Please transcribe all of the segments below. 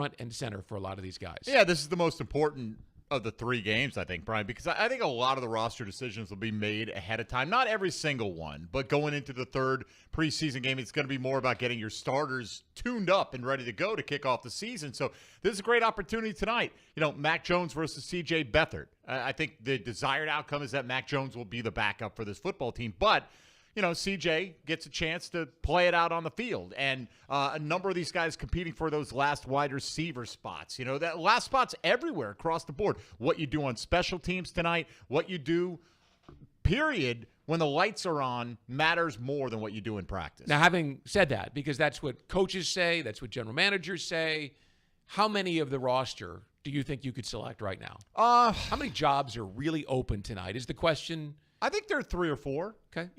front and center for a lot of these guys. Yeah, this is the most important of the 3 games, I think, Brian, because I think a lot of the roster decisions will be made ahead of time. Not every single one, but going into the 3rd preseason game, it's going to be more about getting your starters tuned up and ready to go to kick off the season. So this is a great opportunity tonight. Mac Jones versus C.J. Beathard. I think the desired outcome is that Mac Jones will be the backup for this football team, but CJ gets a chance to play it out on the field. And a number of these guys competing for those last wide receiver spots. That last spot's everywhere across the board. What you do on special teams tonight, what you do, period, when the lights are on matters more than what you do in practice. Now, having said that, because that's what coaches say, that's what general managers say, how many of the roster do you think you could select right now? How many jobs are really open tonight is the question. I think there are 3 or 4. Okay.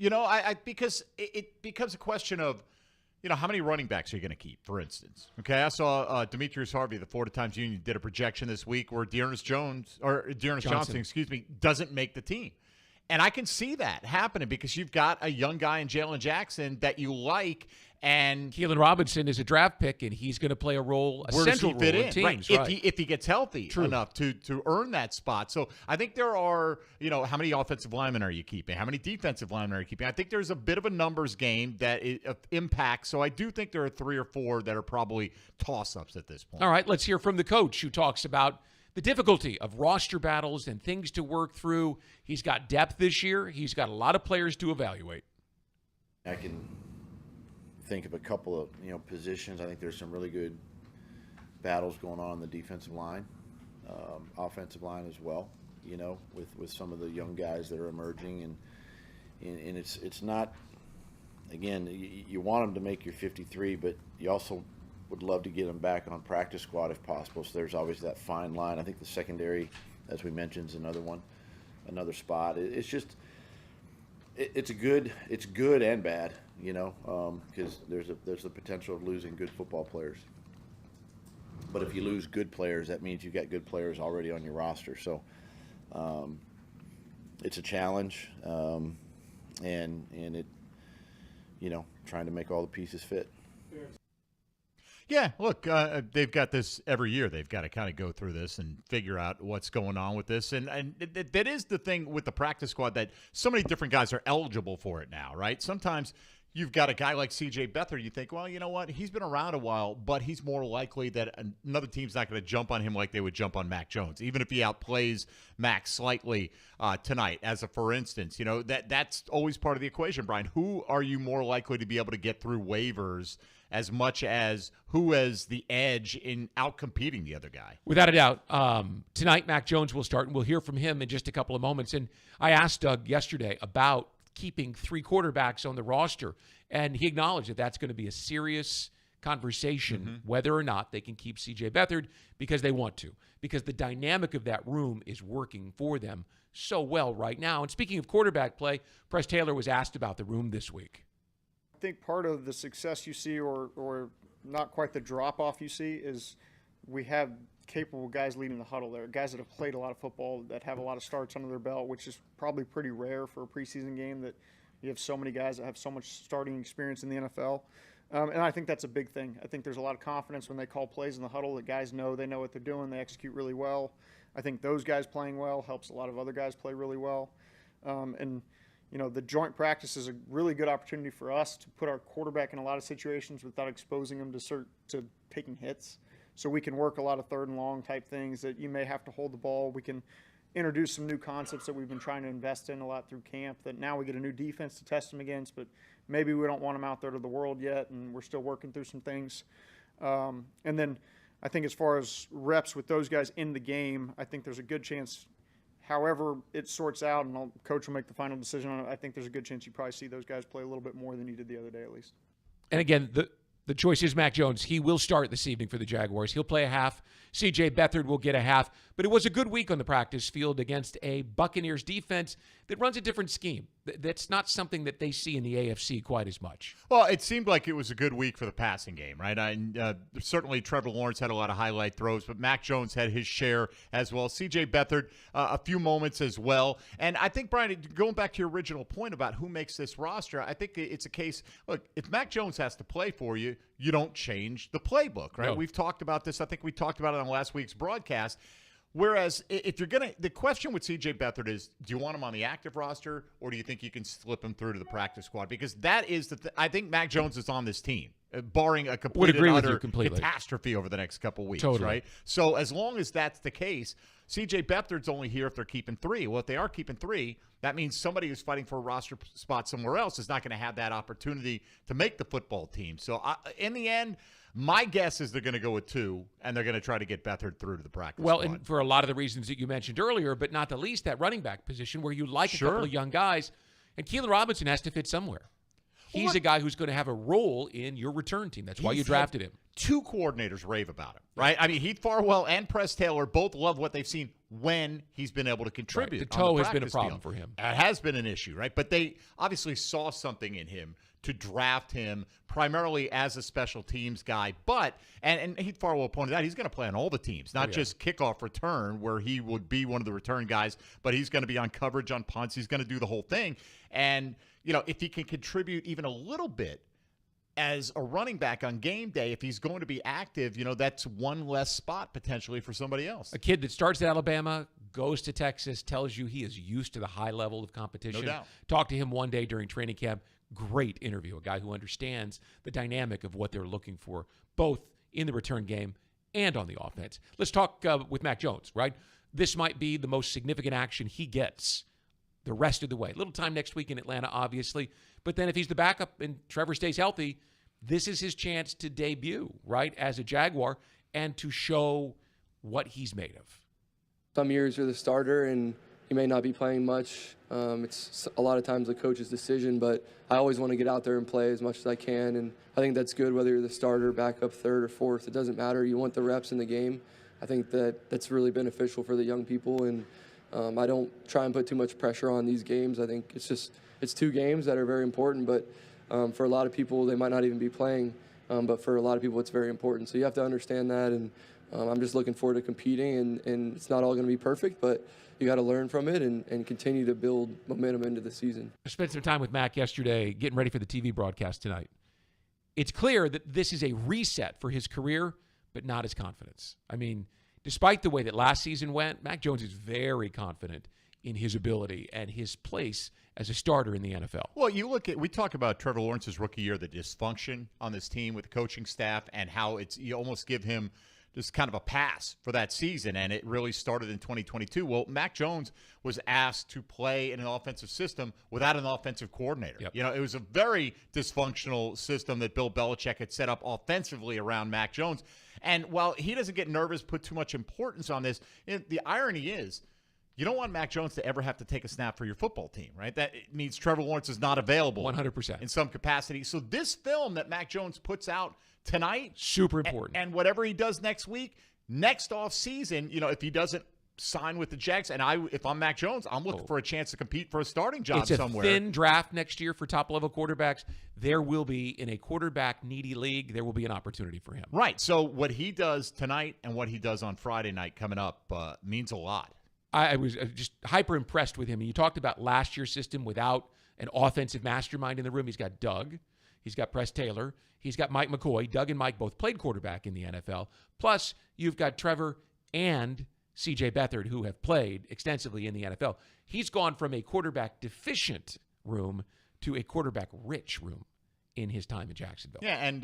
Because it becomes a question of, how many running backs are you going to keep, for instance? Okay, I saw Demetrius Harvey, the Florida Times Union, did a projection this week where Dearness Johnson, doesn't make the team. And I can see that happening because you've got a young guy in Jalen Jackson that you like, and Keelan Robinson is a draft pick, and he's going to play a central role in teams. Right. If he gets healthy enough to earn that spot. So I think there are, how many offensive linemen are you keeping? How many defensive linemen are you keeping? I think there's a bit of a numbers game that impacts. So I do think there are 3 or 4 that are probably toss-ups at this point. All right, let's hear from the coach who talks about the difficulty of roster battles and things to work through. He's got depth this year. He's got a lot of players to evaluate. I can think of a couple of positions. I think there's some really good battles going on the defensive line, offensive line as well. With some of the young guys that are emerging, and it's not. Again, you want them to make your 53, but you also would love to get them back on practice squad if possible. So there's always that fine line. I think the secondary, as we mentioned, is another spot. It's just. It's good and bad, because there's the potential of losing good football players. But if you lose good players, that means you've got good players already on your roster. So it's a challenge, and it, trying to make all the pieces fit. Yeah, look, they've got this every year. They've got to kind of go through this and figure out what's going on with this. And that is the thing with the practice squad, that so many different guys are eligible for it now, right? Sometimes you've got a guy like C.J. Beathard. You think, well, you know what? He's been around a while, but he's more likely that another team's not going to jump on him like they would jump on Mac Jones, even if he outplays Mac slightly tonight. As a for instance, that's always part of the equation, Brian. Who are you more likely to be able to get through waivers as much as who has the edge in out-competing the other guy? Without a doubt. Tonight, Mac Jones will start, and we'll hear from him in just a couple of moments. And I asked Doug yesterday about keeping 3 quarterbacks on the roster, and he acknowledged that that's going to be a serious conversation whether or not they can keep C.J. Beathard, because they want to, because the dynamic of that room is working for them so well right now. And speaking of quarterback play, Press Taylor was asked about the room this week. I think part of the success you see, or not quite the drop-off you see, is we have capable guys leading the huddle there, guys that have played a lot of football, that have a lot of starts under their belt, which is probably pretty rare for a preseason game, that you have so many guys that have so much starting experience in the NFL. And I think that's a big thing. I think there's a lot of confidence when they call plays in the huddle. The guys know they know what they're doing. They execute really well. I think those guys playing well helps a lot of other guys play really well. The joint practice is a really good opportunity for us to put our quarterback in a lot of situations without exposing him to taking hits. So we can work a lot of 3rd and long type things that you may have to hold the ball. We can introduce some new concepts that we've been trying to invest in a lot through camp, that now we get a new defense to test them against, but maybe we don't want them out there to the world yet, and we're still working through some things. And then I think as far as reps with those guys in the game, I think there's a good chance, however it sorts out, and coach will make the final decision on it, I think there's a good chance you probably see those guys play a little bit more than you did the other day at least. And again, the choice is Mac Jones. He will start this evening for the Jaguars. He'll play a half. C.J. Beathard will get a half. But it was a good week on the practice field against a Buccaneers defense that runs a different scheme. That's not something that they see in the AFC quite as much. Well, it seemed like it was a good week for the passing game, right? Certainly Trevor Lawrence had a lot of highlight throws, but Mac Jones had his share as well. C.J. Beathard, a few moments as well. And I think, Brian, going back to your original point about who makes this roster, I think it's a case, look, if Mac Jones has to play for you, you don't change the playbook, right? No. We've talked about this. I think we talked about it on last week's broadcast. Whereas if you're going to – the question with C.J. Beathard is, do you want him on the active roster or do you think you can slip him through to the practice squad? Because that is I think Mac Jones is on this team, barring a complete and utter catastrophe over the next couple weeks, right? So as long as that's the case, C.J. Beathard's only here if they're keeping 3. Well, if they are keeping 3, that means somebody who's fighting for a roster spot somewhere else is not going to have that opportunity to make the football team. So in the end – my guess is they're going to go with 2, and they're going to try to get Beathard through to the practice squad. And for a lot of the reasons that you mentioned earlier, but not the least, that running back position where you like a couple of young guys, and Keelan Robinson has to fit somewhere. He's a guy who's going to have a role in your return team. That's why you drafted him. 2 coordinators rave about him, right? I mean, Heath Farwell and Press Taylor both love what they've seen when he's been able to contribute. Right. The toe has been a problem for him. It has been an issue, right? But they obviously saw something in him to draft him primarily as a special teams guy. But, and Heath Farwell pointed out, he's going to play on all the teams, not just kickoff return where he would be one of the return guys, but he's going to be on coverage on punts. He's going to do the whole thing. And, if he can contribute even a little bit as a running back on game day, if he's going to be active, that's one less spot potentially for somebody else. A kid that starts at Alabama, goes to Texas, tells you he is used to the high level of competition. No doubt. Talked to him one day during training camp. Great interview, a guy who understands the dynamic of what they're looking for, both in the return game and on the offense. Let's talk with Mac Jones, right? This might be the most significant action he gets the rest of the way. Little time next week in Atlanta, obviously. But then if he's the backup and Trevor stays healthy, this is his chance to debut, right, as a Jaguar and to show what he's made of. Some years you're the starter and you may not be playing much. It's a lot of times the coach's decision, but I always want to get out there and play as much as I can. And I think that's good whether you're the starter, backup, third, or fourth. It doesn't matter. You want the reps in the game. I think that's really beneficial for the young people. And I don't try and put too much pressure on these games. I think it's 2 games that are very important, but for a lot of people, they might not even be playing. But for a lot of people, it's very important. So you have to understand that. And I'm just looking forward to competing. And it's not all going to be perfect, but you got to learn from it and continue to build momentum into the season. I spent some time with Mac yesterday getting ready for the TV broadcast tonight. It's clear that this is a reset for his career, but not his confidence. I mean, despite the way that last season went, Mac Jones is very confident in his ability and his place as a starter in the NFL. Well, we talk about Trevor Lawrence's rookie year, the dysfunction on this team with the coaching staff and how you almost give him just kind of a pass for that season, and it really started in 2022. Well, Mac Jones was asked to play in an offensive system without an offensive coordinator. Yep. It was a very dysfunctional system that Bill Belichick had set up offensively around Mac Jones. And while he doesn't get nervous, put too much importance on this, the irony is you don't want Mac Jones to ever have to take a snap for your football team, right? That means Trevor Lawrence is not available 100% in some capacity. So this film that Mac Jones puts out tonight, super important. And whatever he does next week, next off season, if he doesn't sign with the Jags, and if I'm Mac Jones, I'm looking for a chance to compete for a starting job somewhere. It's a thin draft next year for top-level quarterbacks. There will be, in a quarterback-needy league, there will be an opportunity for him. Right. So what he does tonight and what he does on Friday night coming up means a lot. I was just hyper impressed with him. And you talked about last year's system without an offensive mastermind in the room. He's got Doug. He's got Press Taylor. He's got Mike McCoy. Doug and Mike both played quarterback in the NFL. Plus, you've got Trevor and C.J. Beathard, who have played extensively in the NFL. He's gone from a quarterback-deficient room to a quarterback-rich room in his time in Jacksonville. Yeah, and,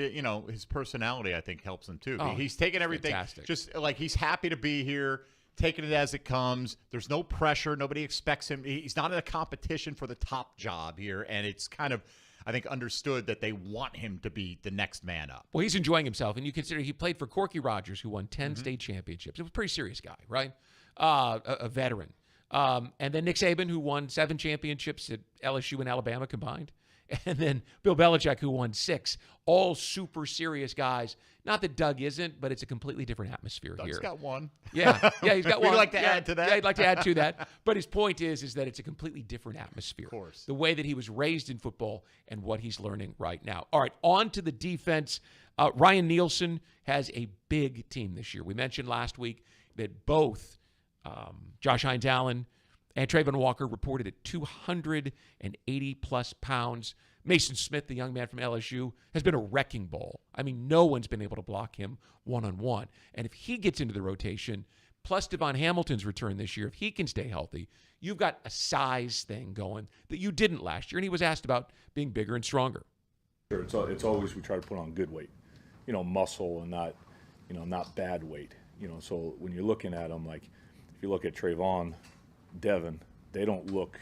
his personality, I think, helps him, too. Oh, he's taken everything. Fantastic. Just like he's happy to be here, taking it as it comes. There's no pressure. Nobody expects him. He's not in a competition for the top job here, and it's kind of, I think, understood that they want him to be the next man up. Well, he's enjoying himself, and you consider he played for Corky Rogers, who won 10 state championships. It was a pretty serious guy, right? A veteran. And then Nick Saban, who won 7 championships at LSU and Alabama combined. and then Bill Belichick, who won 6. All super serious guys. Not that Doug isn't, but it's a completely different atmosphere here. Doug's got one. Yeah, he's got one. We'd like to add to that. Yeah, I'd like to add to that. But his point is that it's a completely different atmosphere. Of course. The way that he was raised in football and what he's learning right now. All right, on to the defense. Ryan Nielsen has a big team this year. We mentioned last week that both Josh Hines-Allen and Trayvon Walker reported at 280-plus pounds. Mason Smith, the young man from LSU, has been a wrecking ball. I mean, no one's been able to block him one-on-one. And if he gets into the rotation, plus Devon Hamilton's return this year, if he can stay healthy, you've got a size thing going that you didn't last year. And he was asked about being bigger and stronger. Sure, it's always we try to put on good weight, muscle and not, not bad weight. So when you're looking at them, like if you look at Trayvon, Devin, they don't look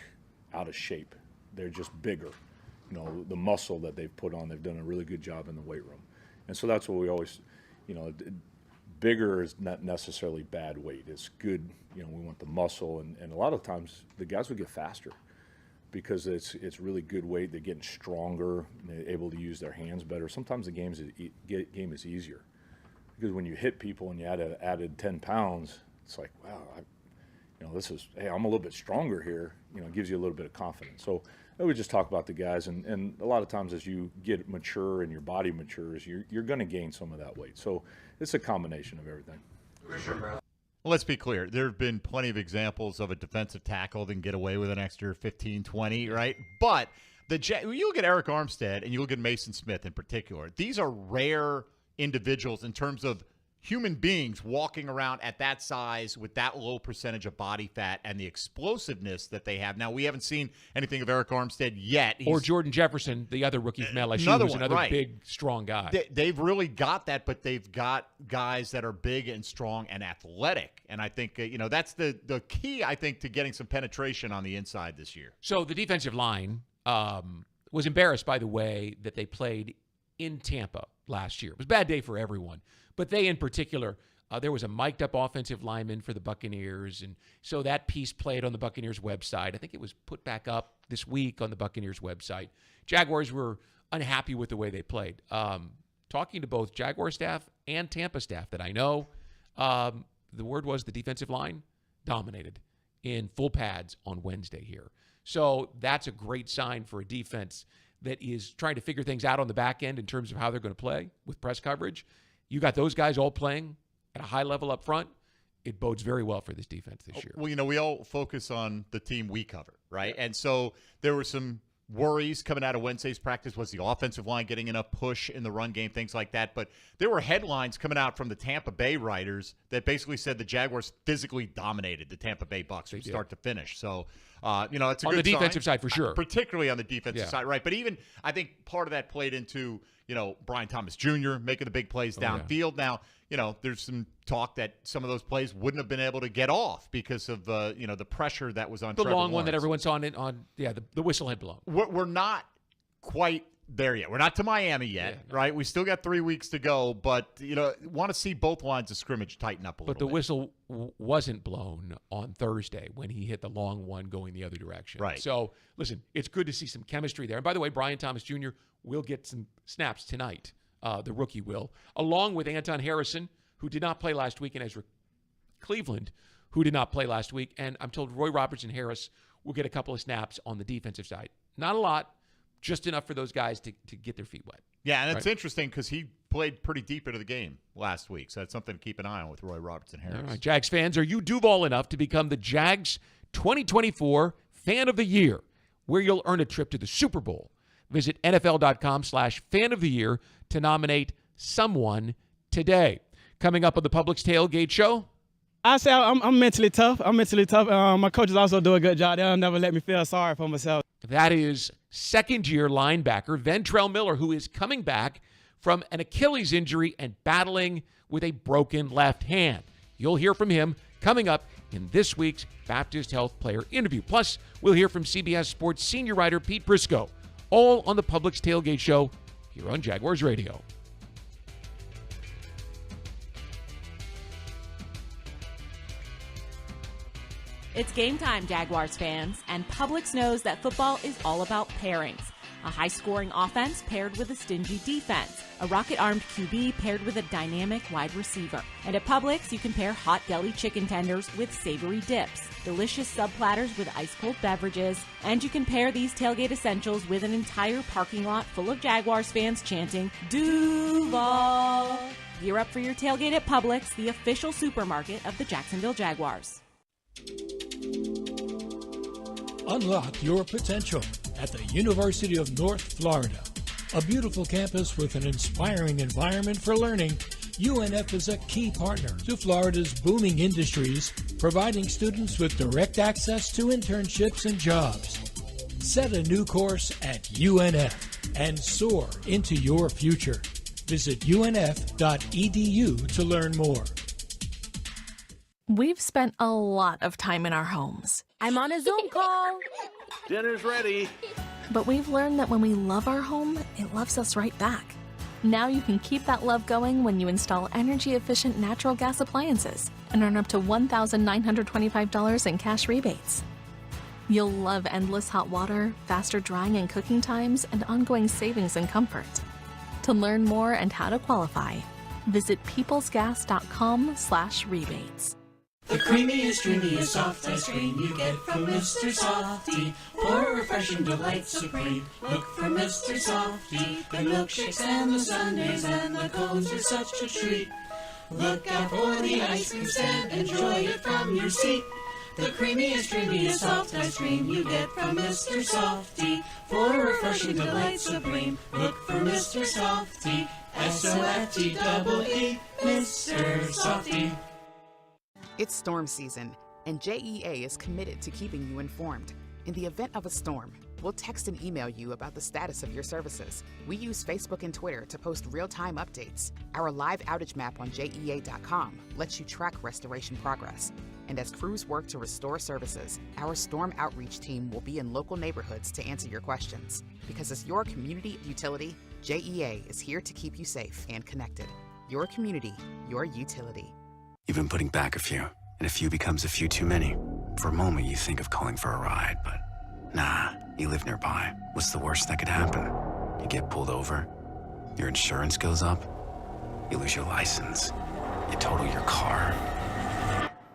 out of shape. They're just bigger. The muscle that they've put on, they've done a really good job in the weight room. And so that's what we always, bigger is not necessarily bad weight. It's good, we want the muscle. And a lot of times the guys will get faster because it's really good weight. They're getting stronger. They're able to use their hands better. Sometimes the game is easier because when you hit people and you added 10 pounds, it's like, wow, I'm a little bit stronger here. It gives you a little bit of confidence. So we just talk about the guys, and a lot of times as you get mature and your body matures, you're going to gain some of that weight. So it's a combination of everything. Well, let's be clear. There have been plenty of examples of a defensive tackle that can get away with an extra 15, 20, right? But you look at Eric Armstead and you look at Mason Smith in particular. These are rare individuals in terms of human beings walking around at that size with that low percentage of body fat and the explosiveness that they have. Now, we haven't seen anything of Eric Armstead yet. Or Jordan Jefferson, the other rookie from LSU, who's another big, strong guy. They've really got that, but they've got guys that are big and strong and athletic. And I think, that's the key, I think, to getting some penetration on the inside this year. So the defensive line was embarrassed by the way that they played in Tampa last year. It was a bad day for everyone. But they in particular, there was a mic'd-up offensive lineman for the Buccaneers, and so that piece played on the Buccaneers website. I think it was put back up this week on the Buccaneers website. Jaguars were unhappy with the way they played. Talking to both Jaguar staff and Tampa staff that I know, the word was the defensive line dominated in full pads on Wednesday here. So that's a great sign for a defense that is trying to figure things out on the back end in terms of how they're going to play with press coverage. You got those guys all playing at a high level up front. It bodes very well for this defense this year. Well, we all focus on the team we cover, right? Yeah. And so there were some worries coming out of Wednesday's practice. Was the offensive line getting enough push in the run game, things like that. But there were headlines coming out from the Tampa Bay writers that basically said the Jaguars physically dominated the Tampa Bay Bucs from start to finish. So, it's a good sign. On the defensive side, for sure. Particularly on the defensive side, right? But even, I think part of that played into, Brian Thomas Jr. making the big plays downfield. Now, there's some talk that some of those plays wouldn't have been able to get off because of, the pressure that was on the Trevor long one Lawrence. that everyone saw the whistle had blown. We're not quite there yet. We're not to Miami yet, right? We still got 3 weeks to go, but, want to see both lines of scrimmage tighten up a little bit. But the whistle wasn't blown on Thursday when he hit the long one going the other direction. Right. So, listen, it's good to see some chemistry there. And by the way, Brian Thomas Jr. will get some snaps tonight. The rookie will, along with Anton Harrison, who did not play last week, and Ezra Cleveland, who did not play last week. And I'm told Roy Robertson Harris will get a couple of snaps on the defensive side. Not a lot, just enough for those guys to get their feet wet. Yeah, and it's interesting because he played pretty deep into the game last week. So that's something to keep an eye on with Roy Robertson Harris. All right, Jags fans, are you Duval enough to become the Jags 2024 Fan of the Year, where you'll earn a trip to the Super Bowl? Visit NFL.com/Fan of the Year to nominate someone today. Coming up on the Publix Tailgate Show. I say I'm mentally tough. My coaches also do a good job. They'll never let me feel sorry for myself. That is second-year linebacker Ventrell Miller, who is coming back from an Achilles injury and battling with a broken left hand. You'll hear from him coming up in this week's Baptist Health Player Interview. Plus, we'll hear from CBS Sports senior writer Pete Briscoe, all on the Publix Tailgate Show here on Jaguars Radio. It's game time, Jaguars fans, and Publix knows that football is all about pairings. a high-scoring offense paired with a stingy defense, a rocket-armed QB paired with a dynamic wide receiver. And at Publix, you can pair hot deli chicken tenders with savory dips, delicious sub-platters with ice-cold beverages, and you can pair these tailgate essentials with an entire parking lot full of Jaguars fans chanting, Duval! Gear up for your tailgate at Publix, the official supermarket of the Jacksonville Jaguars. Unlock your potential at the University of North Florida. A beautiful campus with an inspiring environment for learning, UNF is a key partner to Florida's booming industries, providing students with direct access to internships and jobs. Set a new course at UNF and soar into your future. Visit unf.edu to learn more. We've spent a lot of time in our homes. I'm on a Zoom call. Dinner's ready. But we've learned that when we love our home, it loves us right back. Now you can keep that love going when you install energy-efficient natural gas appliances and earn up to $1,925 in cash rebates. You'll love endless hot water, faster drying and cooking times, and ongoing savings and comfort. To learn more and how to qualify, visit peoplesgas.com/rebates. The creamiest, dreamiest, soft ice cream you get from Mr. Softy. For refreshing delight supreme, look for Mr. Softy. The milkshakes and the sundaes and the cones are such a treat. Look out for the ice cream stand, enjoy it from your seat. The creamiest, dreamiest, soft ice cream you get from Mr. Softy. For refreshing delight supreme, look for Mr. Softy. S-O-F-T-E-E, Mr. Softy. It's storm season, and JEA is committed to keeping you informed. In the event of a storm, we'll text and email you about the status of your services. We use Facebook and Twitter to post real-time updates. Our live outage map on JEA.com lets you track restoration progress. And as crews work to restore services, our storm outreach team will be in local neighborhoods to answer your questions. Because as your community utility, JEA is here to keep you safe and connected. Your community, your utility. You've been putting back a few, and a few becomes a few too many. For a moment, you think of calling for a ride, but nah, you live nearby. What's the worst that could happen? You get pulled over, your insurance goes up, you lose your license, you total your car,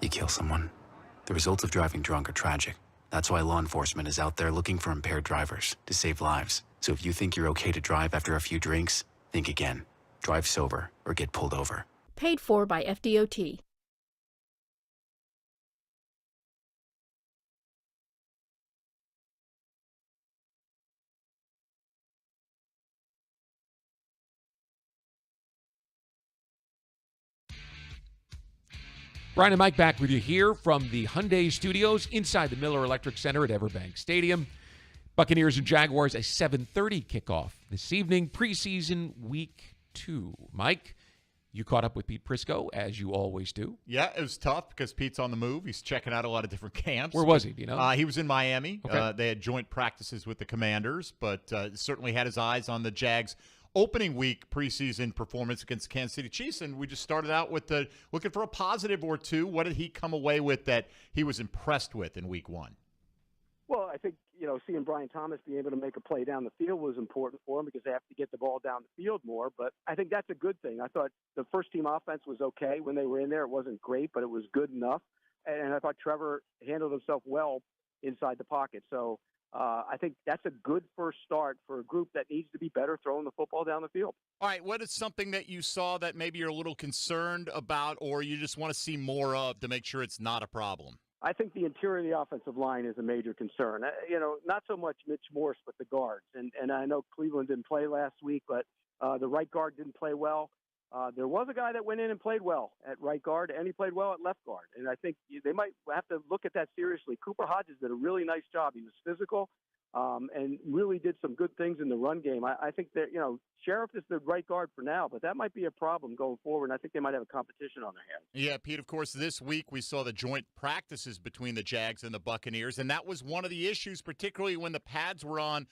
you kill someone. The results of driving drunk are tragic. That's why law enforcement is out there looking for impaired drivers to save lives. So if you think you're okay to drive after a few drinks, think again. Drive sober or get pulled over. Paid for by FDOT. Brian and Mike back with you here from the Hyundai Studios inside the Miller Electric Center at EverBank Stadium. Buccaneers and Jaguars, a 7:30 kickoff this evening, preseason week 2. Mike, you caught up with Pete Prisco, as you always do. Yeah, it was tough because Pete's on the move. He's checking out a lot of different camps. Where was he, do you know? He was in Miami. Okay. They had joint practices with the Commanders, but certainly had his eyes on the Jags' opening week preseason performance against the Kansas City Chiefs. And we just started out with looking for a positive or two. What did he come away with that he was impressed with in week 1? Well, I think, seeing Brian Thomas be able to make a play down the field was important for him because they have to get the ball down the field more. But I think that's a good thing. I thought the first-team offense was okay when they were in there. It wasn't great, but it was good enough. And I thought Trevor handled himself well inside the pocket. So I think that's a good first start for a group that needs to be better throwing the football down the field. All right, what is something that you saw that maybe you're a little concerned about or you just want to see more of to make sure it's not a problem? I think the interior of the offensive line is a major concern. Not so much Mitch Morse, but the guards. And I know Cleveland didn't play last week, but the right guard didn't play well. There was a guy that went in and played well at right guard, and he played well at left guard. And I think they might have to look at that seriously. Cooper Hodges did a really nice job. He was physical and really did some good things in the run game. I think that, Sheriff is the right guard for now, but that might be a problem going forward, and I think they might have a competition on their hands. Yeah, Pete, of course, this week we saw the joint practices between the Jags and the Buccaneers, and that was one of the issues, particularly when the pads were on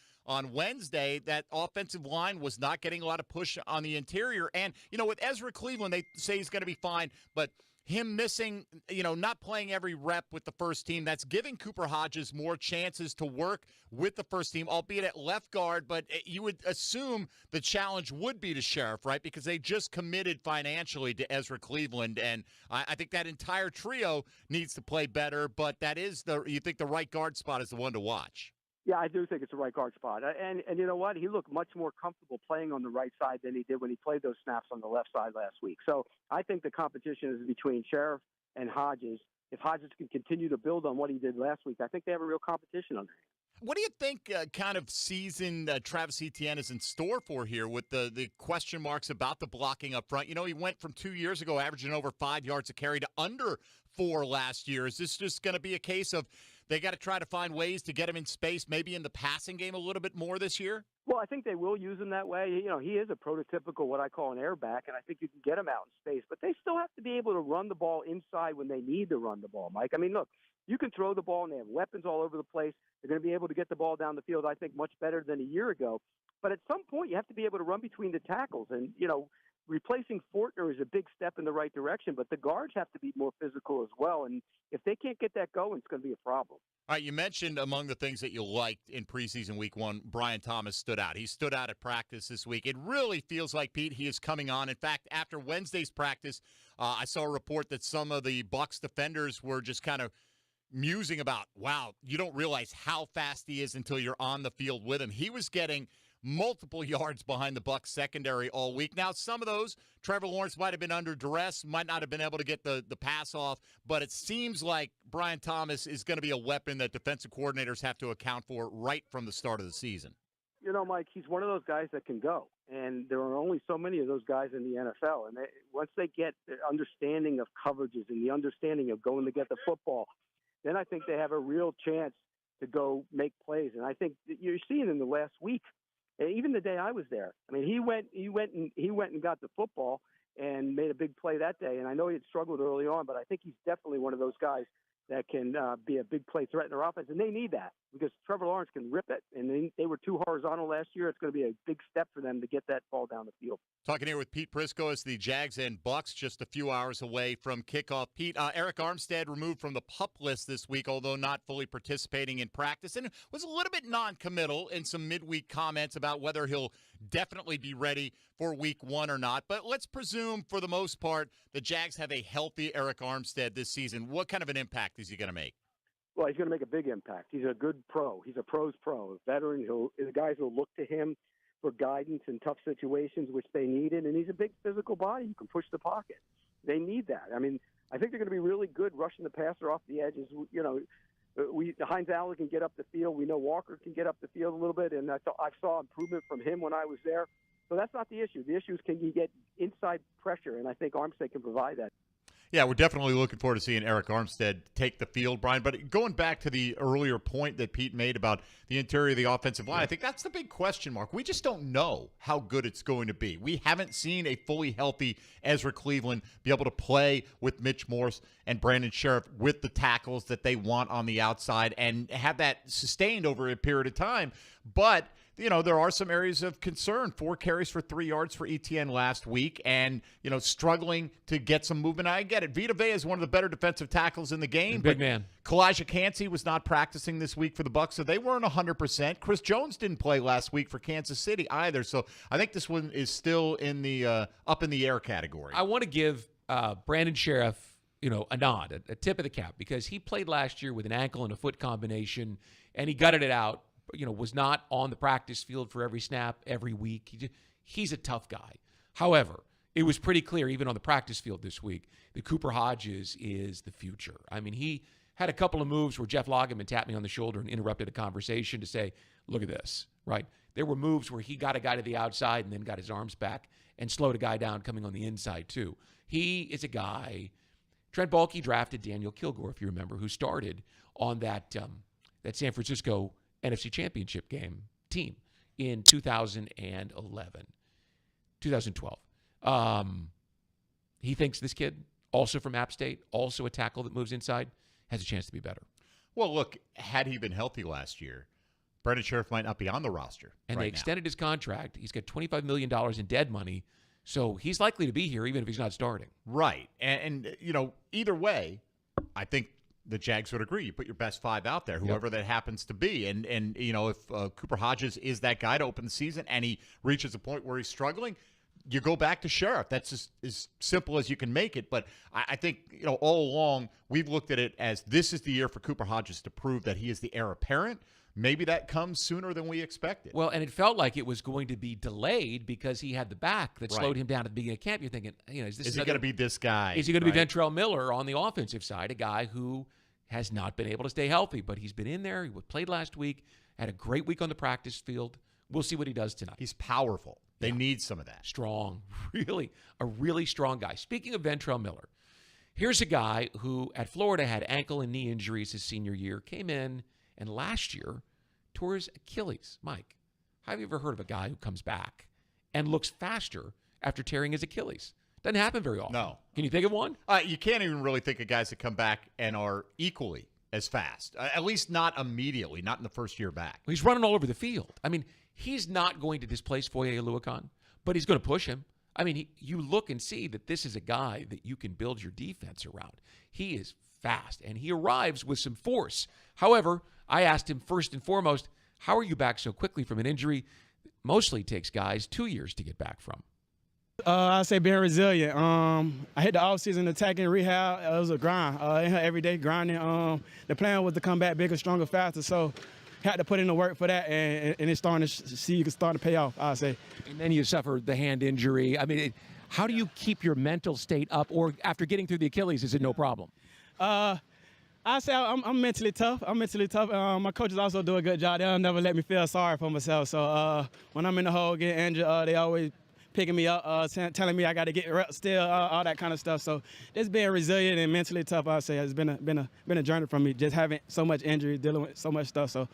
Wednesday. That offensive line was not getting a lot of push on the interior. And, with Ezra Cleveland, they say he's going to be fine, but him missing, not playing every rep with the first team, that's giving Cooper Hodges more chances to work with the first team, albeit at left guard. But you would assume the challenge would be to Sheriff, right? Because they just committed financially to Ezra Cleveland. And I think that entire trio needs to play better. But that is you think the right guard spot is the one to watch. Yeah, I do think it's the right guard spot. And you know what? He looked much more comfortable playing on the right side than he did when he played those snaps on the left side last week. So I think the competition is between Sheriff and Hodges. If Hodges can continue to build on what he did last week, I think they have a real competition on there. What do you think kind of season Travis Etienne is in store for here with the question marks about the blocking up front? He went from 2 years ago averaging over 5 yards a carry to under 4 last year. Is this just going to be a case of they got to try to find ways to get him in space, maybe in the passing game a little bit more this year? Well, I think they will use him that way. He is a prototypical what I call an airback, and I think you can get him out in space. But they still have to be able to run the ball inside when they need to run the ball, Mike. I mean, look, you can throw the ball, and they have weapons all over the place. They're going to be able to get the ball down the field, I think, much better than a year ago. But at some point, you have to be able to run between the tackles. And, replacing Fortner is a big step in the right direction, but the guards have to be more physical as well. And if they can't get that going, it's going to be a problem. All right, you mentioned among the things that you liked in preseason week 1, Brian Thomas stood out. He stood out at practice this week. It really feels like, Pete, he is coming on. In fact, after Wednesday's practice, I saw a report that some of the Bucs defenders were just kind of musing about, wow, you don't realize how fast he is until you're on the field with him. He was getting multiple yards behind the Bucs secondary all week. Now, some of those, Trevor Lawrence might have been under duress, might not have been able to get the pass off, but it seems like Brian Thomas is going to be a weapon that defensive coordinators have to account for right from the start of the season. Mike, he's one of those guys that can go, and there are only so many of those guys in the NFL. And once they get the understanding of coverages and the understanding of going to get the football, then I think they have a real chance to go make plays. And I think you're seeing in the last week, even the day I was there, I mean, he went and got the football and made a big play that day. And I know he had struggled early on, but I think he's definitely one of those guys that can be a big play threat in their offense. And they need that because Trevor Lawrence can rip it. And they were too horizontal last year. It's going to be a big step for them to get that ball down the field. Talking here with Pete Prisco as the Jags and Bucs just a few hours away from kickoff. Pete, Eric Armstead removed from the PUP list this week, although not fully participating in practice, and was a little bit non-committal in some midweek comments about whether he'll definitely be ready for week 1 or not. But let's presume, for the most part, the Jags have a healthy Eric Armstead this season. What kind of an impact is he going to make? Well, he's going to make a big impact. He's a good pro. He's a pro's pro, a veteran. The guys will look to him for guidance in tough situations, which they needed. And he's a big physical body. You can push the pocket. They need that. I mean, I think they're going to be really good rushing the passer off the edges. Hines Allen can get up the field. We know Walker can get up the field a little bit, and I saw improvement from him when I was there. So that's not the issue. The issue is, can you get inside pressure? And I think Armstead can provide that. Yeah, we're definitely looking forward to seeing Eric Armstead take the field, Brian. But going back to the earlier point that Pete made about the interior of the offensive line, I think that's the big question mark. We just don't know how good it's going to be. We haven't seen a fully healthy Ezra Cleveland be able to play with Mitch Morse and Brandon Sheriff with the tackles that they want on the outside and have that sustained over a period of time. But there are some areas of concern. 4 carries for 3 yards for Etienne last week and, struggling to get some movement. I get it. Vita Vea is one of the better defensive tackles in the game. Big man. Kalijah Kancey was not practicing this week for the Bucs, so they weren't 100%. Chris Jones didn't play last week for Kansas City either. So I think this one is still in the up in the air category. I want to give Brandon Sheriff, a nod, a tip of the cap, because he played last year with an ankle and a foot combination, and he gutted it out. Was not on the practice field for every snap every week. He's a tough guy. However, it was pretty clear even on the practice field this week that Cooper Hodges is the future. I mean, he had a couple of moves where Jeff Loggeman tapped me on the shoulder and interrupted a conversation to say, look at this, right? There were moves where he got a guy to the outside and then got his arms back and slowed a guy down coming on the inside too. He is a guy. Trent Baalke drafted Daniel Kilgore, if you remember, who started on that San Francisco NFC Championship game team in 2012. He thinks this kid, also from App State, also a tackle that moves inside, has a chance to be better. Well, look, had he been healthy last year, Brandon Sheriff might not be on the roster. And right they extended his contract. He's got $25 million in dead money. So he's likely to be here even if he's not starting. Right. And either way, I think the Jags would agree. You put your best 5 out there, whoever that happens to be. And if Cooper Hodges is that guy to open the season and he reaches a point where he's struggling, you go back to Sheriff. That's just as simple as you can make it. But I think, all along, we've looked at it as this is the year for Cooper Hodges to prove that he is the heir apparent. Maybe that comes sooner than we expected. Well, and it felt like it was going to be delayed because he had the back that slowed him down at the beginning of camp. You're thinking, is he going to be this guy? Is he going to be Ventrell Miller on the offensive side, a guy who has not been able to stay healthy, but he's been in there. He played last week, had a great week on the practice field. We'll see what he does tonight. He's powerful. They need some of that. Strong. Really, a really strong guy. Speaking of Ventrell Miller, here's a guy who at Florida had ankle and knee injuries his senior year, came in, and last year tore his Achilles. Mike, have you ever heard of a guy who comes back and looks faster after tearing his Achilles? Doesn't happen very often. No. Can you think of one? You can't even really think of guys that come back and are equally as fast, at least not immediately, not in the first year back. He's running all over the field. I mean, he's not going to displace Foye Oluokun, but he's going to push him. I mean, you look and see that this is a guy that you can build your defense around. He is fast, and he arrives with some force. However, I asked him first and foremost, how are you back so quickly from an injury that mostly takes guys 2 years to get back from? I say being resilient. I hit the offseason attacking rehab. It was a grind. Every day grinding. The plan was to come back bigger, stronger, faster. So had to put in the work for that, and it's starting to see you can start to pay off, I say. And then you suffered the hand injury. I mean, how do you keep your mental state up? Or after getting through the Achilles, is it no problem? I say I'm mentally tough. My coaches also do a good job. They'll never let me feel sorry for myself. So when I'm in the hole getting injured, they always picking me up, telling me I got to get reps still, all that kind of stuff. So just being resilient and mentally tough, I say, has been a journey for me. Just having so much injury, dealing with so much stuff. So,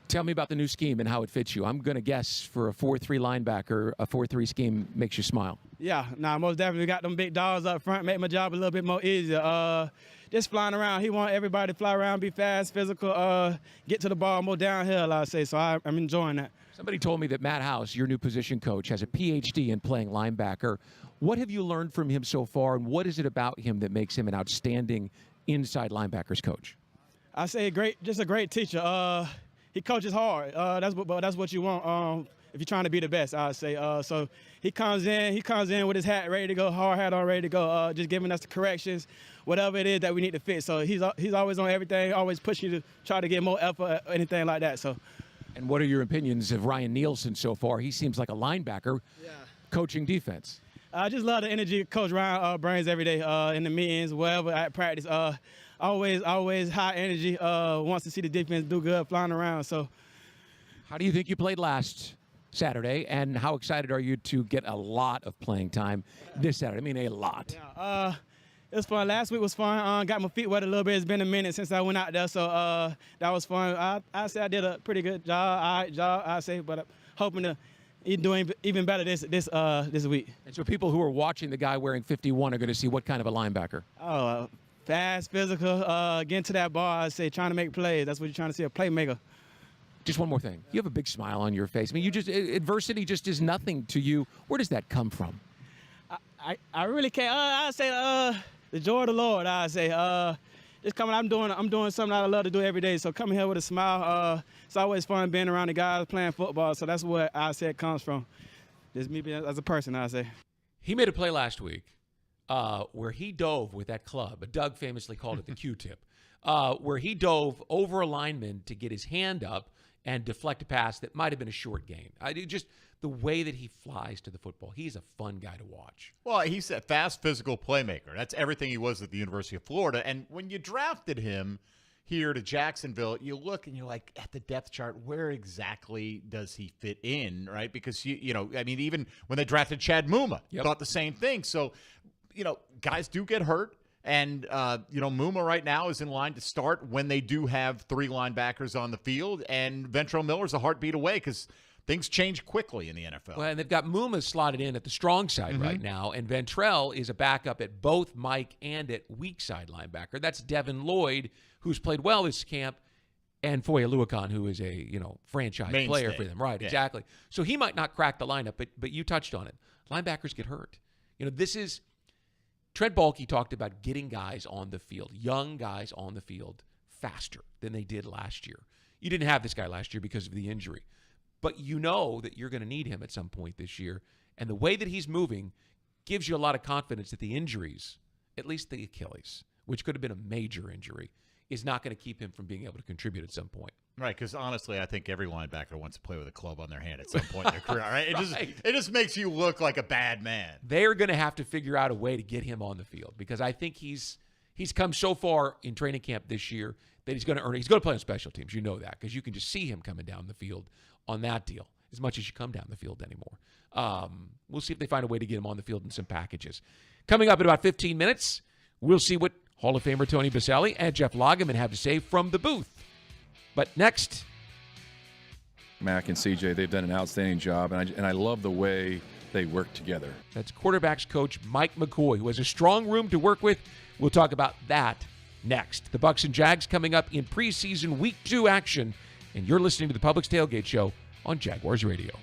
tell me about the new scheme and how it fits you. I'm going to guess for a 4-3 linebacker, a 4-3 scheme makes you smile. Yeah, most definitely got them big dogs up front, make my job a little bit more easier. Just flying around. He want everybody to fly around, be fast, physical, get to the ball more downhill, I say. So I'm enjoying that. Somebody told me that Matt House, your new position coach, has a PhD in playing linebacker. What have you learned from him so far, and what is it about him that makes him an outstanding inside linebackers coach? I say just a great teacher. He coaches hard. That's what you want if you're trying to be the best, I say. So he comes in with his hat ready to go, hard hat on ready to go, just giving us the corrections, whatever it is that we need to fix. So he's always on everything, always pushing you to try to get more effort, anything like that. So. And what are your opinions of Ryan Nielsen so far? He seems like a linebacker coaching defense. I just love the energy Coach Ryan brings every day in the meetings, wherever at practice. Always high energy, wants to see the defense do good, flying around. So, how do you think you played last Saturday, and how excited are you to get a lot of playing time this Saturday? I mean, a lot. Yeah, it was fun. Last week was fun. Got my feet wet a little bit. It's been a minute since I went out there, so that was fun. I say I did a pretty good job, all right job, I say, but I'm hoping to doing even better this week. And so people who are watching the guy wearing 51 are going to see what kind of a linebacker? Oh, fast, physical, getting to that ball, I say, trying to make plays. That's what you're trying to see, a playmaker. Just one more thing. You have a big smile on your face. I mean, adversity just is nothing to you. Where does that come from? I really can't. I say the joy of the Lord, I say. Just coming, I'm doing something I love to do every day. So coming here with a smile, it's always fun being around the guys playing football. So that's what I say it comes from. Just me being as a person, I say. He made a play last week where he dove with that club. Doug famously called it the Q-tip, where he dove over a lineman to get his hand up and deflect a pass that might have been a short gain. Just the way that he flies to the football. He's a fun guy to watch. Well, he's a fast, physical playmaker. That's everything he was at the University of Florida. And when you drafted him here to Jacksonville, you look and you're like, at the depth chart, where exactly does he fit in, right? Because, even when they drafted Chad Muma, thought the same thing. So, guys do get hurt. And, Muma right now is in line to start when they do have 3 linebackers on the field. And Ventrell Miller's a heartbeat away because things change quickly in the NFL. Well, and they've got Muma slotted in at the strong side right now, and Ventrell is a backup at both Mike and at weak side linebacker. That's Devin Lloyd, who's played well this camp. and Foye Oluokun, who is a franchise player for them. Right, exactly. So he might not crack the lineup, but you touched on it. Linebackers get hurt. This is Trent Baalke talked about getting guys on the field, young guys on the field faster than they did last year. You didn't have this guy last year because of the injury, but you know that you're going to need him at some point this year. And the way that he's moving gives you a lot of confidence that the injuries, at least the Achilles, which could have been a major injury, is not going to keep him from being able to contribute at some point. Right, because honestly, I think every linebacker wants to play with a club on their hand at some point in their career. Right? It just makes you look like a bad man. They're going to have to figure out a way to get him on the field because I think he's come so far in training camp this year that he's going to earn it. He's going to play on special teams. You know that because you can just see him coming down the field on that deal as much as you come down the field anymore. We'll see if they find a way to get him on the field in some packages. Coming up in about 15 minutes, we'll see what Hall of Famer Tony Boselli and Jeff Lageman have to say from the booth. But next, Mac and CJ, they've done an outstanding job, and I love the way they work together. That's quarterbacks coach Mike McCoy, who has a strong room to work with. We'll talk about that next. The Bucs and Jags coming up in preseason Week 2 action, and you're listening to the Publix Tailgate Show on Jaguars Radio.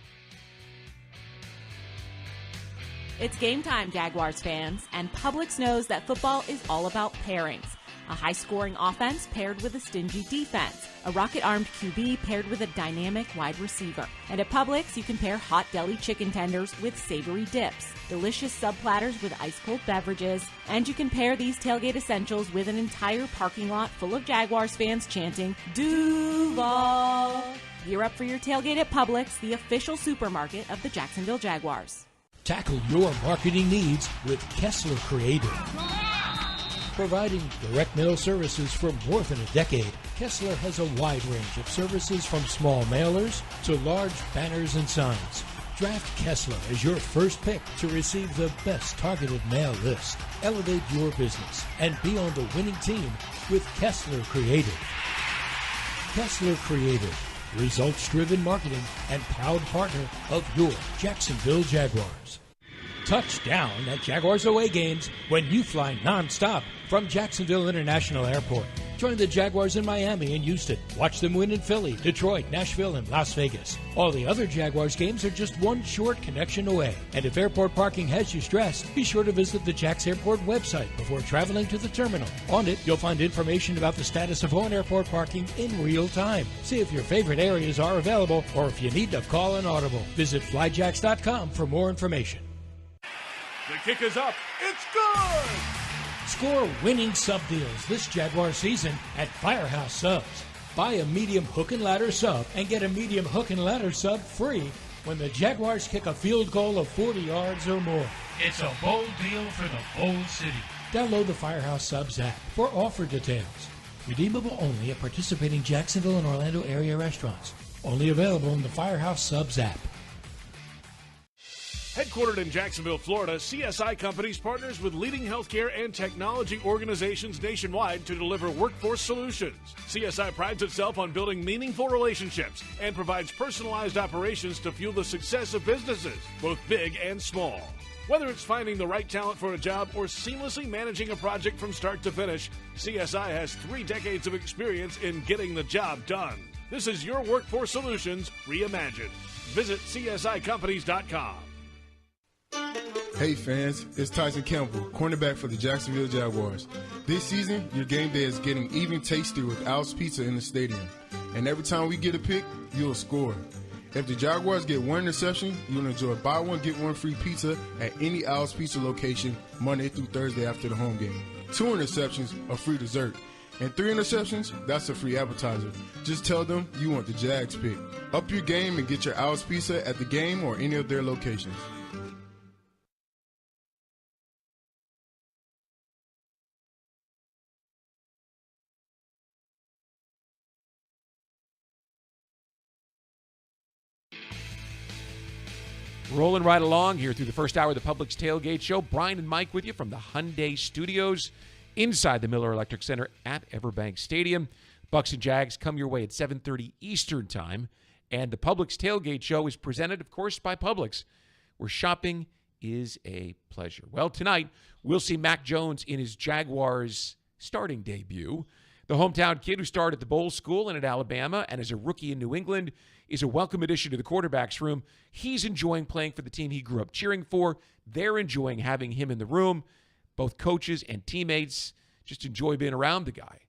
It's game time, Jaguars fans, and Publix knows that football is all about pairings. A high-scoring offense paired with a stingy defense. A rocket-armed QB paired with a dynamic wide receiver. And at Publix, you can pair hot deli chicken tenders with savory dips. Delicious sub platters with ice-cold beverages. And you can pair these tailgate essentials with an entire parking lot full of Jaguars fans chanting, Duval! Gear up for your tailgate at Publix, the official supermarket of the Jacksonville Jaguars. Tackle your marketing needs with Kessler Creative. Providing direct mail services for more than a decade, Kessler has a wide range of services from small mailers to large banners and signs. Draft Kessler as your first pick to receive the best targeted mail list. Elevate your business and be on the winning team with Kessler Creative. Kessler Creative, results-driven marketing and proud partner of your Jacksonville Jaguars. Touchdown at Jaguars away games when you fly nonstop from Jacksonville International Airport. Join the Jaguars in Miami and Houston. Watch them win in Philly, Detroit, Nashville, and Las Vegas. All the other Jaguars games are just one short connection away. And if airport parking has you stressed, be sure to visit the Jax Airport website before traveling to the terminal. On it, you'll find information about the status of on-airport parking in real time. See if your favorite areas are available or if you need to call an audible. Visit flyjax.com for more information. The kick is up. It's good! Score winning sub deals this Jaguar season at Firehouse Subs. Buy a medium hook and ladder sub and get a medium hook and ladder sub free when the Jaguars kick a field goal of 40 yards or more. It's a bold deal for the bold city. Download the Firehouse Subs app for offer details. Redeemable only at participating Jacksonville and Orlando area restaurants. Only available in the Firehouse Subs app. Headquartered in Jacksonville, Florida, CSI Companies partners with leading healthcare and technology organizations nationwide to deliver workforce solutions. CSI prides itself on building meaningful relationships and provides personalized operations to fuel the success of businesses, both big and small. Whether it's finding the right talent for a job or seamlessly managing a project from start to finish, CSI has 3 decades of experience in getting the job done. This is your workforce solutions reimagined. Visit CSICompanies.com. Hey fans, it's Tyson Campbell, cornerback for the Jacksonville Jaguars. This season, your game day is getting even tastier with Al's Pizza in the stadium. And every time we get a pick, you'll score. If the Jaguars get 1 interception, you'll enjoy buy one, get one free pizza at any Al's Pizza location Monday through Thursday after the home game. 2 interceptions, a free dessert. And 3 interceptions, that's a free appetizer. Just tell them you want the Jags pick. Up your game and get your Al's Pizza at the game or any of their locations. Rolling right along here through the first hour of the Publix Tailgate Show. Brian and Mike with you from the Hyundai Studios inside the Miller Electric Center at EverBank Stadium. Bucs and Jags come your way at 7:30 Eastern Time. And the Publix Tailgate Show is presented, of course, by Publix, where shopping is a pleasure. Well, tonight, we'll see Mac Jones in his Jaguars starting debut. The hometown kid who started at the Bowl School and at Alabama and as a rookie in New England is a welcome addition to the quarterback's room. He's enjoying playing for the team he grew up cheering for. They're enjoying having him in the room. Both coaches and teammates just enjoy being around the guy.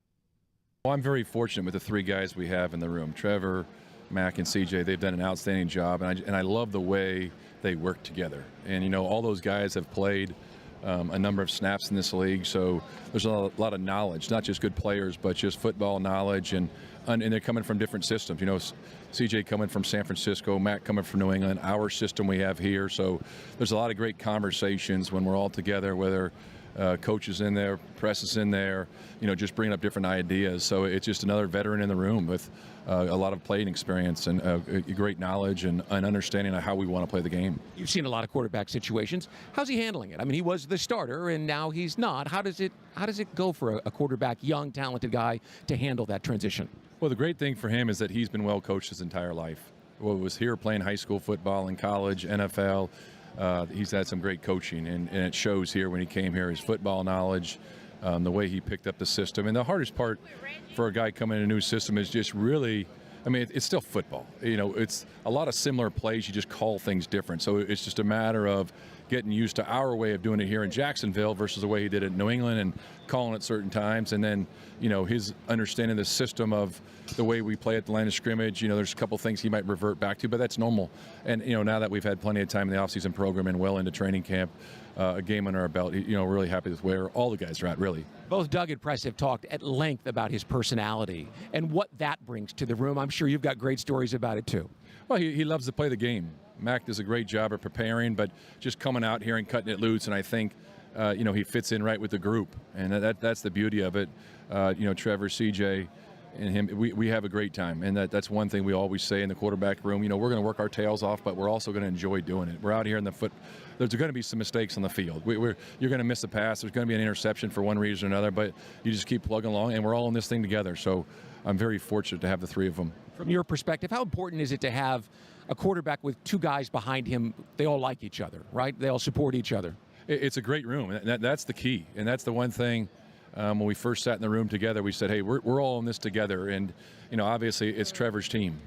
Well, I'm very fortunate with the three guys we have in the room. Trevor, Mac, and CJ, they've done an outstanding job, and I love the way they work together. And, you know, all those guys have played a number of snaps in this league, so there's a lot of knowledge, not just good players, but just football knowledge, and they're coming from different systems. You know, CJ coming from San Francisco, Matt coming from New England, our system we have here. So there's a lot of great conversations when we're all together, whether coach is in there, press is in there, you know, just bringing up different ideas. So it's just another veteran in the room with a lot of playing experience and great knowledge and an understanding of how we want to play the game. You've seen a lot of quarterback situations. How's he handling it? I mean, he was the starter, and now he's not. How does it go for a quarterback, young, talented guy, to handle that transition? Well, the great thing for him is that he's been well coached his entire life. Well, he was here playing high school football, in college, NFL. He's had some great coaching, and it shows here when he came here, his football knowledge, the way he picked up the system. And the hardest part for a guy coming in a new system is just really, I mean, it's still football. You know, it's a lot of similar plays. You just call things different. So it's just a matter of getting used to our way of doing it here in Jacksonville versus the way he did it in New England and calling at certain times. And then, you know, his understanding the system of the way we play at the line of scrimmage, you know, there's a couple things he might revert back to, but that's normal. And, you know, now that we've had plenty of time in the offseason program and well into training camp, a game under our belt, you know, we're really happy with where all the guys are at, really. Both Doug and Press have talked at length about his personality and what that brings to the room. I'm sure you've got great stories about it, too. Well, he loves to play the game. Mac does a great job of preparing, but just coming out here and cutting it loose, and I think, you know, he fits in right with the group, and that's the beauty of it. You know, Trevor, CJ, and him, we have a great time, and that's one thing we always say in the quarterback room. You know, we're going to work our tails off, but we're also going to enjoy doing it. We're out here in the foot. There's going to be some mistakes on the field. You're going to miss a pass. There's going to be an interception for one reason or another, but you just keep plugging along, and we're all in this thing together. So I'm very fortunate to have the three of them. From your perspective, how important is it to have a quarterback with two guys behind him? They all like each other, right? They all support each other. It's a great room. That's the key, and that's the one thing. When we first sat in the room together, we said, hey, we're all in this together. And, you know, obviously it's Trevor's team.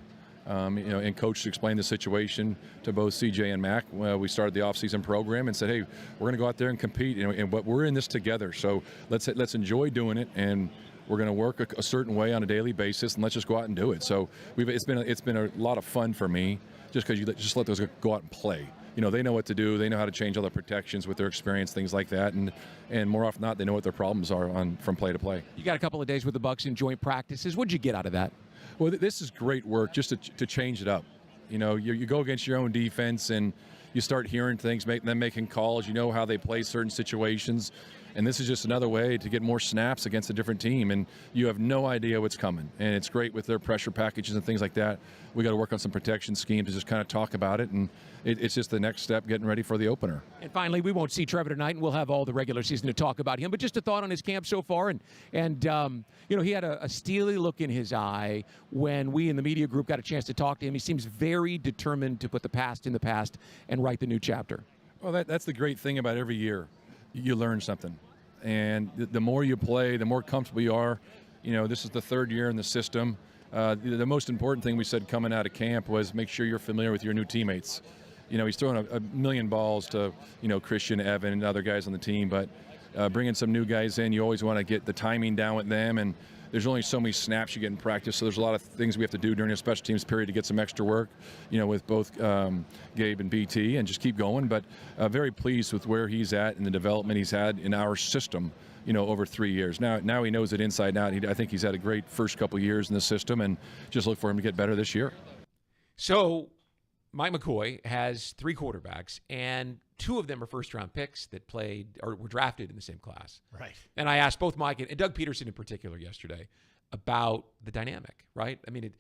You know, and Coach explained the situation to both CJ and Mac. We started the offseason program and said, hey, we're going to go out there and compete, but we're in this together. So let's enjoy doing it, and we're going to work a certain way on a daily basis, and let's just go out and do it. So it's been a lot of fun for me, just because you just let those go out and play. You know, they know what to do. They know how to change all the protections with their experience, things like that. And more often than not, they know what their problems are from play to play. You got a couple of days with the Bucs in joint practices. What'd you get out of that? Well, this is great work just to change it up. You know, you go against your own defense and you start hearing things, them making calls. You know how they play certain situations. And this is just another way to get more snaps against a different team, and you have no idea what's coming. And it's great with their pressure packages and things like that. We got to work on some protection schemes to just kind of talk about it, and it's just the next step getting ready for the opener. And finally, we won't see Trevor tonight, and we'll have all the regular season to talk about him. But just a thought on his camp so far, and you know, he had a steely look in his eye when we in the media group got a chance to talk to him. He seems very determined to put the past in the past and write the new chapter. Well, that's the great thing about every year. You learn something. And the more you play, the more comfortable you are. You know, this is the third year in the system. The most important thing we said coming out of camp was make sure you're familiar with your new teammates. You know, he's throwing a million balls to, you know, Christian, Evan, and other guys on the team, but bringing some new guys in, you always want to get the timing down with them, and there's only so many snaps you get in practice, so there's a lot of things we have to do during a special teams period to get some extra work, you know, with both Gabe and BT, and just keep going. But very pleased with where he's at and the development he's had in our system, you know, over 3 years. Now he knows it inside out. I think he's had a great first couple years in the system, and just look for him to get better this year. So Mike McCoy has three quarterbacks, and two of them are first-round picks that played or were drafted in the same class. Right. And I asked both Mike and Doug Pederson in particular yesterday about the dynamic, right? I mean,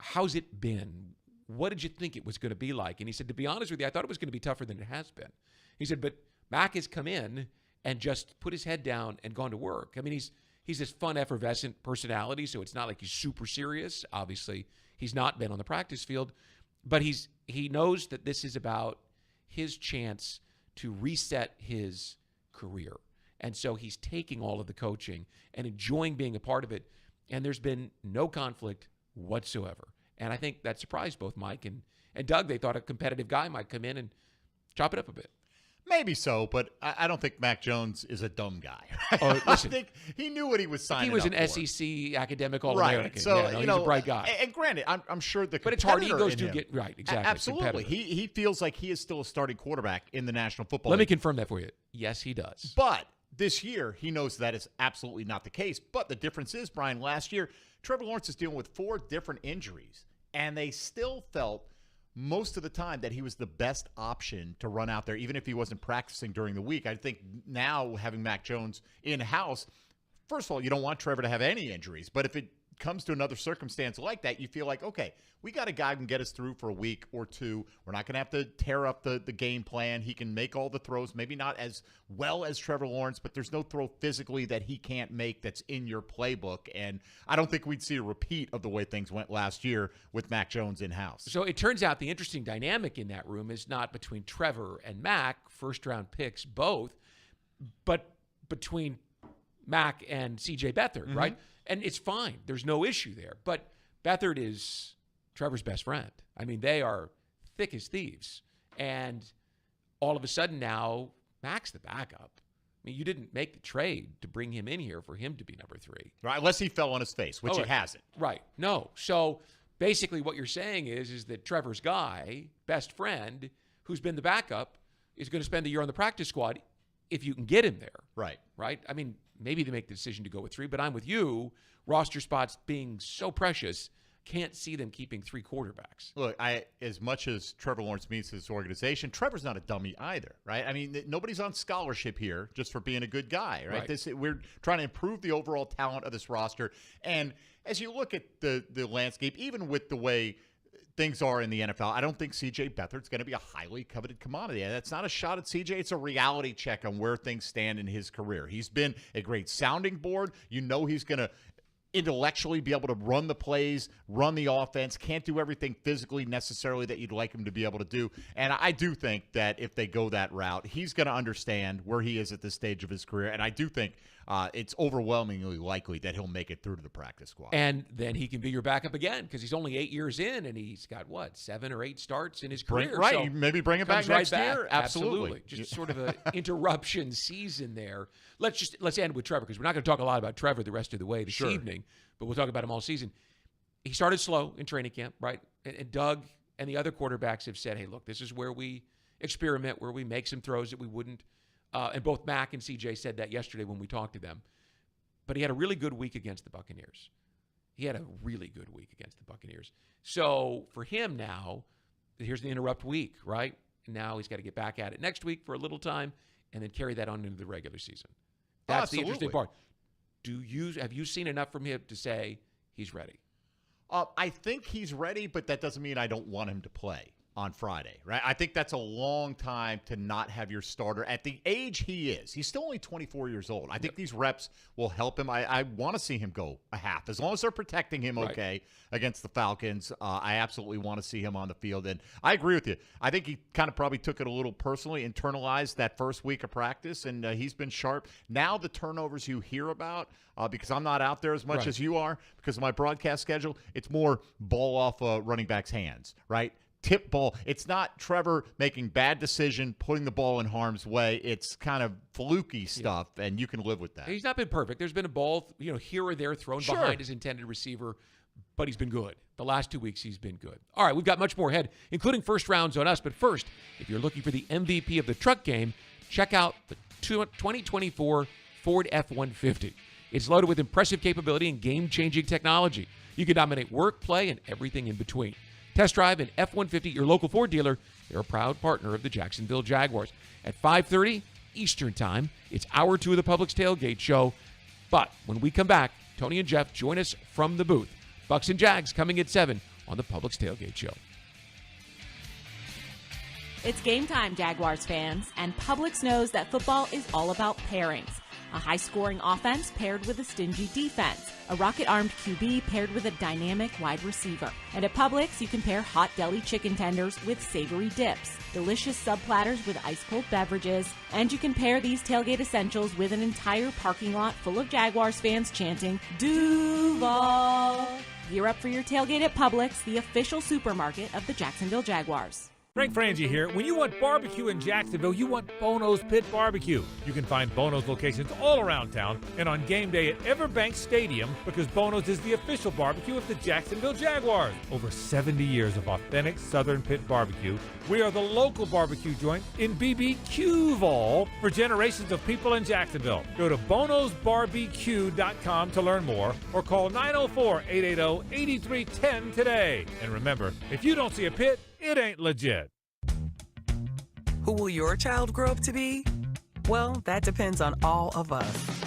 how's it been? What did you think it was going to be like? And he said, to be honest with you, I thought it was going to be tougher than it has been. He said, but Mac has come in and just put his head down and gone to work. I mean, he's this fun, effervescent personality, so it's not like he's super serious. Obviously, he's not been on the practice field, but he knows that this is about his chance to reset his career And so he's taking all of the coaching and enjoying being a part of it. And there's been no conflict whatsoever. And I think that surprised both Mike and Doug. They thought a competitive guy might come in and chop it up a bit. Maybe so, but I don't think Mac Jones is a dumb guy. Oh, I think he knew what he was signing up for. He was an SEC academic All-American. Right. So, he's a bright guy. And granted, I'm sure the but it's hard competitor egos in do him- get right. Exactly. Absolutely. He feels like he is still a starting quarterback in the National Football Let me League. confirm that for you. Yes, he does. But this year, he knows that is absolutely not the case. But the difference is, Brian, last year, Trevor Lawrence is dealing with 4 different injuries, and they still felt most of the time that he was the best option to run out there, even if he wasn't practicing during the week. I think now having Mac Jones in-house, first of all, you don't want Trevor to have any injuries, but if it comes to another circumstance like that, you feel like, okay, we got a guy who can get us through for a week or two. We're not going to have to tear up the game plan. He can make all the throws, maybe not as well as Trevor Lawrence, but there's no throw physically that he can't make that's in your playbook. And I don't think we'd see a repeat of the way things went last year with Mac Jones in-house. So it turns out the interesting dynamic in that room is not between Trevor and Mac, first-round picks both, but between Mac and C.J. Beathard, right? And it's fine. There's no issue there. But Beathard is Trevor's best friend. I mean, they are thick as thieves. And all of a sudden now, Mac's the backup. I mean, you didn't make the trade to bring him in here for him to be number 3. Right, unless he fell on his face, which he hasn't. Right. No. So basically what you're saying is that Trevor's guy, best friend, who's been the backup, is going to spend the year on the practice squad if you can get him there. Right. Right? I mean, maybe they make the decision to go with 3, but I'm with you. Roster spots being so precious, can't see them keeping 3 quarterbacks. Look, as much as Trevor Lawrence means his organization, Trevor's not a dummy either, right? I mean, nobody's on scholarship here just for being a good guy, right? We're trying to improve the overall talent of this roster. And as you look at the landscape, even with the way things are in the NFL, I don't think C.J. Beathard's going to be a highly coveted commodity. And that's not a shot at C.J. It's a reality check on where things stand in his career. He's been a great sounding board. You know he's going to intellectually be able to run the plays, run the offense, can't do everything physically necessarily that you'd like him to be able to do. And I do think that if they go that route, he's going to understand where he is at this stage of his career. And I do think it's overwhelmingly likely that he'll make it through to the practice squad. And then he can be your backup again because he's only 8 years in and he's got, 7 or 8 starts in his career. Right, so maybe bring him back next year. Absolutely. Just sort of an interruption season there. Let's end with Trevor because we're not going to talk a lot about Trevor the rest of the way this evening, but we'll talk about him all season. He started slow in training camp, right? And Doug and the other quarterbacks have said, hey, look, this is where we experiment, where we make some throws that we wouldn't. And both Mac and CJ said that yesterday when we talked to them. But he had a really good week against the Buccaneers. So for him now, here's the interrupt week, right? And now he's got to get back at it next week for a little time and then carry that on into the regular season. That's the interesting part. Have you seen enough from him to say he's ready? I think he's ready, but that doesn't mean I don't want him to play on Friday, right? I think that's a long time to not have your starter at the age he is. He's still only 24 years old. I think these reps will help him. I want to see him go a half. As long as they're protecting him okay against the Falcons, I absolutely want to see him on the field. And I agree with you. I think he kind of probably took it a little personally, internalized that first week of practice, and he's been sharp. Now the turnovers you hear about, because I'm not out there as much as you are because of my broadcast schedule, it's more ball off a running back's hands, right? Tip ball. It's not Trevor making bad decision, putting the ball in harm's way. It's kind of fluky stuff, and you can live with that. He's not been perfect. There's been a ball, here or there thrown behind his intended receiver, but he's been good. The last 2 weeks, he's been good. All right, we've got much more ahead, including first rounds on us. But first, if you're looking for the MVP of the truck game, check out the 2024 Ford F-150. It's loaded with impressive capability and game-changing technology. You can dominate work, play, and everything in between. Test drive an F-150 at your local Ford dealer. They're a proud partner of the Jacksonville Jaguars. At 5:30 Eastern Time, it's hour 2 of the Publix Tailgate Show. But when we come back, Tony and Jeff join us from the booth. Bucks and Jags coming at 7 on the Publix Tailgate Show. It's game time, Jaguars fans, and Publix knows that football is all about pairings. a high-scoring offense paired with a stingy defense, a rocket-armed QB paired with a dynamic wide receiver. And at Publix, you can pair hot deli chicken tenders with savory dips, delicious sub-platters with ice-cold beverages, and you can pair these tailgate essentials with an entire parking lot full of Jaguars fans chanting, Duval! Gear up for your tailgate at Publix, the official supermarket of the Jacksonville Jaguars. Frank Frangie here. When you want barbecue in Jacksonville, you want Bono's Pit Barbecue. You can find Bono's locations all around town and on game day at EverBank Stadium because Bono's is the official barbecue of the Jacksonville Jaguars. Over 70 years of authentic Southern Pit Barbecue. We are the local barbecue joint in BBQval for generations of people in Jacksonville. Go to bonosbarbecue.com to learn more or call 904-880-8310 today. And remember, if you don't see a pit, it ain't legit. Who will your child grow up to be? Well, that depends on all of us.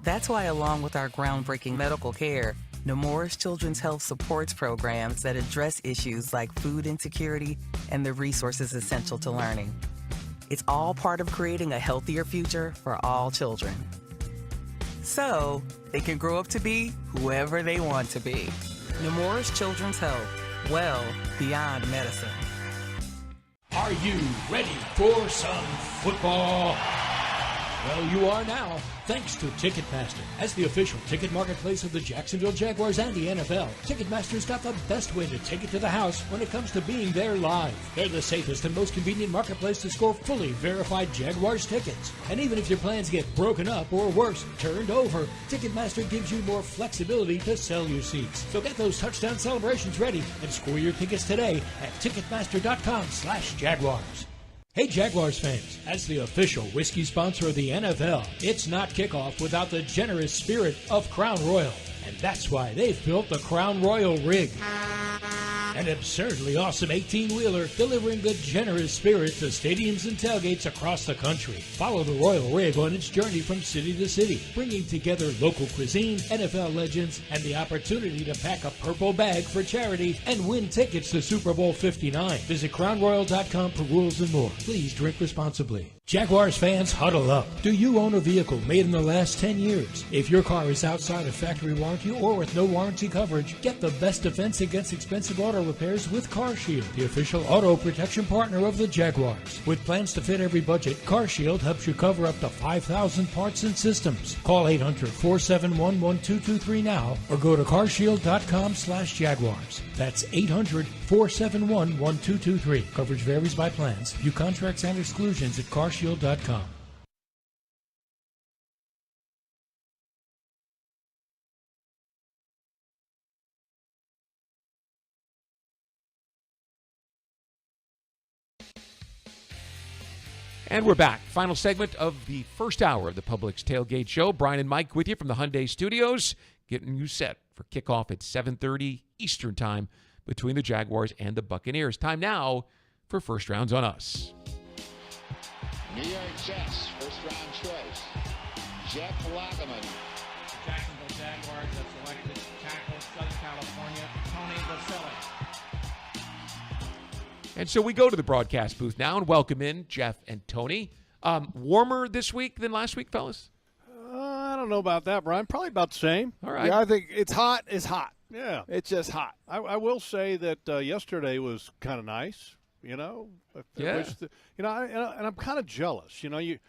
That's why, along with our groundbreaking medical care, Nemours Children's Health supports programs that address issues like food insecurity and the resources essential to learning. It's all part of creating a healthier future for all children. So, they can grow up to be whoever they want to be. Nemours Children's Health. Well beyond medicine. Are you ready for some football? Well, you are now, thanks to Ticketmaster. As the official ticket marketplace of the Jacksonville Jaguars and the NFL, Ticketmaster's got the best way to take it to the house when it comes to being there live. They're the safest and most convenient marketplace to score fully verified Jaguars tickets. And even if your plans get broken up or worse, turned over, Ticketmaster gives you more flexibility to sell your seats. So get those touchdown celebrations ready and score your tickets today at Ticketmaster.com/Jaguars. Hey Jaguars fans, as the official whiskey sponsor of the NFL, it's not kickoff without the generous spirit of Crown Royal. And that's why they've built the Crown Royal Rig. An absurdly awesome 18-wheeler delivering the generous spirit to stadiums and tailgates across the country. Follow the Royal Rig on its journey from city to city, bringing together local cuisine, NFL legends, and the opportunity to pack a purple bag for charity and win tickets to Super Bowl 59. Visit crownroyal.com for rules and more. Please drink responsibly. Jaguars fans, huddle up. Do you own a vehicle made in the last 10 years? If your car is outside of factory warranty or with no warranty coverage, get the best defense against expensive auto repairs with CarShield, the official auto protection partner of the Jaguars. With plans to fit every budget, CarShield helps you cover up to 5,000 parts and systems. Call 800-471-1223 now or go to carshield.com/Jaguars. That's 800-471-1223. Coverage varies by plans. View contracts and exclusions at carshield.com. And we're back. Final segment of the first hour of the Publix Tailgate Show. Brian and Mike with you from the Hyundai Studios, getting you set for kickoff at 7:30 Eastern Time between the Jaguars and the Buccaneers. Time now for First Rounds on Us. New York Jets, first-round choice, Jeff Lageman. Jacksonville Jaguars have selected tackle, Southern California, Tony Vaselli. And so we go to the broadcast booth now and welcome in Jeff and Tony. Warmer this week than last week, fellas? I don't know about that, Brian. Probably about the same. All right. Yeah, I think it's hot. It's hot. Yeah. It's just hot. I will say that yesterday was kind of nice. You know, Yeah. And I'm kind of jealous. You know, you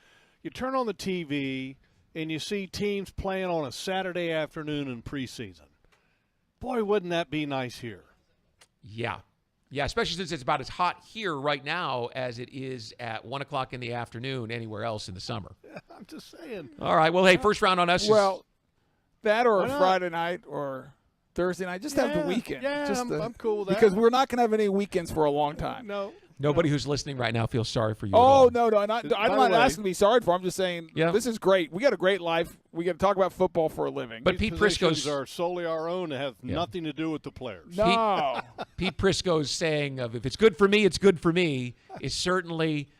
turn on the TV and you see teams playing on a Saturday afternoon in preseason. Boy, wouldn't that be nice here? Yeah. Yeah, especially since it's about as hot here right now as it is at 1 o'clock in the afternoon anywhere else in the summer. I'm just saying. All right. Well, hey, first round on us. Well, that or Why a not? Friday night or Thursday night. Just have the weekend. Yeah, Just I'm cool with that. Because we're not going to have any weekends for a long time. No. Nobody who's listening right now feels sorry for you. at Oh, all. no. I'm By not the way- asking to be sorry for. I'm just saying this is great. We got a great life. We got to talk about football for a living. But These Pete positions Prisco's are solely our own and have nothing to do with the players. No. Pete Prisco's saying of if it's good for me, it's good for me is certainly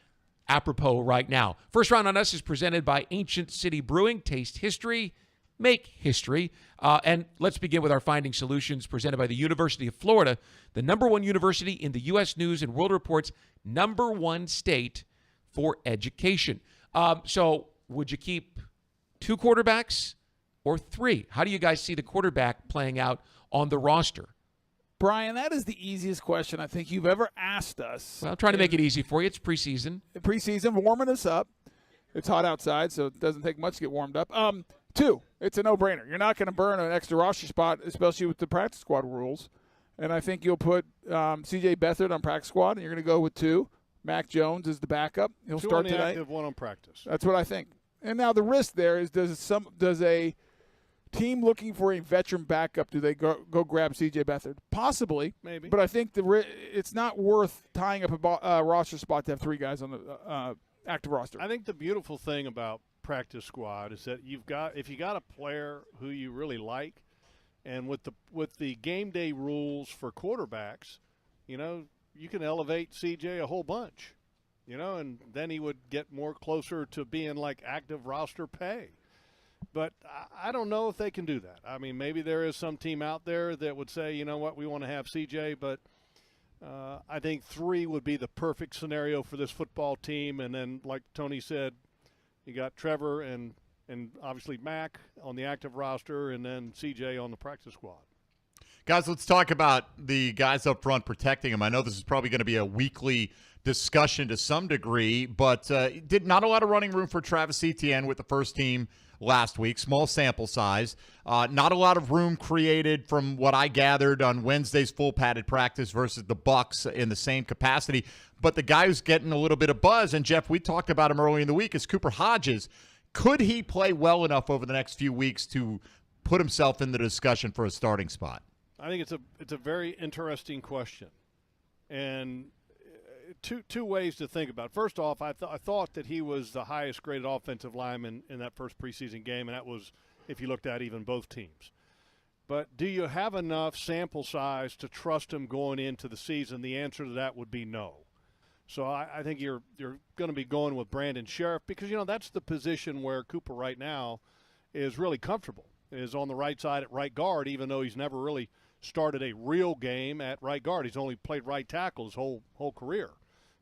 apropos right now. First round on us is presented by Ancient City Brewing. Taste history, make history. And let's begin with our Finding Solutions presented by the University of Florida, the #1 university in the U.S. News and World Report's #1 state for education. So would you keep 2 quarterbacks or 3? How do you guys see the quarterback playing out on the roster? Brian, that is the easiest question I think you've ever asked us. Well, I'm trying to make it easy for you. It's preseason. Preseason, warming us up. It's hot outside, so it doesn't take much to get warmed up. 2, it's a no-brainer. You're not going to burn an extra roster spot, especially with the practice squad rules. And I think you'll put C.J. Beathard on practice squad, and you're going to go with 2. Mac Jones is the backup. He'll 2 start on the tonight. active, 1 on practice. That's what I think. And now the risk there is does a team looking for a veteran backup, do they go grab C.J. Beathard? Possibly. Maybe. But I think it's not worth tying up a roster spot to have 3 guys on the active roster. I think the beautiful thing about practice squad is that if you got a player who you really like, and with the game day rules for quarterbacks, you can elevate CJ a whole bunch, and then he would get more closer to being like active roster pay. But I don't know if they can do that. I mean, maybe there is some team out there that would say, you know what, we want to have CJ, but I think 3 would be the perfect scenario for this football team. And then, like Tony said, you got Trevor and obviously Mac on the active roster, and then CJ on the practice squad. Guys, let's talk about the guys up front protecting him. I know this is probably going to be a weekly discussion to some degree, but did not a lot of running room for Travis Etienne with the first team last week. Small sample size. Not a lot of room created from what I gathered on Wednesday's full padded practice versus the Bucs in the same capacity. But the guy who's getting a little bit of buzz, and Jeff, we talked about him earlier in the week, is Cooper Hodges. Could he play well enough over the next few weeks to put himself in the discussion for a starting spot? I think it's a very interesting question, and two ways to think about it. First off, I thought that he was the highest graded offensive lineman in that first preseason game, and that was if you looked at even both teams. But do you have enough sample size to trust him going into the season? The answer to that would be no. So I think you're going to be going with Brandon Sheriff because, that's the position where Cooper right now is really comfortable, is on the right side at right guard, even though he's never really started a real game at right guard. He's only played right tackle his whole career,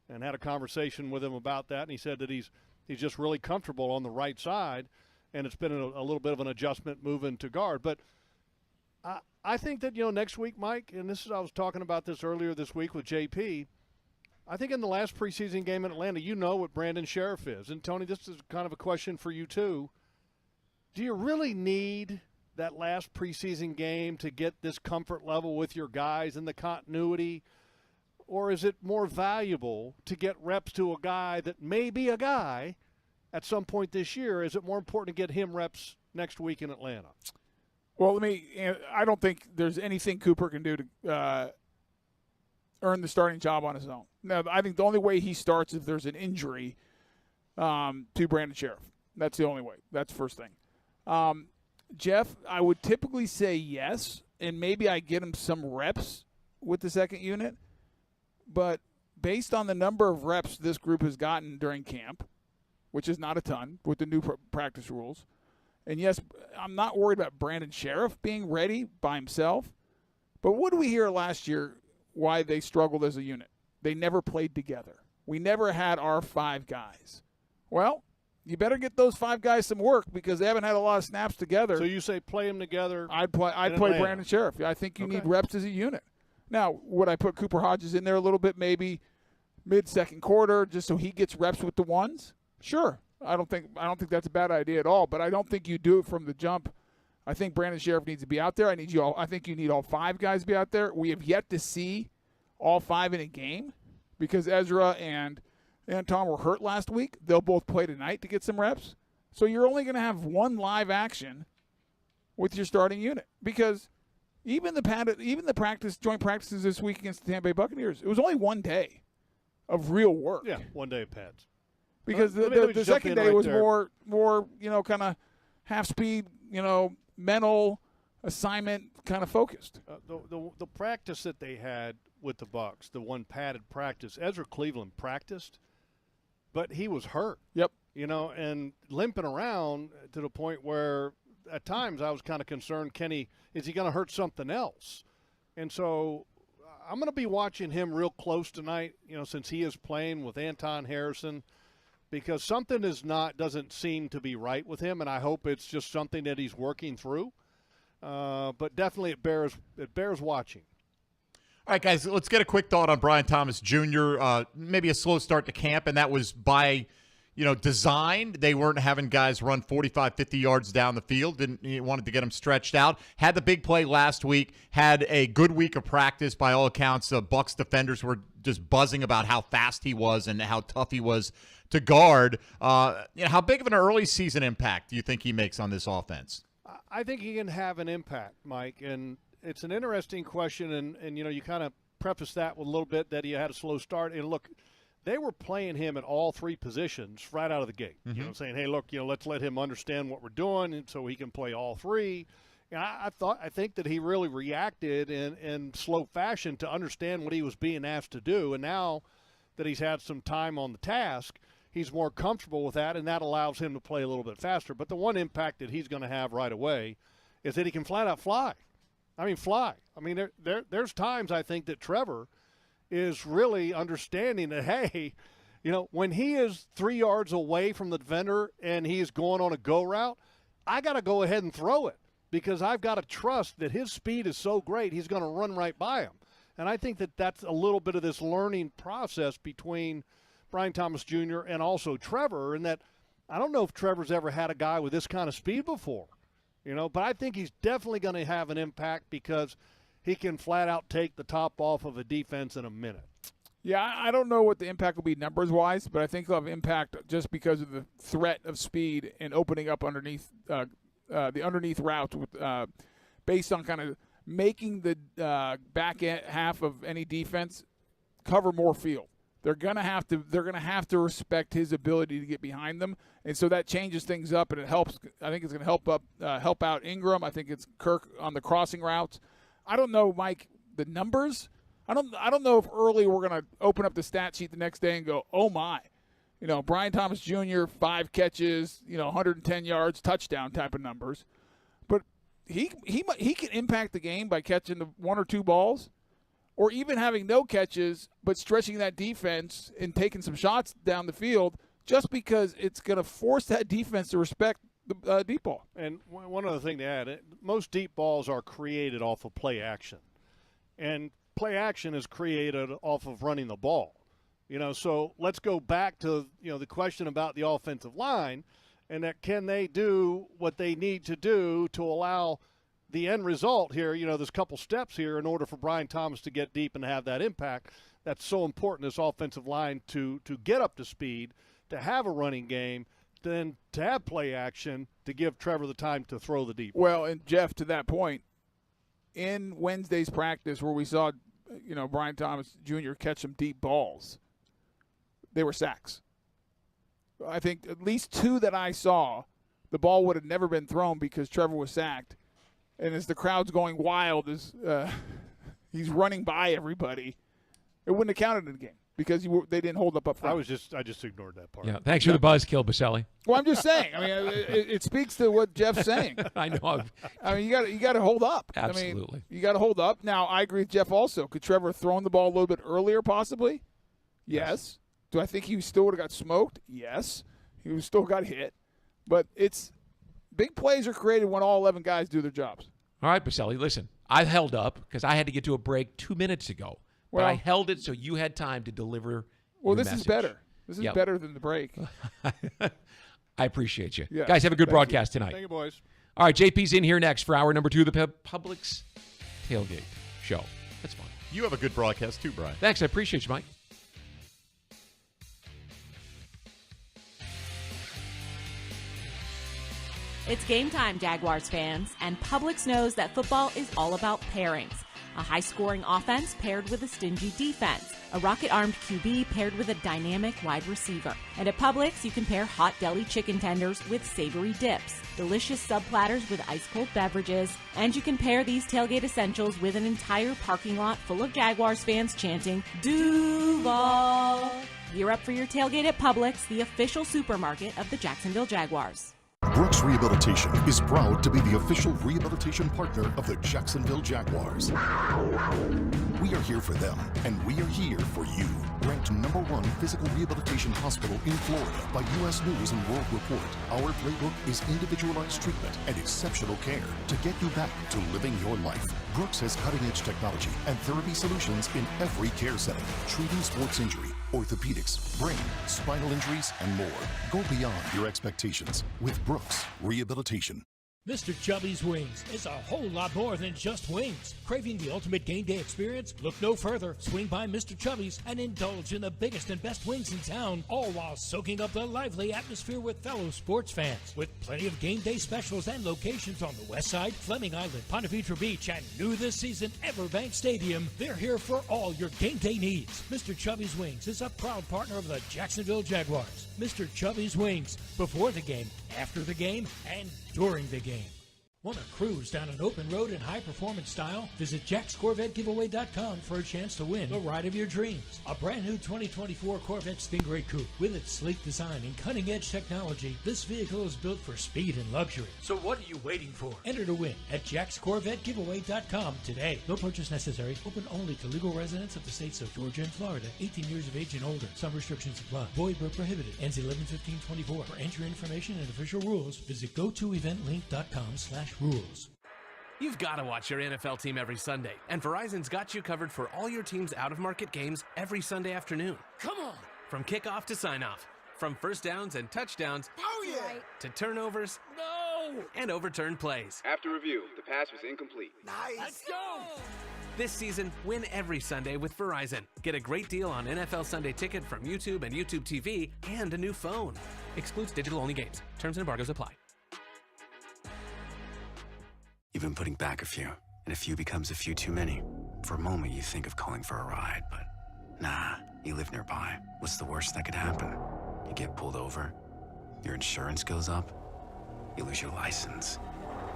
and had a conversation with him about that, and he said that he's just really comfortable on the right side, and it's been a little bit of an adjustment moving to guard. But I think that, next week, Mike, and I was talking about this earlier this week with JP, I think in the last preseason game in Atlanta, what Brandon Sheriff is. And, Tony, this is kind of a question for you too. Do you really need that last preseason game to get this comfort level with your guys and the continuity? Or is it more valuable to get reps to a guy that may be a guy at some point this year? Is it more important to get him reps next week in Atlanta? Well, I don't think there's anything Cooper can do to earn the starting job on his own. Now, I think the only way he starts is if there's an injury to Brandon Sheriff. That's the only way. That's the first thing. Jeff, I would typically say yes, and maybe I get him some reps with the second unit. But based on the number of reps this group has gotten during camp, which is not a ton with the new practice rules, and yes, I'm not worried about Brandon Sheriff being ready by himself, but what did we hear last year why they struggled as a unit? They never played together. We never had our 5 guys. Well, you better get those 5 guys some work because they haven't had a lot of snaps together. So you say play them together? I'd play Brandon Sheriff. I think you need reps as a unit. Now, would I put Cooper Hodges in there a little bit, maybe mid-second quarter, just so he gets reps with the ones? Sure. I don't think that's a bad idea at all, but I don't think you do it from the jump. I think Brandon Sheriff needs to be out there. I think you need all 5 guys to be out there. We have yet to see all 5 in a game because Ezra and Anton were hurt last week. They'll both play tonight to get some reps. So you're only going to have 1 live action with your starting unit because even the joint practices this week against the Tampa Bay Buccaneers, it was only 1 day of real work. Yeah, 1 day of pads. Because the second day was more kind of half speed, mental assignment kind of focused. The practice that they had with the Bucs, the one padded practice, Ezra Cleveland practiced, but he was hurt. Yep. And limping around to the point where at times I was kind of concerned, is he going to hurt something else? And so I'm going to be watching him real close tonight, since he is playing with Anton Harrison, because something doesn't seem to be right with him, and I hope it's just something that he's working through. But definitely it bears watching. All right, guys, let's get a quick thought on Brian Thomas Jr. Maybe a slow start to camp, and that was by design. They weren't having guys run 45, 50 yards down the field. Wanted to get them stretched out. Had the big play last week. Had a good week of practice by all accounts. Bucs defenders were just buzzing about how fast he was and how tough he was to guard. How big of an early season impact do you think he makes on this offense? I think he can have an impact, Mike, and it's an interesting question, and you kind of preface that with a little bit that he had a slow start. And look, they were playing him at all three positions right out of the gate. Mm-hmm. Saying, hey, look, let's let him understand what we're doing, and so he can play all three. And I think that he really reacted in slow fashion to understand what he was being asked to do. And now that he's had some time on the task, he's more comfortable with that, and that allows him to play a little bit faster. But the one impact that he's going to have right away is that he can flat out fly. Fly. There's times I think that Trevor is really understanding that, hey, when he is 3 yards away from the defender and he's going on a go route, I got to go ahead and throw it because I've got to trust that his speed is so great he's going to run right by him. And I think that that's a little bit of this learning process between Brian Thomas Jr. and also Trevor, and that I don't know if Trevor's ever had a guy with this kind of speed before. But I think he's definitely going to have an impact because he can flat out take the top off of a defense in a minute. Yeah, I don't know what the impact will be numbers-wise, but I think he'll have impact just because of the threat of speed and opening up underneath the underneath route with, based on kind of making the back half of any defense cover more field. They're gonna have to respect his ability to get behind them, and so that changes things up, and it helps. I think it's gonna help out Ingram. I think it's Kirk on the crossing routes. I don't know, Mike, the numbers. I don't know if early we're gonna open up the stat sheet the next day and go, oh my, Brian Thomas Jr. 5 catches, 110 yards, touchdown type of numbers, but he can impact the game by catching the 1 or 2 balls. Or even having no catches, but stretching that defense and taking some shots down the field just because it's going to force that defense to respect the deep ball. And one other thing to add, most deep balls are created off of play action. And play action is created off of running the ball. So let's go back to, the question about the offensive line and that can they do what they need to do to allow the end result here, there's a couple steps here in order for Brian Thomas to get deep and have that impact. That's so important, this offensive line, to get up to speed, to have a running game, then to have play action, to give Trevor the time to throw the deep. Well, and Jeff, to that point, in Wednesday's practice where we saw, Brian Thomas Jr. catch some deep balls, they were sacks. I think at least 2 that I saw, the ball would have never been thrown because Trevor was sacked. And as the crowd's going wild, as he's running by everybody, it wouldn't have counted in the game because they didn't hold up front. I just ignored that part. Yeah, thanks for the buzzkill, Baselli. Well, I'm just saying. It speaks to what Jeff's saying. I know. You got to hold up. Absolutely. You got to hold up. Now, I agree with Jeff also. Could Trevor have thrown the ball a little bit earlier, possibly? Yes. Do I think he still would have got smoked? Yes. He would still got hit. But big plays are created when all 11 guys do their jobs. All right, Baselli, listen. I held up because I had to get to a break 2 minutes ago. But I held it so you had time to deliver your this message. Is better. This is better than the break. I appreciate you. Yeah. Guys, have a good broadcast tonight. Thank you, boys. All right, JP's in here next for hour number 2 of the Publix Tailgate Show. That's fun. You have a good broadcast too, Brian. Thanks. I appreciate you, Mike. It's game time, Jaguars fans, and Publix knows that football is all about pairings. A high-scoring offense paired with a stingy defense. A rocket-armed QB paired with a dynamic wide receiver. And at Publix, you can pair hot deli chicken tenders with savory dips. Delicious sub-platters with ice-cold beverages. And you can pair these tailgate essentials with an entire parking lot full of Jaguars fans chanting, Duval! Gear up for your tailgate at Publix, the official supermarket of the Jacksonville Jaguars. Brooks Rehabilitation is proud to be the official rehabilitation partner of the Jacksonville Jaguars. We are here for them, and we are here for you. Ranked #1 physical rehabilitation hospital in Florida by U.S. News and World Report, our playbook is individualized treatment and exceptional care to get you back to living your life. Brooks has cutting-edge technology and therapy solutions in every care setting, treating sports injury, orthopedics, brain, spinal injuries, and more. Go beyond your expectations with Brooks Rehabilitation. Mr. Chubby's Wings is a whole lot more than just wings. Craving the ultimate game day experience? Look no further. Swing by Mr. Chubby's and indulge in the biggest and best wings in town, all while soaking up the lively atmosphere with fellow sports fans. With plenty of game day specials and locations on the West Side, Fleming Island, Ponte Vedra Beach, and new this season, EverBank Stadium, they're here for all your game day needs. Mr. Chubby's Wings is a proud partner of the Jacksonville Jaguars. Mr. Chubby's Wings, before the game, after the game, and during the game. Want to cruise down an open road in high-performance style? Visit JacksCorvetteGiveaway.com for a chance to win the ride of your dreams. A brand new 2024 Corvette Stingray Coupe. With its sleek design and cutting-edge technology, this vehicle is built for speed and luxury. So what are you waiting for? Enter to win at JacksCorvetteGiveaway.com today. No purchase necessary. Open only to legal residents of the states of Georgia and Florida. 18 years of age and older. Some restrictions apply. Void where prohibited. Ends 11/15/24. For entry information and official rules, visit gotoeventlink.com/rules. You've got to watch your NFL team every Sunday, and Verizon's got you covered for all your team's out-of-market games every Sunday afternoon. Come on! From kickoff to sign-off, from first downs and touchdowns to turnovers and overturned plays. After review, the pass was incomplete. Nice! Let's go! This season, win every Sunday with Verizon. Get a great deal on NFL Sunday Ticket from YouTube and YouTube TV and a new phone. Excludes digital-only games. Terms and embargoes apply. You've been putting back a few, and a few becomes a few too many. For a moment, you think of calling for a ride, but nah, you live nearby. What's the worst that could happen? You get pulled over, your insurance goes up, you lose your license,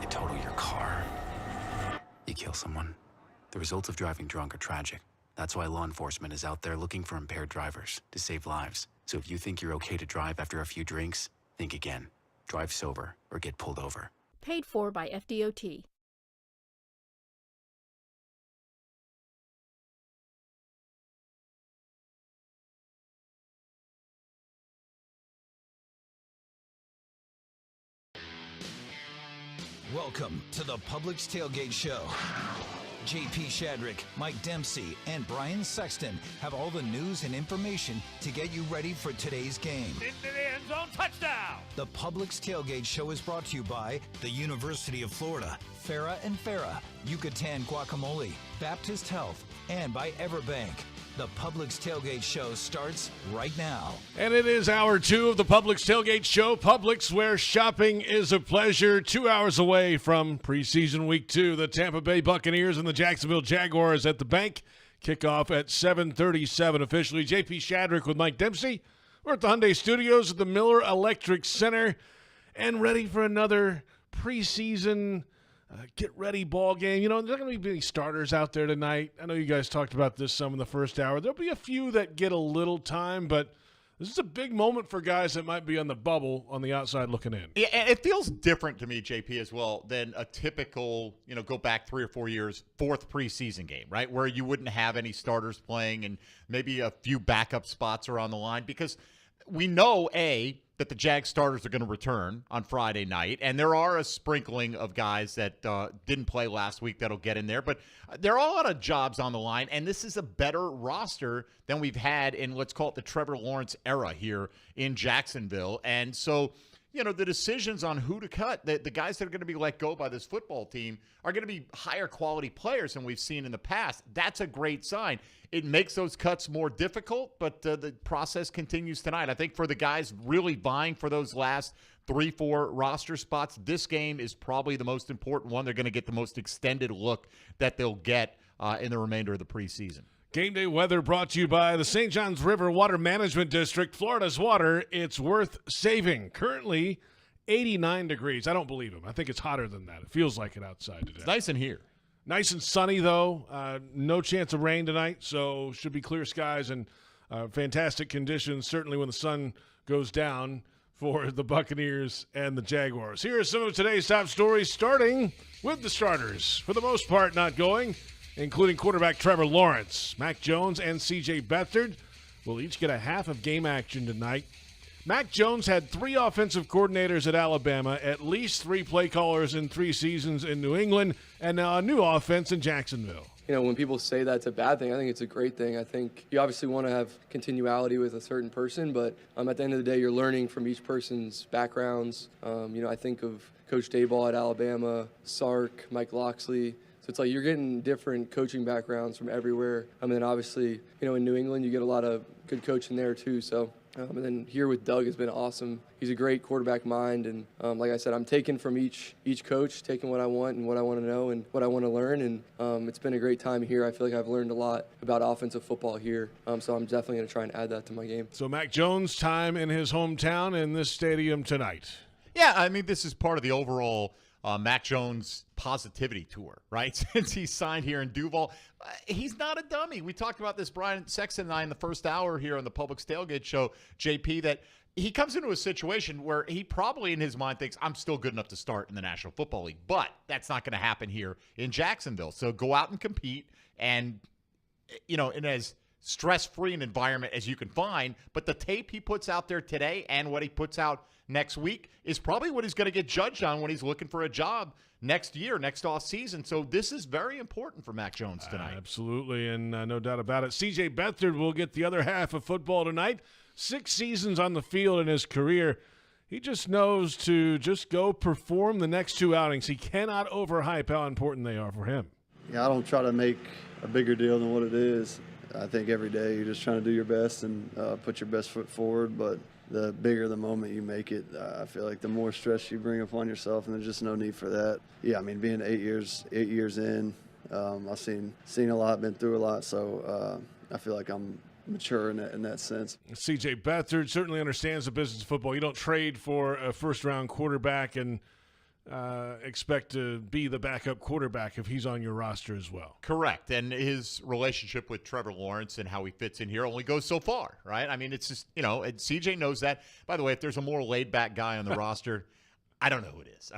you total your car, you kill someone. The results of driving drunk are tragic. That's why law enforcement is out there looking for impaired drivers to save lives. So if you think you're okay to drive after a few drinks, think again. Drive sober or get pulled over. Paid for by FDOT. Welcome to the Publix Tailgate Show. JP Shadrick, Mike Dempsey, and Brian Sexton have all the news and information to get you ready for today's game. Into the end zone, touchdown! The Publix Tailgate Show is brought to you by the University of Florida, Farah and Farah, Yucatan Guacamole, Baptist Health, and by EverBank. The Publix Tailgate Show starts right now. And it is hour 2 of the Publix Tailgate Show. Publix, where shopping is a pleasure. 2 hours away from preseason week 2. The Tampa Bay Buccaneers and the Jacksonville Jaguars at the bank. Kickoff at 7:37 officially. JP Shadrick with Mike Dempsey. We're at the Hyundai Studios at the Miller Electric Center and ready for another preseason get-ready ball game. You know, there's not going to be any starters out there tonight. I know you guys talked about this some in the first hour. There'll be a few that get a little time, but this is a big moment for guys that might be on the bubble on the outside looking in. Yeah, and it feels different to me, JP, as well, than a typical, go back 3 or 4 years, fourth preseason game, right, where you wouldn't have any starters playing and maybe a few backup spots are on the line because we know, that the Jag starters are going to return on Friday night, and there are a sprinkling of guys that didn't play last week that'll get in there, but there are a lot of jobs on the line, and this is a better roster than we've had in, let's call it, the Trevor Lawrence era here in Jacksonville. And so, the decisions on who to cut, the guys that are going to be let go by this football team are going to be higher quality players than we've seen in the past. That's a great sign. It makes those cuts more difficult, but the process continues tonight. I think for the guys really vying for those last 3-4 roster spots, this game is probably the most important one. They're going to get the most extended look that they'll get in the remainder of the preseason. Game day weather brought to you by the St. Johns River Water Management District. Florida's water, it's worth saving. Currently 89 degrees. I don't believe him. I think it's hotter than that. It feels like it outside today. It's nice in here. Nice and sunny, though. No chance of rain tonight, so should be clear skies and fantastic conditions. Certainly when the sun goes down, for the Buccaneers and the Jaguars. Here are some of today's top stories, starting with the starters, for the most part not going, including quarterback Trevor Lawrence. Mac Jones and C.J. Beathard will each get a half of game action tonight. Mac Jones had 3 offensive coordinators at Alabama, at least 3 play callers in 3 seasons in New England, and now a new offense in Jacksonville. You know, when people say that's a bad thing, I think it's a great thing. I think you obviously want to have continuality with a certain person, but at the end of the day, you're learning from each person's backgrounds. I think of Coach Dayball at Alabama, Sark, Mike Loxley. So it's like you're getting different coaching backgrounds from everywhere. And then obviously, in New England, you get a lot of good coaching there too. So, and then here with Doug has been awesome. He's a great quarterback mind. And like I said, I'm taking from each coach, taking what I want and what I want to know and what I want to learn. And it's been a great time here. I feel like I've learned a lot about offensive football here. So I'm definitely going to try and add that to my game. So Mac Jones, time in his hometown in this stadium tonight. Yeah, I mean, this is part of the overall Mac Jones positivity tour, right? Since he signed here in Duval. He's not a dummy. We talked about this, Brian Sexton and I, in the first hour here on the Publix Tailgate show, JP, that he comes into a situation where he probably in his mind thinks, I'm still good enough to start in the National Football League. But that's not going to happen here in Jacksonville. So go out and compete and, in as stress-free an environment as you can find. But the tape he puts out there today and what he puts out next week is probably what he's going to get judged on when he's looking for a job next year, next offseason. So this is very important for Mac Jones tonight. Absolutely, and no doubt about it. C.J. Beathard will get the other half of football tonight. 6 seasons on the field in his career. He just knows to just go perform the next 2 outings. He cannot overhype how important they are for him. Yeah, I don't try to make a bigger deal than what it is. I think every day you're just trying to do your best and put your best foot forward, but the bigger the moment you make it, I feel like the more stress you bring upon yourself, and there's just no need for that. Yeah, I mean, being 8 years in, I've seen a lot, been through a lot, so I feel like I'm mature in that sense. C.J. Beathard certainly understands the business of football. You don't trade for a first-round quarterback and expect to be the backup quarterback if he's on your roster as well. Correct. And his relationship with Trevor Lawrence and how he fits in here only goes so far, right? I mean, it's just, and CJ knows that. By the way, if there's a more laid-back guy on the roster, I don't know who it is.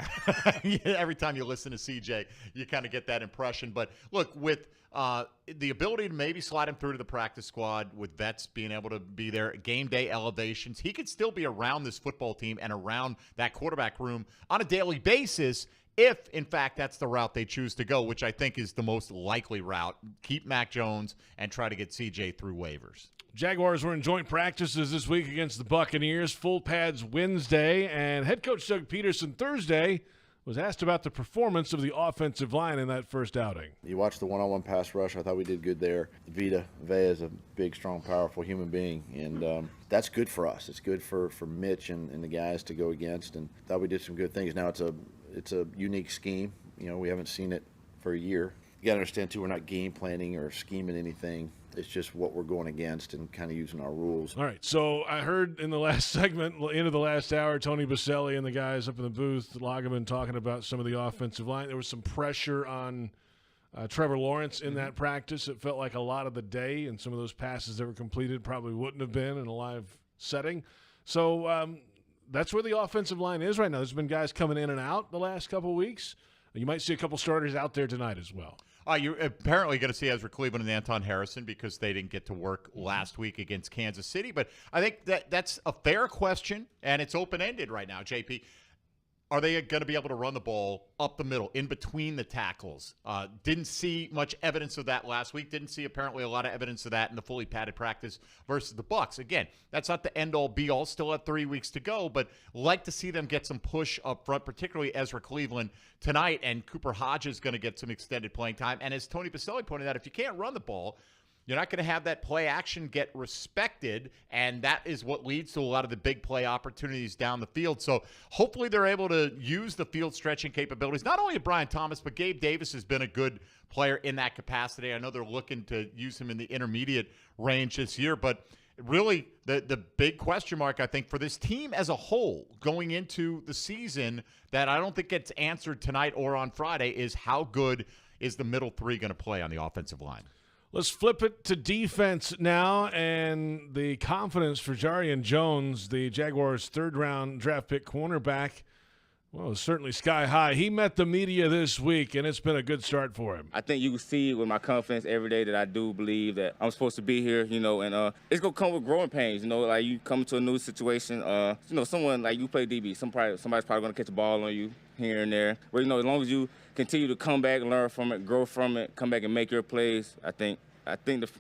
Every time you listen to CJ, you kind of get that impression. But look, with the ability to maybe slide him through to the practice squad, with vets being able to be there, game day elevations, he could still be around this football team and around that quarterback room on a daily basis if, in fact, that's the route they choose to go, which I think is the most likely route. Keep Mac Jones and try to get CJ through waivers. Jaguars were in joint practices this week against the Buccaneers. Full pads Wednesday, and head coach Doug Pederson Thursday was asked about the performance of the offensive line in that first outing. You watch the one-on-one pass rush. I thought we did good there. Vita Vea is a big, strong, powerful human being, and that's good for us. It's good for Mitch and the guys to go against, and thought we did some good things. Now it's a unique scheme. We haven't seen it for a year. You got to understand, too, we're not game planning or scheming anything. It's just what we're going against and kind of using our rules. All right, so I heard in the last segment, end of the last hour, Tony Baselli and the guys up in the booth, Lageman, talking about some of the offensive line. There was some pressure on Trevor Lawrence in that practice. It felt like a lot of the day, and some of those passes that were completed probably wouldn't have been in a live setting. So that's where the offensive line is right now. There's been guys coming in and out the last couple of weeks. You might see a couple starters out there tonight as well. You're apparently going to see Ezra Cleveland and Anton Harrison because they didn't get to work last week against Kansas City. But I think that's a fair question, and it's open-ended right now, JP. Are they going to be able to run the ball up the middle, in between the tackles? Didn't see much evidence of that last week. Didn't see apparently a lot of evidence of that in the fully padded practice versus the Bucs. Again, that's not the end-all, be-all. Still have 3 weeks to go, but like to see them get some push up front, particularly Ezra Cleveland tonight. And Cooper Hodges is going to get some extended playing time. And as Tony Baselli pointed out, if you can't run the ball, you're not going to have that play action get respected, and that is what leads to a lot of the big play opportunities down the field. So hopefully they're able to use the field stretching capabilities, not only of Brian Thomas, but Gabe Davis has been a good player in that capacity. I know they're looking to use him in the intermediate range this year, but really the big question mark, I think, for this team as a whole going into the season that I don't think gets answered tonight or on Friday is how good is the middle three going to play on the offensive line. Let's flip it to defense now, and the confidence for Jarian Jones, the Jaguars' third-round draft pick cornerback, well, certainly sky high. He met the media this week, and it's been a good start for him. I think you can see with my confidence every day that I do believe that I'm supposed to be here, and it's going to come with growing pains, like you come to a new situation, someone like you play DB, somebody's probably going to catch a ball on you here and there. But, as long as you continue to come back, learn from it, grow from it, come back and make your plays, I think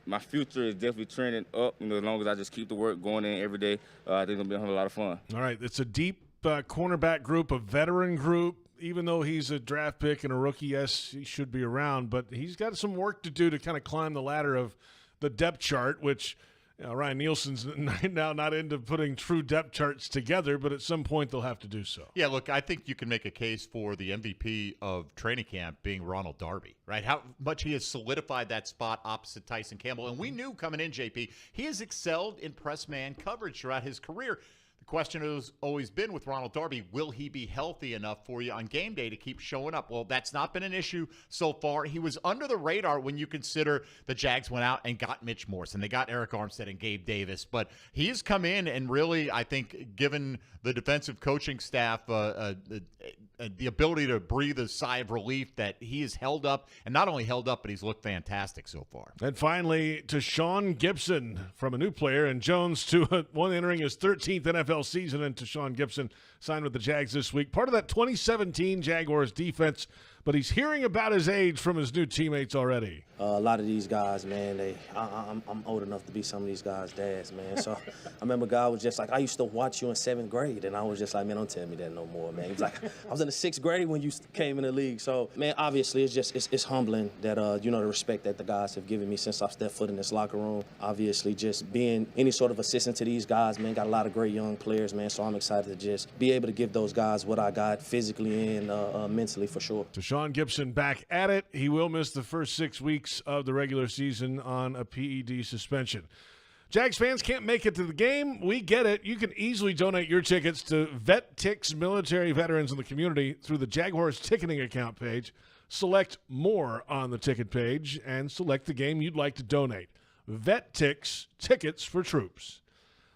my future is definitely trending up, as long as I just keep the work going in every day. I think it's going to be a whole lot of fun. All right, it's a deep cornerback group, a veteran group. Even though he's a draft pick and a rookie, yes, he should be around, but he's got some work to do to kind of climb the ladder of the depth chart, which Ryan Nielsen's now not into putting true depth charts together, but at some point they'll have to do so. Yeah, look, I think you can make a case for the MVP of training camp being Ronald Darby, right? How much he has solidified that spot opposite Tyson Campbell. And we knew coming in, JP, he has excelled in press man coverage throughout his career. The question has always been with Ronald Darby, will he be healthy enough for you on game day to keep showing up? Well, that's not been an issue so far. He was under the radar when you consider the Jags went out and got Mitch Morrison. They got Eric Armstead and Gabe Davis. But he has come in and really, I think, given the defensive coaching staff the ability to breathe a sigh of relief that he is held up, and not only held up, but he's looked fantastic so far. And finally, to Sean Gibson from a new player, and Jones to one entering his 13th NFL season, and to Sean Gibson signed with the Jags this week. Part of that 2017 Jaguars defense, but he's hearing about his age from his new teammates already. A lot of these guys, man, I'm old enough to be some of these guys' dads, man. So I remember a guy was just like, I used to watch you in 7th grade, and I was just like, man, don't tell me that no more, man. He was like, I was in the 6th grade when you came in the league. So, man, obviously it's humbling that, the respect that the guys have given me since I've stepped foot in this locker room. Obviously, just being any sort of assistant to these guys, man, got a lot of great young players, man. So I'm excited to just be able to give those guys what I got physically and mentally for sure. To Sean Gibson back at it. He will miss the first 6 weeks of the regular season on a PED suspension. Jags fans can't make it to the game. We get it. You can easily donate your tickets to VetTix military veterans in the community through the Jaguars ticketing account page. Select more on the ticket page and select the game you'd like to donate. VetTix, tickets for troops.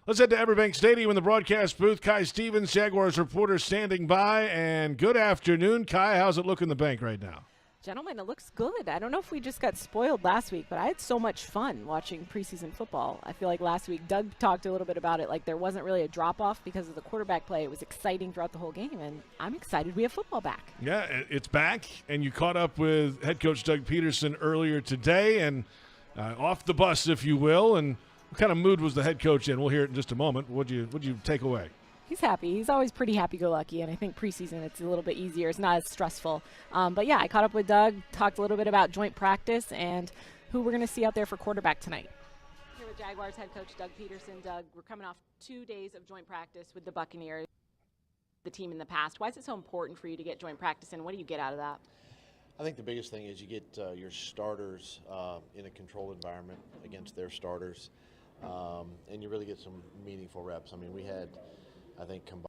Let's head to EverBank Stadium in the broadcast booth. Kai Stevens, Jaguars reporter, standing by. And good afternoon, Kai. How's it look in the bank right now? Gentlemen, it looks good. I don't know if we just got spoiled last week, but I had so much fun watching preseason football. I feel like last week Doug talked a little bit about it, like there wasn't really a drop-off because of the quarterback play. It was exciting throughout the whole game, and I'm excited we have football back. Yeah, it's back, and you caught up with head coach Doug Pederson earlier today, and off the bus, if you will, and what kind of mood was the head coach in? We'll hear it in just a moment. What'd you take away? He's happy. He's always pretty happy-go-lucky, and I think preseason it's a little bit easier. It's not as stressful. But, yeah, I caught up with Doug, talked a little bit about joint practice and who we're going to see out there for quarterback tonight. Here with Jaguars head coach Doug Pederson. Doug, we're coming off 2 days of joint practice with the Buccaneers, the team in the past. Why is it so important for you to get joint practice, and what do you get out of that? I think the biggest thing is you get your starters in a controlled environment against their starters, and you really get some meaningful reps. I mean, we had, I think, combined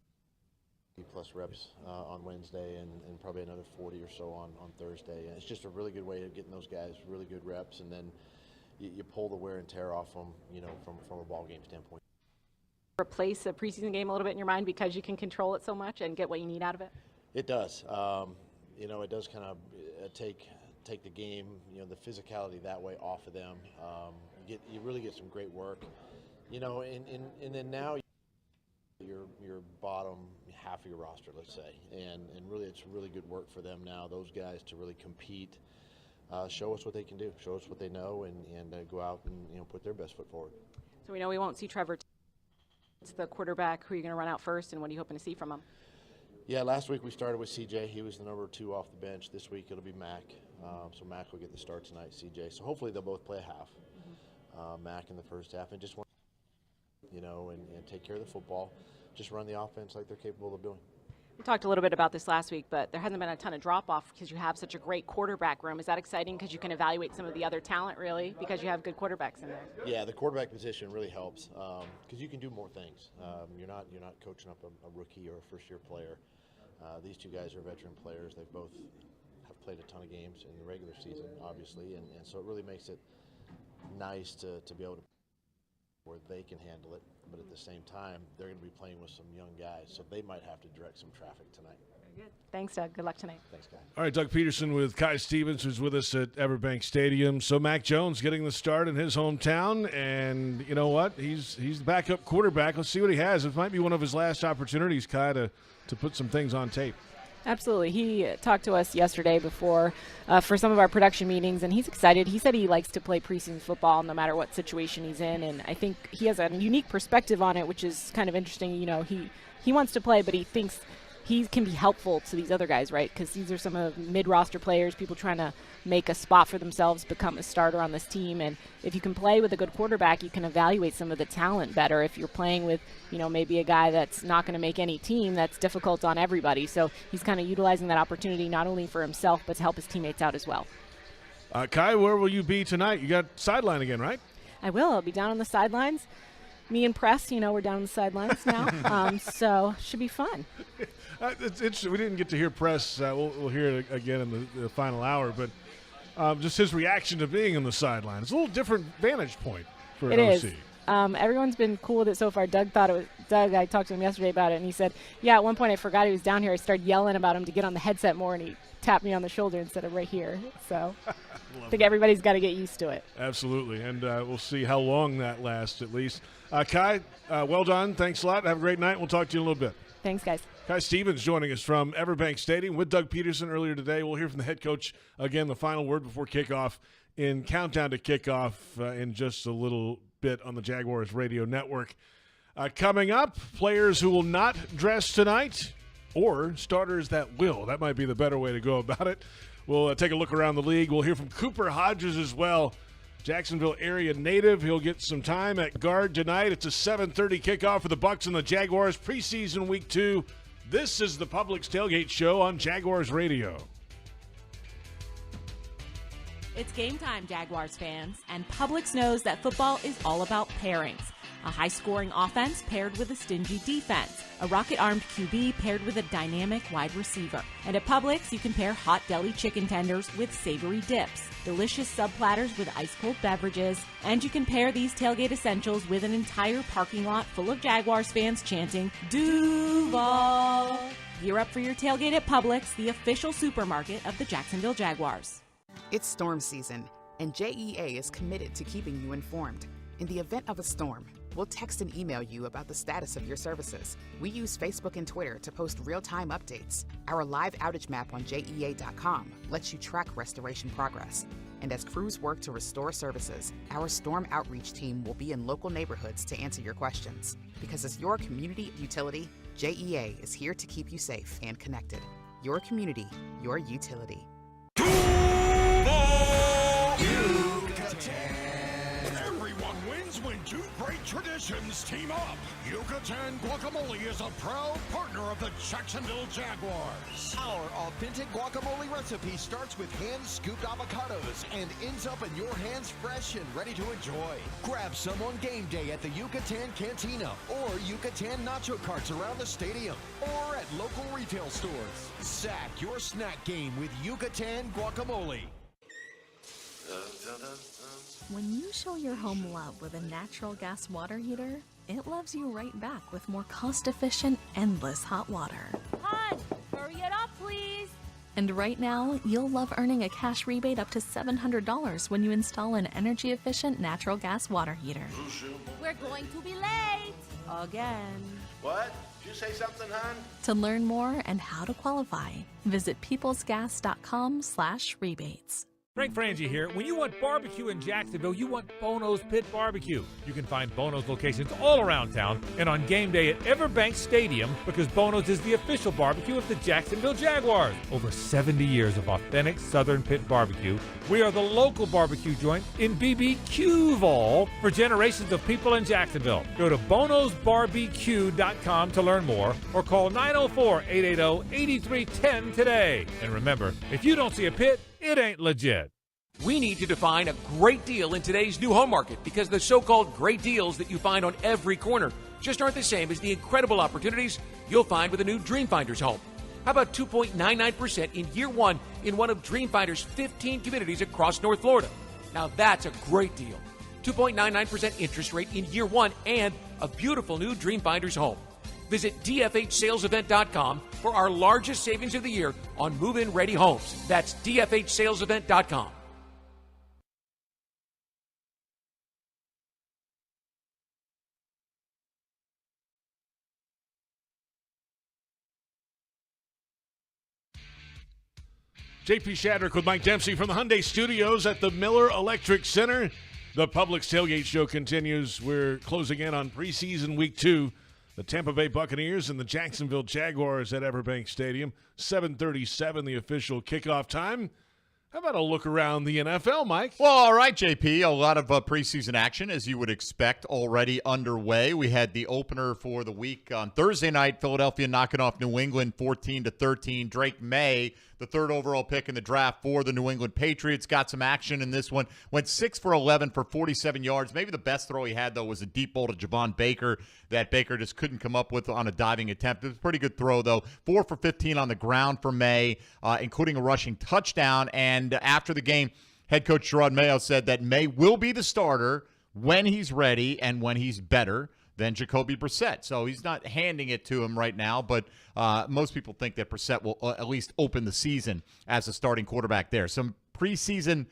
plus reps on Wednesday and probably another 40 or so on Thursday. And it's just a really good way of getting those guys really good reps, and then you pull the wear and tear off them, from a ball game standpoint. Replace a preseason game a little bit in your mind because you can control it so much and get what you need out of it? It does. It does kind of take the game, the physicality that way off of them. You really get some great work, and then now your bottom half of your roster, let's say, and really it's really good work for them now, those guys, to really compete, show us what they can do, show us what they know, and go out and put their best foot forward. So we know we won't see Trevor. It's the quarterback. Who are you going to run out first, and what are you hoping to see from him? Yeah, last week we started with CJ. He was the number 2 off the bench. This week it'll be Mac. So Mac will get the start tonight, CJ. So hopefully they'll both play a half. Mac in the first half, and just want and take care of the football. Just run the offense like they're capable of doing. We talked a little bit about this last week, but there hasn't been a ton of drop-off because you have such a great quarterback room. Is that exciting because you can evaluate some of the other talent, really, because you have good quarterbacks in there? Yeah, the quarterback position really helps because you can do more things. You're not coaching up a rookie or a first-year player. These two guys are veteran players. They both have played a ton of games in the regular season, obviously, and so it really makes it nice to be able to where they can handle it, but at the same time, they're going to be playing with some young guys, so they might have to direct some traffic tonight. Very good. Thanks, Doug. Good luck tonight. Thanks, guys. All right, Doug Pederson with Kai Stevens, who's with us at EverBank Stadium. So Mac Jones getting the start in his hometown, and you know what? He's the backup quarterback. Let's see what he has. It might be one of his last opportunities, Kai, to put some things on tape. Absolutely. He talked to us yesterday before for some of our production meetings, and he's excited. He said he likes to play preseason football no matter what situation he's in, and I think he has a unique perspective on it, which is kind of interesting. You know, he wants to play, but he thinks he can be helpful to these other guys, right? Because these are some of mid-roster players, people trying to make a spot for themselves, become a starter on this team. And if you can play with a good quarterback, you can evaluate some of the talent better. If you're playing with, you know, maybe a guy that's not going to make any team, that's difficult on everybody. So he's kind of utilizing that opportunity not only for himself, but to help his teammates out as well. Kai, where will you be tonight? You got sideline again, right? I will. I'll be down on the sidelines. Me and Press, you know, we're down on the sidelines now, so should be fun. It's interesting. We didn't get to hear Press. We'll hear it again in the final hour, but just his reaction to being on the sideline. It's a little different vantage point for an OC. It is. Everyone's been cool with it so far. Doug, I talked to him yesterday about it, and he said, yeah, at one point I forgot he was down here. I started yelling about him to get on the headset more, and he tapped me on the shoulder instead of right here. So I think everybody's got to get used to it. Absolutely, and we'll see how long that lasts at least. Kai, well done. Thanks a lot. Have a great night. We'll talk to you in a little bit. Thanks, guys. Kai Stevens joining us from EverBank Stadium with Doug Pederson earlier today. We'll hear from the head coach again, the final word before kickoff in Countdown to Kickoff in just a little bit on the Jaguars radio network. Coming up, players who will not dress tonight or starters that will. That might be the better way to go about it. We'll take a look around the league. We'll hear from Cooper Hodges as well. Jacksonville area native. He'll get some time at guard tonight. It's a 7:30 kickoff for the Bucs and the Jaguars preseason week 2. This is the Publix Tailgate Show on Jaguars Radio. It's game time, Jaguars fans, and Publix knows that football is all about pairings. A high-scoring offense paired with a stingy defense. A rocket-armed QB paired with a dynamic wide receiver. And at Publix, you can pair hot deli chicken tenders with savory dips. Delicious sub-platters with ice-cold beverages. And you can pair these tailgate essentials with an entire parking lot full of Jaguars fans chanting, Duval! Gear up for your tailgate at Publix, the official supermarket of the Jacksonville Jaguars. It's storm season, and JEA is committed to keeping you informed. In the event of a storm, we'll text and email you about the status of your services. We use Facebook and Twitter to post real-time updates. Our live outage map on JEA.com lets you track restoration progress. And as crews work to restore services, our storm outreach team will be in local neighborhoods to answer your questions. Because as your community utility, JEA is here to keep you safe and connected. Your community, your utility. Everyone wins when two great traditions team up. Yucatan Guacamole is a proud partner of the Jacksonville Jaguars. Our authentic guacamole recipe starts with hand-scooped avocados and ends up in your hands fresh and ready to enjoy. Grab some on game day at the Yucatan Cantina or Yucatan nacho carts around the stadium or at local retail stores. Sack your snack game with Yucatan Guacamole. When you show your home love with a natural gas water heater, it loves you right back with more cost-efficient, endless hot water. Hon, hurry it up, please. And right now, you'll love earning a cash rebate up to $700 when you install an energy-efficient natural gas water heater. We're going to be late. Again. What? Did you say something, hon? To learn more and how to qualify, visit peoplesgas.com/rebates. Frank Frangie here. When you want barbecue in Jacksonville, you want Bono's Pit Barbecue. You can find Bono's locations all around town and on game day at EverBank Stadium because Bono's is the official barbecue of the Jacksonville Jaguars. Over 70 years of authentic Southern Pit barbecue. We are the local barbecue joint in BBQval for generations of people in Jacksonville. Go to bonosbarbq.com to learn more or call 904-880-8310 today. And remember, if you don't see a pit, it ain't legit. We need to define a great deal in today's new home market because the so-called great deals that you find on every corner just aren't the same as the incredible opportunities you'll find with a new Dreamfinder's home. How about 2.99% in year one in one of Dreamfinder's 15 communities across North Florida? Now that's a great deal. 2.99% interest rate in year one, and a beautiful new Dreamfinders home. Visit DFHSalesEvent.com for our largest savings of the year on move-in ready homes. That's DFHSalesEvent.com. JP Shadrick with Mike Dempsey from the Hyundai Studios at the Miller Electric Center. The Publix Tailgate Show continues. We're closing in on preseason week 2. The Tampa Bay Buccaneers and the Jacksonville Jaguars at EverBank Stadium. 7:37, the official kickoff time. How about a look around the NFL, Mike? Well, all right, JP. A lot of preseason action, as you would expect, already underway. We had the opener for the week on Thursday night. Philadelphia knocking off New England 14-13. Drake May, the third overall pick in the draft for the New England Patriots, got some action in this one. Went 6 for 11 for 47 yards. Maybe the best throw he had, though, was a deep ball to Javon Baker that Baker just couldn't come up with on a diving attempt. It was a pretty good throw, though. 4 for 15 on the ground for May, including a rushing touchdown. And after the game, head coach Gerard Mayo said that May will be the starter when he's ready and when he's better than Jacoby Brissett. So he's not handing it to him right now, but most people think that Brissett will at least open the season as a starting quarterback there. Some preseason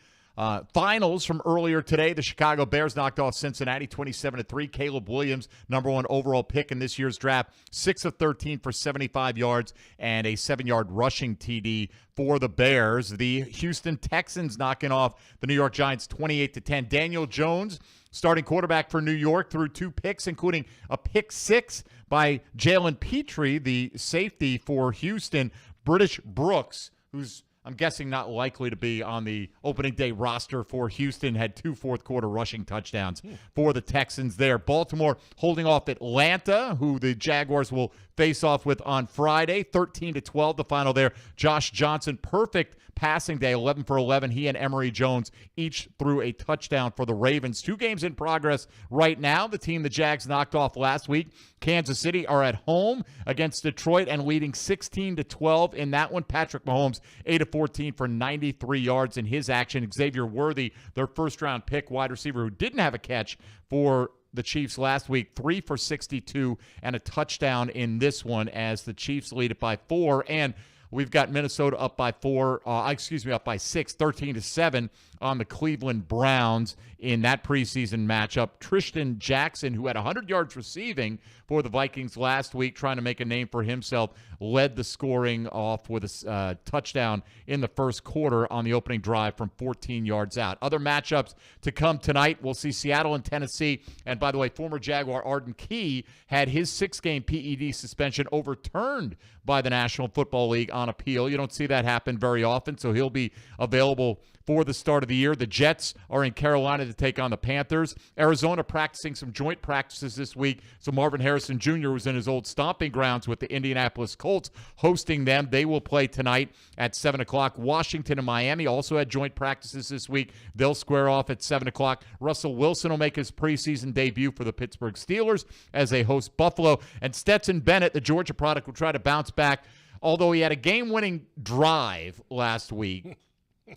finals from earlier today. The Chicago Bears knocked off Cincinnati 27-3. Caleb Williams, number 1 overall pick in this year's draft, 6 of 13 for 75 yards and a 7-yard rushing TD for the Bears. The Houston Texans knocking off the New York Giants 28-10. Daniel Jones, starting quarterback for New York, threw 2 picks, including a pick 6 by Jalen Petrie, the safety for Houston. British Brooks, who's I'm guessing not likely to be on the opening day roster for Houston, had 2 fourth-quarter rushing touchdowns for the Texans there. Baltimore holding off Atlanta, who the Jaguars will face off with on Friday. 13-12, the final there. Josh Johnson, perfect passing day, 11 for 11. He and Emory Jones each threw a touchdown for the Ravens. 2 games in progress right now. The team the Jags knocked off last week, Kansas City, are at home against Detroit and leading 16-12 in that one. Patrick Mahomes, 8 of 14 for 93 yards in his action. Xavier Worthy, their first-round pick wide receiver who didn't have a catch for the Chiefs last week, 3 for 62 and a touchdown in this one as the Chiefs lead it by 4. And we've got Minnesota up by 6, 13-7 on the Cleveland Browns in that preseason matchup. Tristan Jackson, who had 100 yards receiving for the Vikings last week, trying to make a name for himself, led the scoring off with a touchdown in the first quarter on the opening drive from 14 yards out. Other matchups to come tonight, we'll see Seattle and Tennessee. And by the way, former Jaguar Arden Key had his 6-game PED suspension overturned by the National Football League on appeal. You don't see that happen very often, so he'll be available for the start of the year. The Jets are in Carolina to take on the Panthers. Arizona practicing some joint practices this week. So Marvin Harrison Jr. was in his old stomping grounds with the Indianapolis Colts hosting them. They will play tonight at 7 o'clock. Washington and Miami also had joint practices this week. They'll square off at 7 o'clock. Russell Wilson will make his preseason debut for the Pittsburgh Steelers as they host Buffalo. And Stetson Bennett, the Georgia product, will try to bounce back. Although he had a game-winning drive last week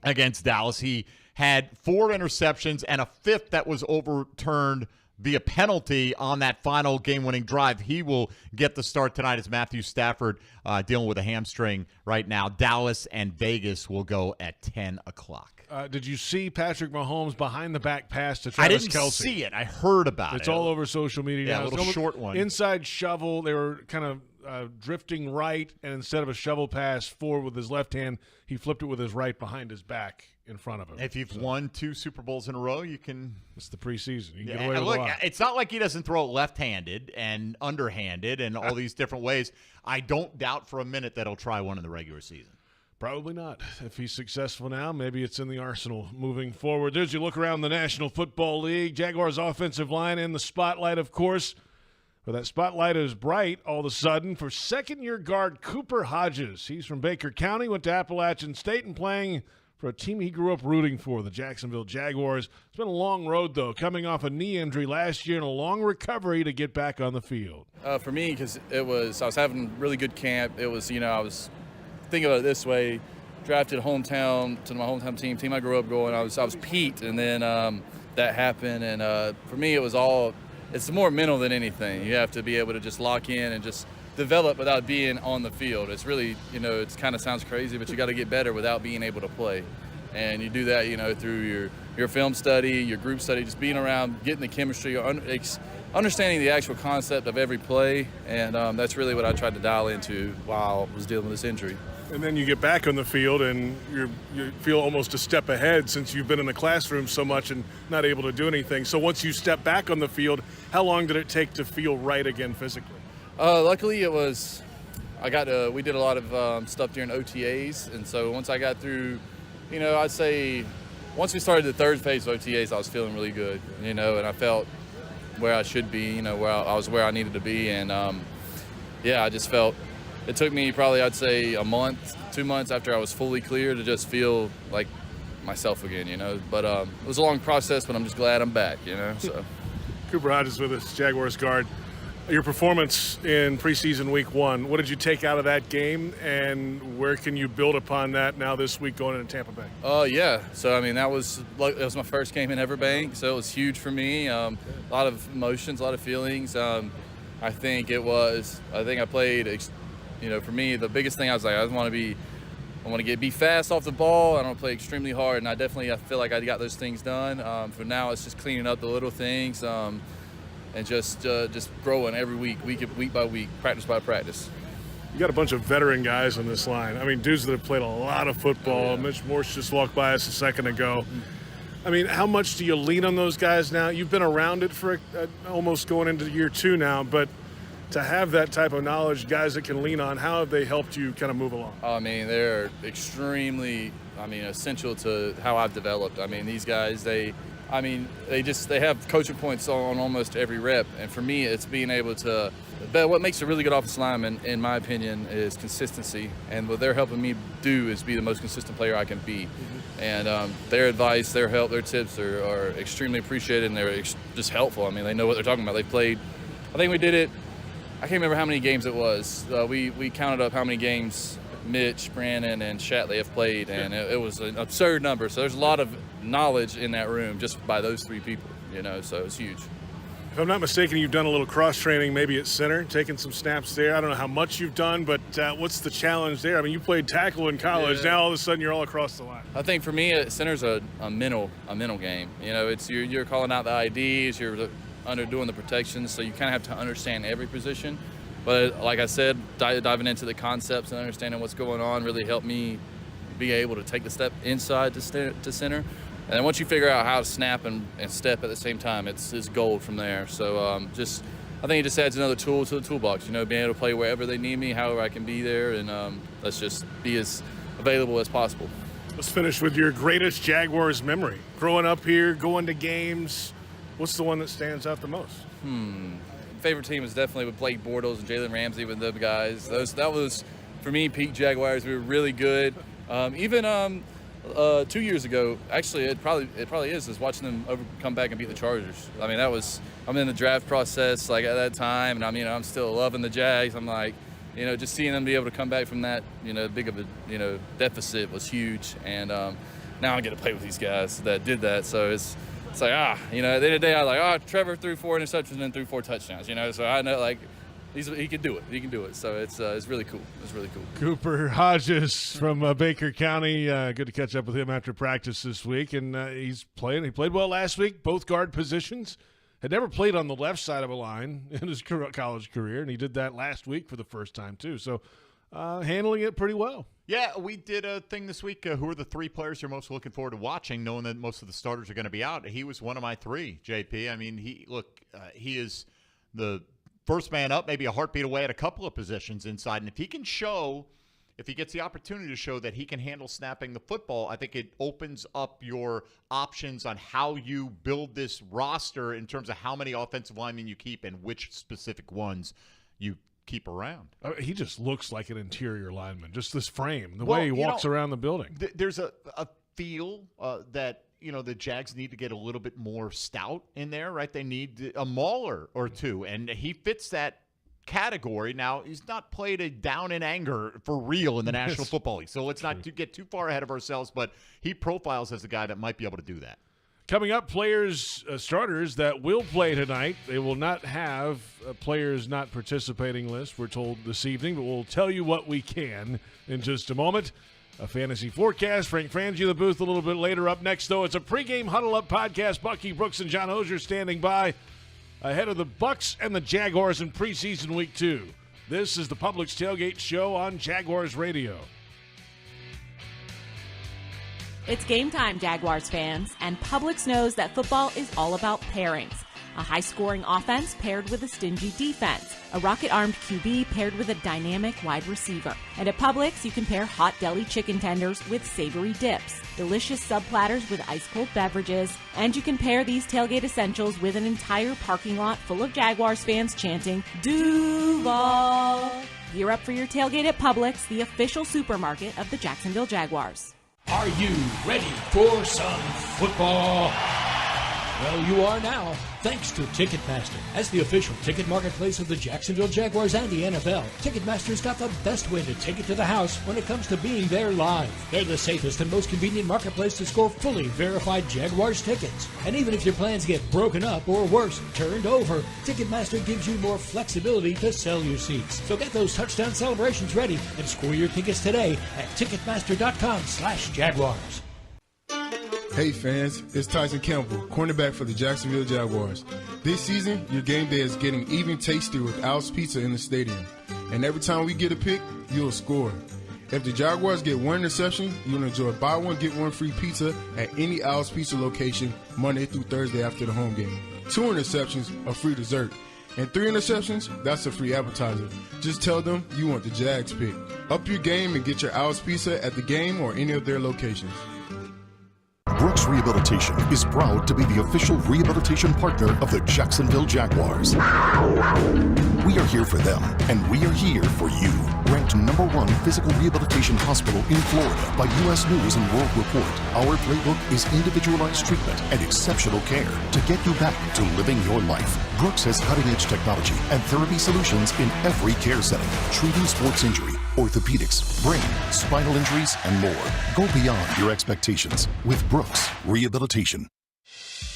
against Dallas, he had 4 interceptions and a 5th that was overturned via penalty on that final game-winning drive. He will get the start tonight as Matthew Stafford dealing with a hamstring right now. Dallas and Vegas will go at 10 o'clock. Did you see Patrick Mahomes behind the back pass to Travis Kelce? I didn't see it. I heard about it. It's all over social media now. Yeah, a little short one. Inside shovel. They were kind of drifting right, and instead of a shovel pass forward with his left hand, he flipped it with his right behind his back in front of him. If you've won 2 Super Bowls in a row, you can. It's the preseason. You can Yeah, get away with look, a lot. it's not like he doesn't throw it left-handed and underhanded and all these different ways. I don't doubt for a minute that he'll try one in the regular season. Probably not. If he's successful now, maybe it's in the arsenal moving forward. There's you look around the National Football League. Jaguars offensive line in the spotlight, of course. But that spotlight is bright all of a sudden for second-year guard Cooper Hodges. He's from Baker County, went to Appalachian State, and playing for a team he grew up rooting for, the Jacksonville Jaguars. It's been a long road, though, coming off a knee injury last year and a long recovery to get back on the field. For me, because I was having really good camp. It was, I was thinking about it this way, drafted to my hometown team I grew up going. I was Pete, and then that happen. And for me, it's more mental than anything. You have to be able to just lock in and just develop without being on the field. It's really, it kind of sounds crazy, but you got to get better without being able to play. And you do that, through your film study, your group study, just being around, getting the chemistry, understanding the actual concept of every play. And that's really what I tried to dial into while I was dealing with this injury. And then you get back on the field and you feel almost a step ahead since you've been in the classroom so much and not able to do anything. So once you step back on the field, how long did it take to feel right again physically? Luckily it was, we did a lot of stuff during OTAs. And so once I got through, I'd say once we started the third phase of OTAs, I was feeling really good, and I felt where I should be, where I needed to be. And I just felt, it took me probably, I'd say, a month, 2 months after I was fully clear to just feel like myself again, But it was a long process, but I'm just glad I'm back, So. Cooper Hodges with us, Jaguars guard. Your performance in preseason week 1, what did you take out of that game, and where can you build upon that now this week going into Tampa Bay? So, that was my first game in EverBank, so it was huge for me. A lot of emotions, a lot of feelings. I think I played, for me, the biggest thing I was like, I want to be fast off the ball. I don't play extremely hard, and I feel like I got those things done. For now, it's just cleaning up the little things. And just growing every week by week, practice by practice. You got a bunch of veteran guys on this line. Dudes that have played a lot of football. Mitch Morse just walked by us a second ago. How much do you lean on those guys now? You've been around it for almost going into year 2 now, but to have that type of knowledge, guys that can lean on, how have they helped you kind of move along? They're extremely, essential to how I've developed. These guys, they have coaching points on almost every rep. And for me, it's being able to, but what makes a really good offensive lineman, in my opinion, is consistency. And what they're helping me do is be the most consistent player I can be. Mm-hmm. And their advice, their help, their tips are extremely appreciated, and they're just helpful. They know what they're talking about. They played, I think we did it, I can't remember how many games it was. We counted up how many games Mitch, Brandon, and Shatley have played, and it was an absurd number. So there's a lot of knowledge in that room just by those 3 people, so it's huge. If I'm not mistaken, you've done a little cross-training maybe at center, taking some snaps there. I don't know how much you've done, but what's the challenge there? You played tackle in college. Yeah. Now all of a sudden you're all across the line. I think for me, center's a mental game. It's you're calling out the IDs, you're doing the protections, so you kind of have to understand every position. But like I said, diving into the concepts and understanding what's going on really helped me be able to take the step inside to center. And then once you figure out how to snap and step at the same time, it's gold from there. So I think it just adds another tool to the toolbox, being able to play wherever they need me, however I can be there, and let's just be as available as possible. Let's finish with your greatest Jaguars memory. Growing up here, going to games, what's the one that stands out the most? Favorite team was definitely with Blake Bortles and Jalen Ramsey with them guys. That was, for me, peak Jaguars. We were really good. Even 2 years ago, actually, it probably is watching them come back and beat the Chargers. I'm in the draft process at that time, and I'm still loving the Jags. I'm like, just seeing them be able to come back from that, big of a, deficit was huge. And now I get to play with these guys that did that. So it's like, at the end of the day, I was like, Trevor threw 4 interceptions and then threw 4 touchdowns, so I know, he can do it. He can do it. So it's really cool. It's really cool. Cooper Hodges from Baker County. Good to catch up with him after practice this week. And he's playing. He played well last week, both guard positions. Had never played on the left side of a line in his college career, and he did that last week for the first time too. So handling it pretty well. Yeah, we did a thing this week. Who are the 3 players you're most looking forward to watching, knowing that most of the starters are going to be out? He was one of my 3, JP. He is the first man up, maybe a heartbeat away at a couple of positions inside. And if he gets the opportunity to show that he can handle snapping the football, I think it opens up your options on how you build this roster in terms of how many offensive linemen you keep and which specific ones you keep around. He just looks like an interior lineman, just this frame, the way he walks around the building. There's a feel that the Jags need to get a little bit more stout in there, right? They need a mauler or 2, and he fits that category. Now, he's not played a down in anger for real in the National Football League, so let's not get too far ahead of ourselves, but he profiles as a guy that might be able to do that. Coming up, players, starters that will play tonight. They will not have a players not participating list, we're told this evening, but we'll tell you what we can in just a moment. A fantasy forecast. Frank Frangie in the booth a little bit later. Up next, though, it's a pregame huddle up podcast. Bucky Brooks and John Oehser standing by ahead of the Bucs and the Jaguars in preseason week 2. This is the Publix Tailgate Show on Jaguars Radio. It's game time, Jaguars fans, and Publix knows that football is all about pairings. A high-scoring offense paired with a stingy defense. A rocket-armed QB paired with a dynamic wide receiver. And at Publix, you can pair hot deli chicken tenders with savory dips. Delicious sub platters with ice-cold beverages. And you can pair these tailgate essentials with an entire parking lot full of Jaguars fans chanting, Duval! Gear up for your tailgate at Publix, the official supermarket of the Jacksonville Jaguars. Are you ready for some football? Well, you are now, thanks to Ticketmaster. As the official ticket marketplace of the Jacksonville Jaguars and the NFL, Ticketmaster's got the best way to take it to the house when it comes to being there live. They're the safest and most convenient marketplace to score fully verified Jaguars tickets. And even if your plans get broken up or worse, turned over, Ticketmaster gives you more flexibility to sell your seats. So get those touchdown celebrations ready and score your tickets today at Ticketmaster.com/Jaguars. Hey fans, it's Tyson Campbell, cornerback for the Jacksonville Jaguars. This season, your game day is getting even tastier with Al's Pizza in the stadium. And every time we get a pick, you'll score. If the Jaguars get one interception, you'll enjoy buy one, get one free pizza at any Al's Pizza location Monday through Thursday after the home game. 2 interceptions, a free dessert. And 3 interceptions, that's a free appetizer. Just tell them you want the Jags pick. Up your game and get your Al's Pizza at the game or any of their locations. Brooks Rehabilitation is proud to be the official rehabilitation partner of the Jacksonville Jaguars. We are here for them, and we are here for you. Ranked #1 physical rehabilitation hospital in Florida by U.S. News and World Report, our playbook is individualized treatment and exceptional care to get you back to living your life. Brooks has cutting-edge technology and therapy solutions in every care setting, treating sports injury, orthopedics, brain, spinal injuries, and more. Go beyond your expectations with Brooks Rehabilitation.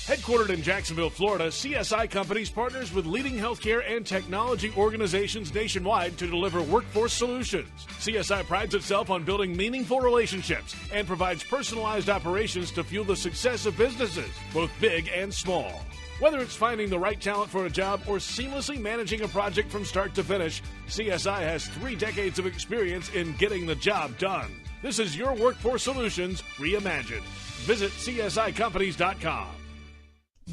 Headquartered in Jacksonville, Florida, CSI Companies partners with leading healthcare and technology organizations nationwide to deliver workforce solutions. CSI prides itself on building meaningful relationships and provides personalized operations to fuel the success of businesses, both big and small. Whether it's finding the right talent for a job or seamlessly managing a project from start to finish, CSI has 3 decades of experience in getting the job done. This is your workforce solutions reimagined. Visit CSICompanies.com.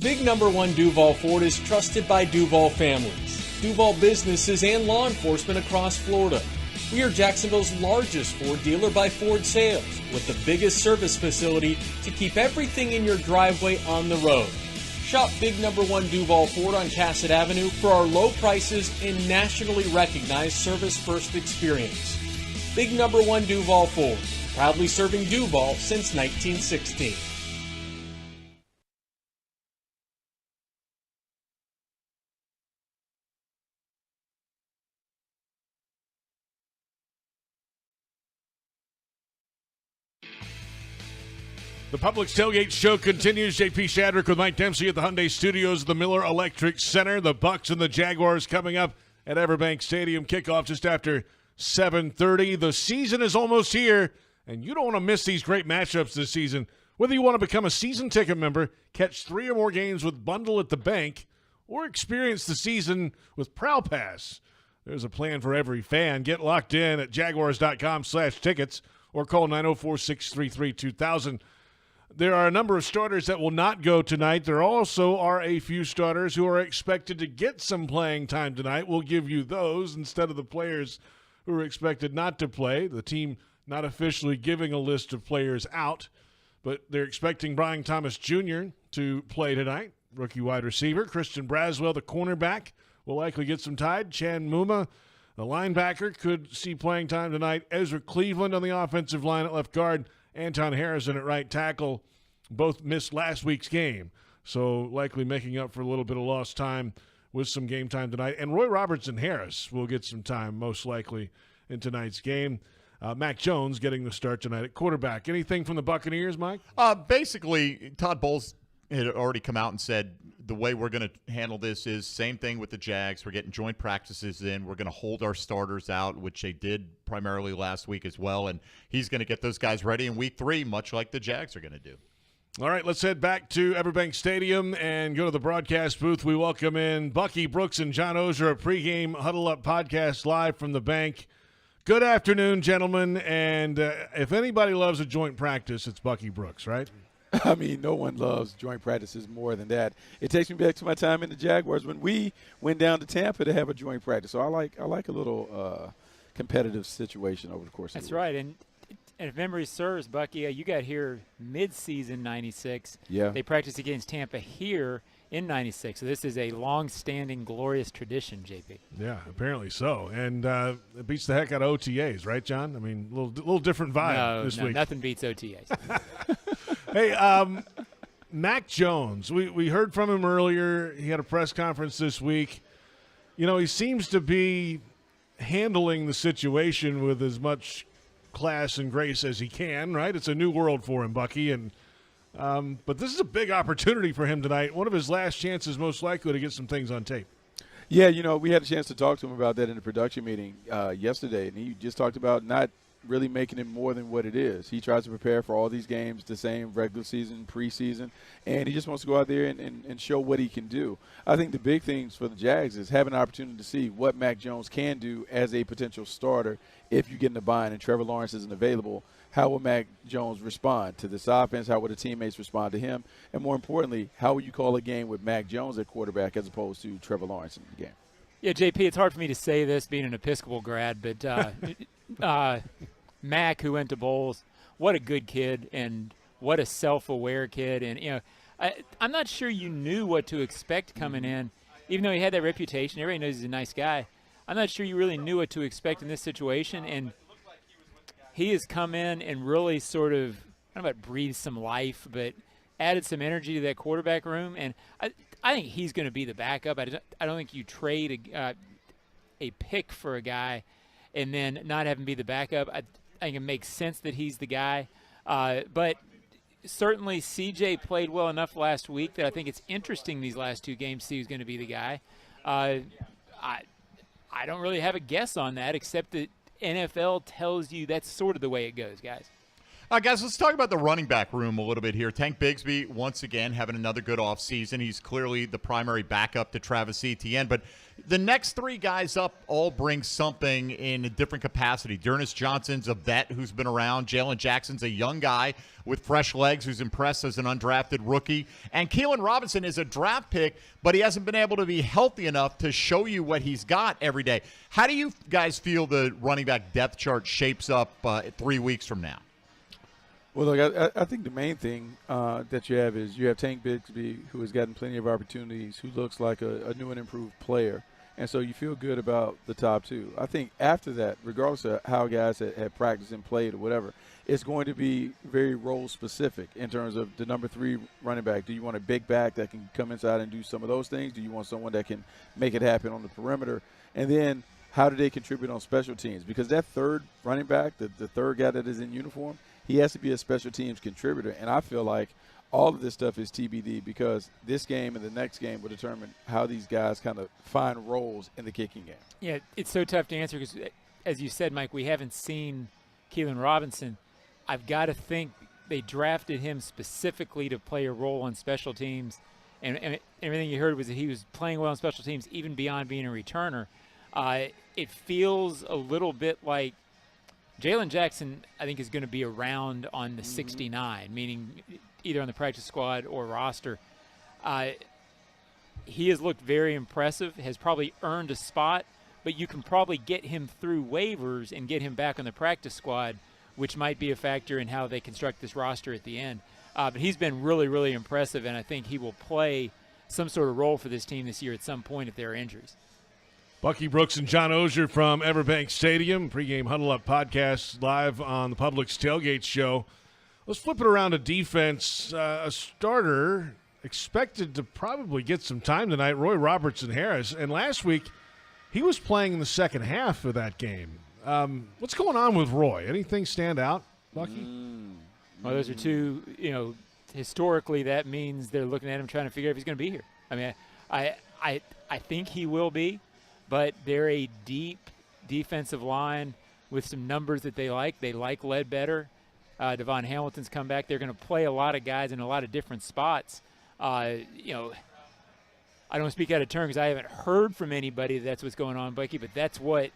Big Number 1 Duval Ford is trusted by Duval families, Duval businesses, and law enforcement across Florida. We are Jacksonville's largest Ford dealer by Ford sales, with the biggest service facility to keep everything in your driveway on the road. Shop Big Number 1 Duval Ford on Cassett Avenue for our low prices and nationally recognized service-first experience. Big Number 1 Duval Ford, proudly serving Duval since 1916. The Publix Tailgate Show continues. JP Shadrick with Mike Dempsey at the Hyundai Studios, the Miller Electric Center. The Bucs and the Jaguars coming up at EverBank Stadium. Kickoff just after 7:30. The season is almost here, and you don't want to miss these great matchups this season. Whether you want to become a season ticket member, catch 3 or more games with Bundle at the Bank, or experience the season with Prowl Pass, there's a plan for every fan. Get locked in at jaguars.com/tickets or call 904-633-2000. There are a number of starters that will not go tonight. There also are a few starters who are expected to get some playing time tonight. We'll give you those instead of the players who are expected not to play. The team not officially giving a list of players out, but they're expecting Brian Thomas Jr. to play tonight. Rookie wide receiver. Christian Braswell, the cornerback, will likely get some time. Chan Muma, the linebacker, could see playing time tonight. Ezra Cleveland on the offensive line at left guard. Anton Harrison at right tackle, both missed last week's game, so likely making up for a little bit of lost time with some game time tonight. And Roy Robertson Harris will get some time, most likely, in tonight's game. Mac Jones getting the start tonight at quarterback. Anything from the Buccaneers, Mike? Basically, Todd Bowles had already come out and said the way we're going to handle this is same thing with the Jags. We're getting joint practices in. We're going to hold our starters out, which they did primarily last week as well, and he's going to get those guys ready in week 3, much like the Jags are going to do. All right, let's head back to EverBank Stadium and go to the broadcast booth. We welcome in Bucky Brooks and John Oehser, a pregame Huddle Up podcast live from the bank. Good afternoon, gentlemen, and if anybody loves a joint practice, it's Bucky Brooks, right? I mean, no one loves joint practices more than that. It takes me back to my time in the Jaguars when we went down to Tampa to have a joint practice. So I like a little competitive situation over the course of the week. That's right, and if memory serves, Bucky, you got here mid-season '96. Yeah. They practiced against Tampa here in '96. So this is a long-standing, glorious tradition, JP. Yeah, apparently so. And it beats the heck out of OTAs, right, John? I mean, a little different vibe this week. Nothing beats OTAs. Hey, Mac Jones, we heard from him earlier. He had a press conference this week. You know, he seems to be handling the situation with as much class and grace as he can, right? It's a new world for him, Bucky. And but this is a big opportunity for him tonight. One of his last chances, most likely, to get some things on tape. Yeah, you know, we had a chance to talk to him about that in the production meeting yesterday, and he just talked about not really making it more than what it is. He tries to prepare for all these games the same, regular season, preseason, and he just wants to go out there and show what he can do. I think the big things for the Jags is having an opportunity to see what Mac Jones can do as a potential starter if you get in the bind and Trevor Lawrence isn't available. How will Mac Jones respond to this offense? How will the teammates respond to him? And more importantly, how will you call a game with Mac Jones at quarterback as opposed to Trevor Lawrence in the game? Yeah, JP, it's hard for me to say this being an Episcopal grad, but Mac, who went to Bowles, what a good kid and what a self-aware kid. And, you know, I'm not sure you knew what to expect coming in, even though he had that reputation. Everybody knows he's a nice guy. I'm not sure you really knew what to expect in this situation. And he has come in and really sort of, I don't know about breathed some life, but added some energy to that quarterback room. And I think he's going to be the backup. I don't think you trade a pick for a guy and then not have him be the backup. I think it makes sense that he's the guy. But certainly CJ played well enough last week that I think it's interesting these last 2 games to see who's going to be the guy. I don't really have a guess on that, except that NFL tells you that's sort of the way it goes, guys. Guys, let's talk about the running back room a little bit here. Tank Bigsby, once again, having another good offseason. He's clearly the primary backup to Travis Etienne. But the next 3 guys up all bring something in a different capacity. Dearness Johnson's a vet who's been around. Jalen Jackson's a young guy with fresh legs who's impressed as an undrafted rookie. And Keelan Robinson is a draft pick, but he hasn't been able to be healthy enough to show you what he's got every day. How do you guys feel the running back depth chart shapes up 3 weeks from now? Well, look, I think the main thing that you have is you have Tank Bigsby, who has gotten plenty of opportunities, who looks like a new and improved player. And so you feel good about the top 2. I think after that, regardless of how guys have practiced and played or whatever, it's going to be very role-specific in terms of the number 3 running back. Do you want a big back that can come inside and do some of those things? Do you want someone that can make it happen on the perimeter? And then how do they contribute on special teams? Because that third running back, the third guy that is in uniform, he has to be a special teams contributor. And I feel like all of this stuff is TBD because this game and the next game will determine how these guys kind of find roles in the kicking game. Yeah, it's so tough to answer because, as you said, Mike, we haven't seen Keelan Robinson. I've got to think they drafted him specifically to play a role on special teams. And everything you heard was that he was playing well on special teams, even beyond being a returner. It feels a little bit like Jalen Jackson, I think, is going to be around on the 69, meaning either on the practice squad or roster. He has looked very impressive, has probably earned a spot, but you can probably get him through waivers and get him back on the practice squad, which might be a factor in how they construct this roster at the end. But he's been really, really impressive, and I think he will play some sort of role for this team this year at some point if there are injuries. Bucky Brooks and John Oehser from EverBank Stadium, pregame Huddle Up podcast live on the Publix Tailgate show. Let's flip it around to defense. A starter expected to probably get some time tonight, Roy Robertson-Harris. And last week, he was playing in the second half of that game. What's going on with Roy? Anything stand out, Bucky? Well, those are 2, historically, that means they're looking at him trying to figure out if he's going to be here. I mean, I think he will be, but they're a deep defensive line with some numbers that they like. They like Ledbetter. Devon Hamilton's come back. They're going to play a lot of guys in a lot of different spots. I don't speak out of turn because I haven't heard from anybody that's what's going on, Bucky, but that's what,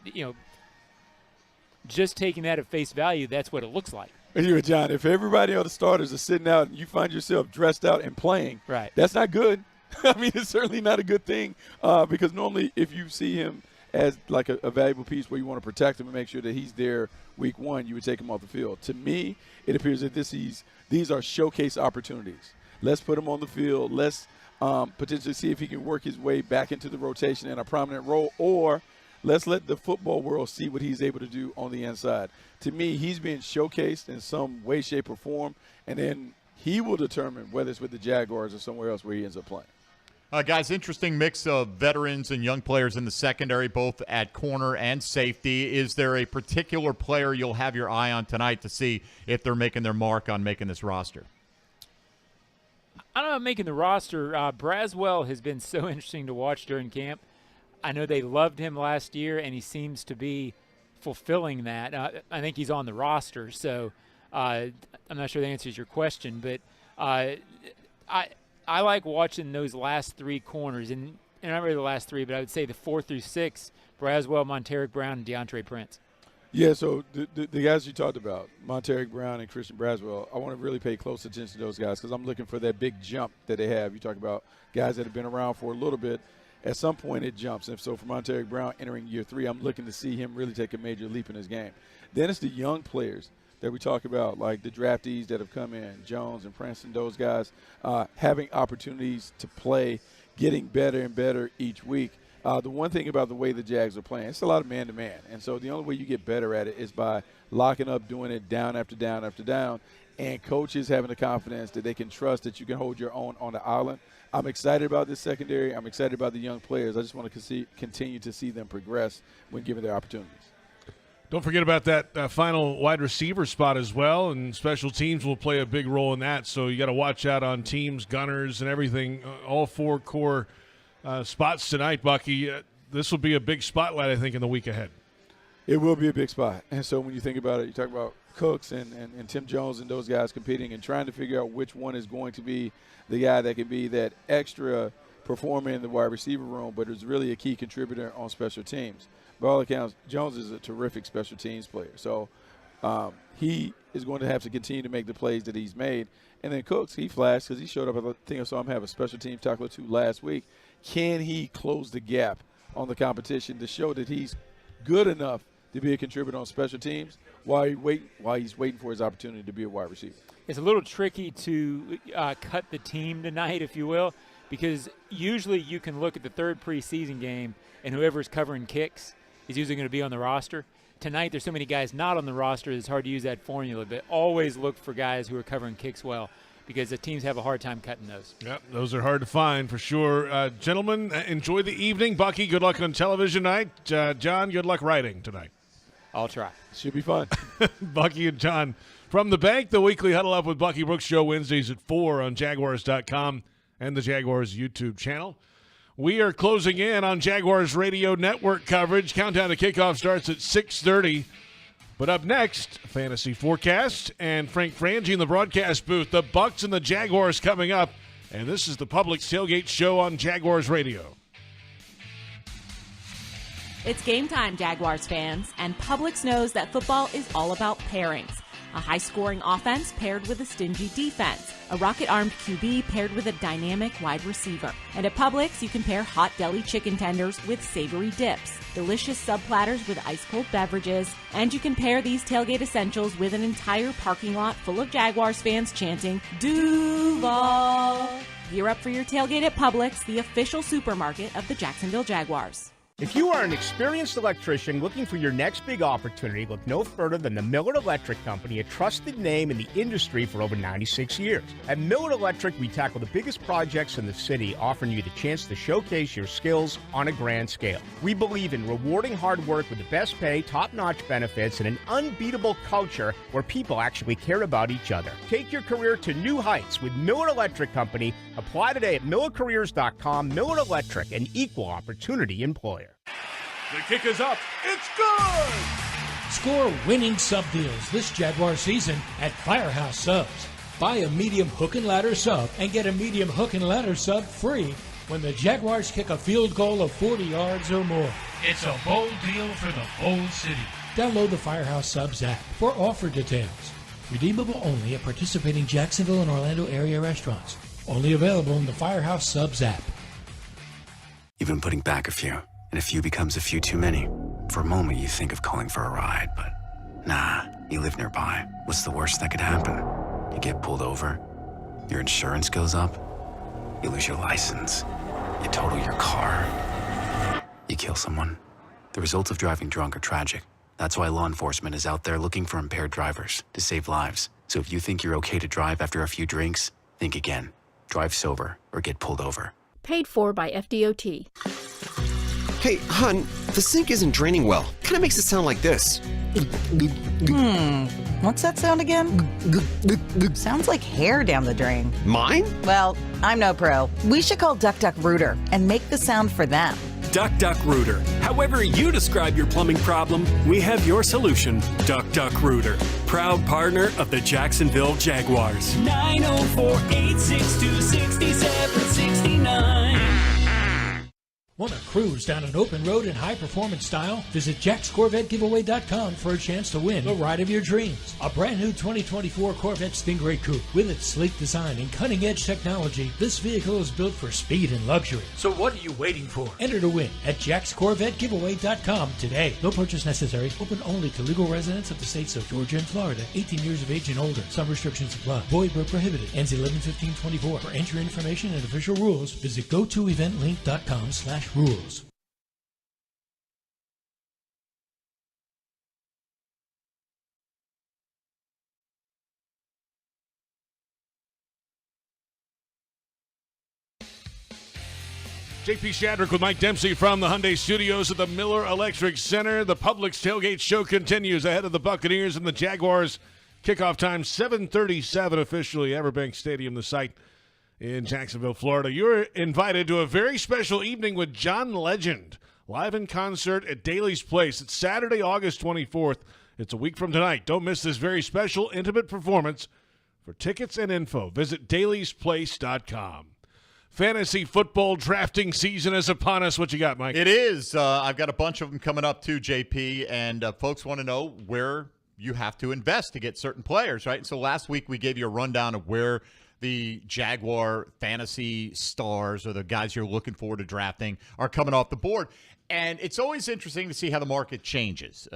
just taking that at face value, that's what it looks like. Anyway, John, if everybody on the starters are sitting out and you find yourself dressed out and playing, right, that's not good. I mean, it's certainly not a good thing because normally if you see him as like a valuable piece where you want to protect him and make sure that he's there week one, you would take him off the field. To me, it appears that these are showcase opportunities. Let's put him on the field. Let's potentially see if he can work his way back into the rotation in a prominent role, or let's let the football world see what he's able to do on the inside. To me, he's being showcased in some way, shape, or form, and then he will determine whether it's with the Jaguars or somewhere else where he ends up playing. Guys, interesting mix of veterans and young players in the secondary, both at corner and safety. Is there a particular player you'll have your eye on tonight to see if they're making their mark on making this roster? I don't know about making the roster. Braswell has been so interesting to watch during camp. I know they loved him last year, and he seems to be fulfilling that. I think he's on the roster, so I'm not sure that answers your question. But I like watching those last three corners, and not really the last three, but I would say the 4 through 6, Braswell, Monteric Brown, and DeAndre Prince. Yeah, so the guys you talked about, Monteric Brown and Christian Braswell, I want to really pay close attention to those guys because I'm looking for that big jump that they have. You talk about guys that have been around for a little bit. At some point, it jumps. And so for Monteric Brown entering year 3, I'm looking to see him really take a major leap in his game. Then it's the young players that we talk about, like the draftees that have come in, Jones and Princeton, those guys, having opportunities to play, getting better and better each week. The one thing about the way the Jags are playing, it's a lot of man-to-man. And so the only way you get better at it is by locking up, doing it down after down after down, and coaches having the confidence that they can trust that you can hold your own on the island. I'm excited about this secondary. I'm excited about the young players. I just want to continue to see them progress when given their opportunities. Don't forget about that final wide receiver spot as well, and special teams will play a big role in that. So you got to watch out on teams, gunners, and everything. All 4 core spots tonight, Bucky. This will be a big spotlight, I think, in the week ahead. It will be a big spot. And so when you think about it, you talk about Cooks and Tim Jones and those guys competing and trying to figure out which one is going to be the guy that can be that extra performer in the wide receiver room, but is really a key contributor on special teams. By all accounts, Jones is a terrific special teams player. So he is going to have to continue to make the plays that he's made. And then Cooks, he flashed because he showed up. I think I saw him have a special teams tackle or 2 last week. Can he close the gap on the competition to show that he's good enough to be a contributor on special teams while he's waiting for his opportunity to be a wide receiver? It's a little tricky to cut the team tonight, if you will, because usually you can look at the 3rd preseason game and whoever's covering kicks is usually going to be on the roster. Tonight there's so many guys not on the roster, it's hard to use that formula, but always look for guys who are covering kicks well because the teams have a hard time cutting those. Yep, those are hard to find for sure. Gentlemen, enjoy the evening. Bucky, good luck on television tonight. John, good luck writing tonight. I'll try. Should be fun. Bucky and John from the bank, the weekly Huddle Up with Bucky Brooks show Wednesdays at 4 on Jaguars.com and the Jaguars YouTube channel. We are closing in on Jaguars Radio Network coverage. Countdown to kickoff starts at 6:30. But up next, Fantasy Forecast and Frank Frangie in the broadcast booth. The Bucs and the Jaguars coming up. And this is the Publix Tailgate show on Jaguars Radio. It's game time, Jaguars fans, and Publix knows that football is all about pairings. A high-scoring offense paired with a stingy defense. A rocket-armed QB paired with a dynamic wide receiver. And at Publix, you can pair hot deli chicken tenders with savory dips. Delicious sub-platters with ice-cold beverages. And you can pair these tailgate essentials with an entire parking lot full of Jaguars fans chanting, Duval! Gear up for your tailgate at Publix, the official supermarket of the Jacksonville Jaguars. If you are an experienced electrician looking for your next big opportunity, look no further than the Miller Electric Company, a trusted name in the industry for over 96 years. At Miller Electric, we tackle the biggest projects in the city, offering you the chance to showcase your skills on a grand scale. We believe in rewarding hard work with the best pay, top-notch benefits, and an unbeatable culture where people actually care about each other. Take your career to new heights with Miller Electric Company. Apply today at millercareers.com. Miller Electric, an equal opportunity employer. The kick is up. It's good! Score winning sub deals this Jaguar season at Firehouse Subs. Buy a medium hook and ladder sub and get a medium hook and ladder sub free when the Jaguars kick a field goal of 40 yards or more. It's a bold deal for the bold city. Download the Firehouse Subs app for offer details. Redeemable only at participating Jacksonville and Orlando area restaurants. Only available in the Firehouse Subs app. You've been putting back a few, and a few becomes a few too many. For a moment, you think of calling for a ride, but nah, you live nearby. What's the worst that could happen? You get pulled over, your insurance goes up, you lose your license, you total your car, you kill someone. The results of driving drunk are tragic. That's why law enforcement is out there looking for impaired drivers to save lives. So if you think you're okay to drive after a few drinks, think again. Drive sober or get pulled over. Paid for by FDOT. Hey, hon, the sink isn't draining well. Kind of makes it sound like this. What's that sound again? Sounds like hair down the drain. Mine? Well, I'm no pro. We should call Duck Duck Rooter and make the sound for them. Duck Duck Rooter. However you describe your plumbing problem, we have your solution. Duck Duck Rooter. Proud partner of the Jacksonville Jaguars. 904-862-6769. Want to cruise down an open road in high-performance style? Visit JacksCorvetteGiveaway.com for a chance to win the ride of your dreams. A brand new 2024 Corvette Stingray Coupe. With its sleek design and cutting-edge technology, this vehicle is built for speed and luxury. So what are you waiting for? Enter to win at JacksCorvetteGiveaway.com today. No purchase necessary. Open only to legal residents of the states of Georgia and Florida. 18 years of age and older. Some restrictions apply. Void where prohibited. Ends 11/15/24. For entry information and official rules, visit gotoeventlink.com/rules. JP Shadrick with Mike Dempsey from the Hyundai Studios at the Miller Electric Center. The Publix Tailgate show continues ahead of the Buccaneers and the Jaguars. Kickoff time 7:37 officially. EverBank Stadium, the site in Jacksonville, Florida. You're invited to a very special evening with John Legend, live in concert at Daly's Place. It's Saturday, August 24th. It's a week from tonight. Don't miss this very special, intimate performance. For tickets and info, visit dailysplace.com. Fantasy football drafting season is upon us. What you got, Mike? It is. I've got a bunch of them coming up too, JP, and folks want to know where you have to invest to get certain players, right? So last week we gave you a rundown of where the Jaguar fantasy stars or the guys you're looking forward to drafting are coming off the board. And it's always interesting to see how the market changes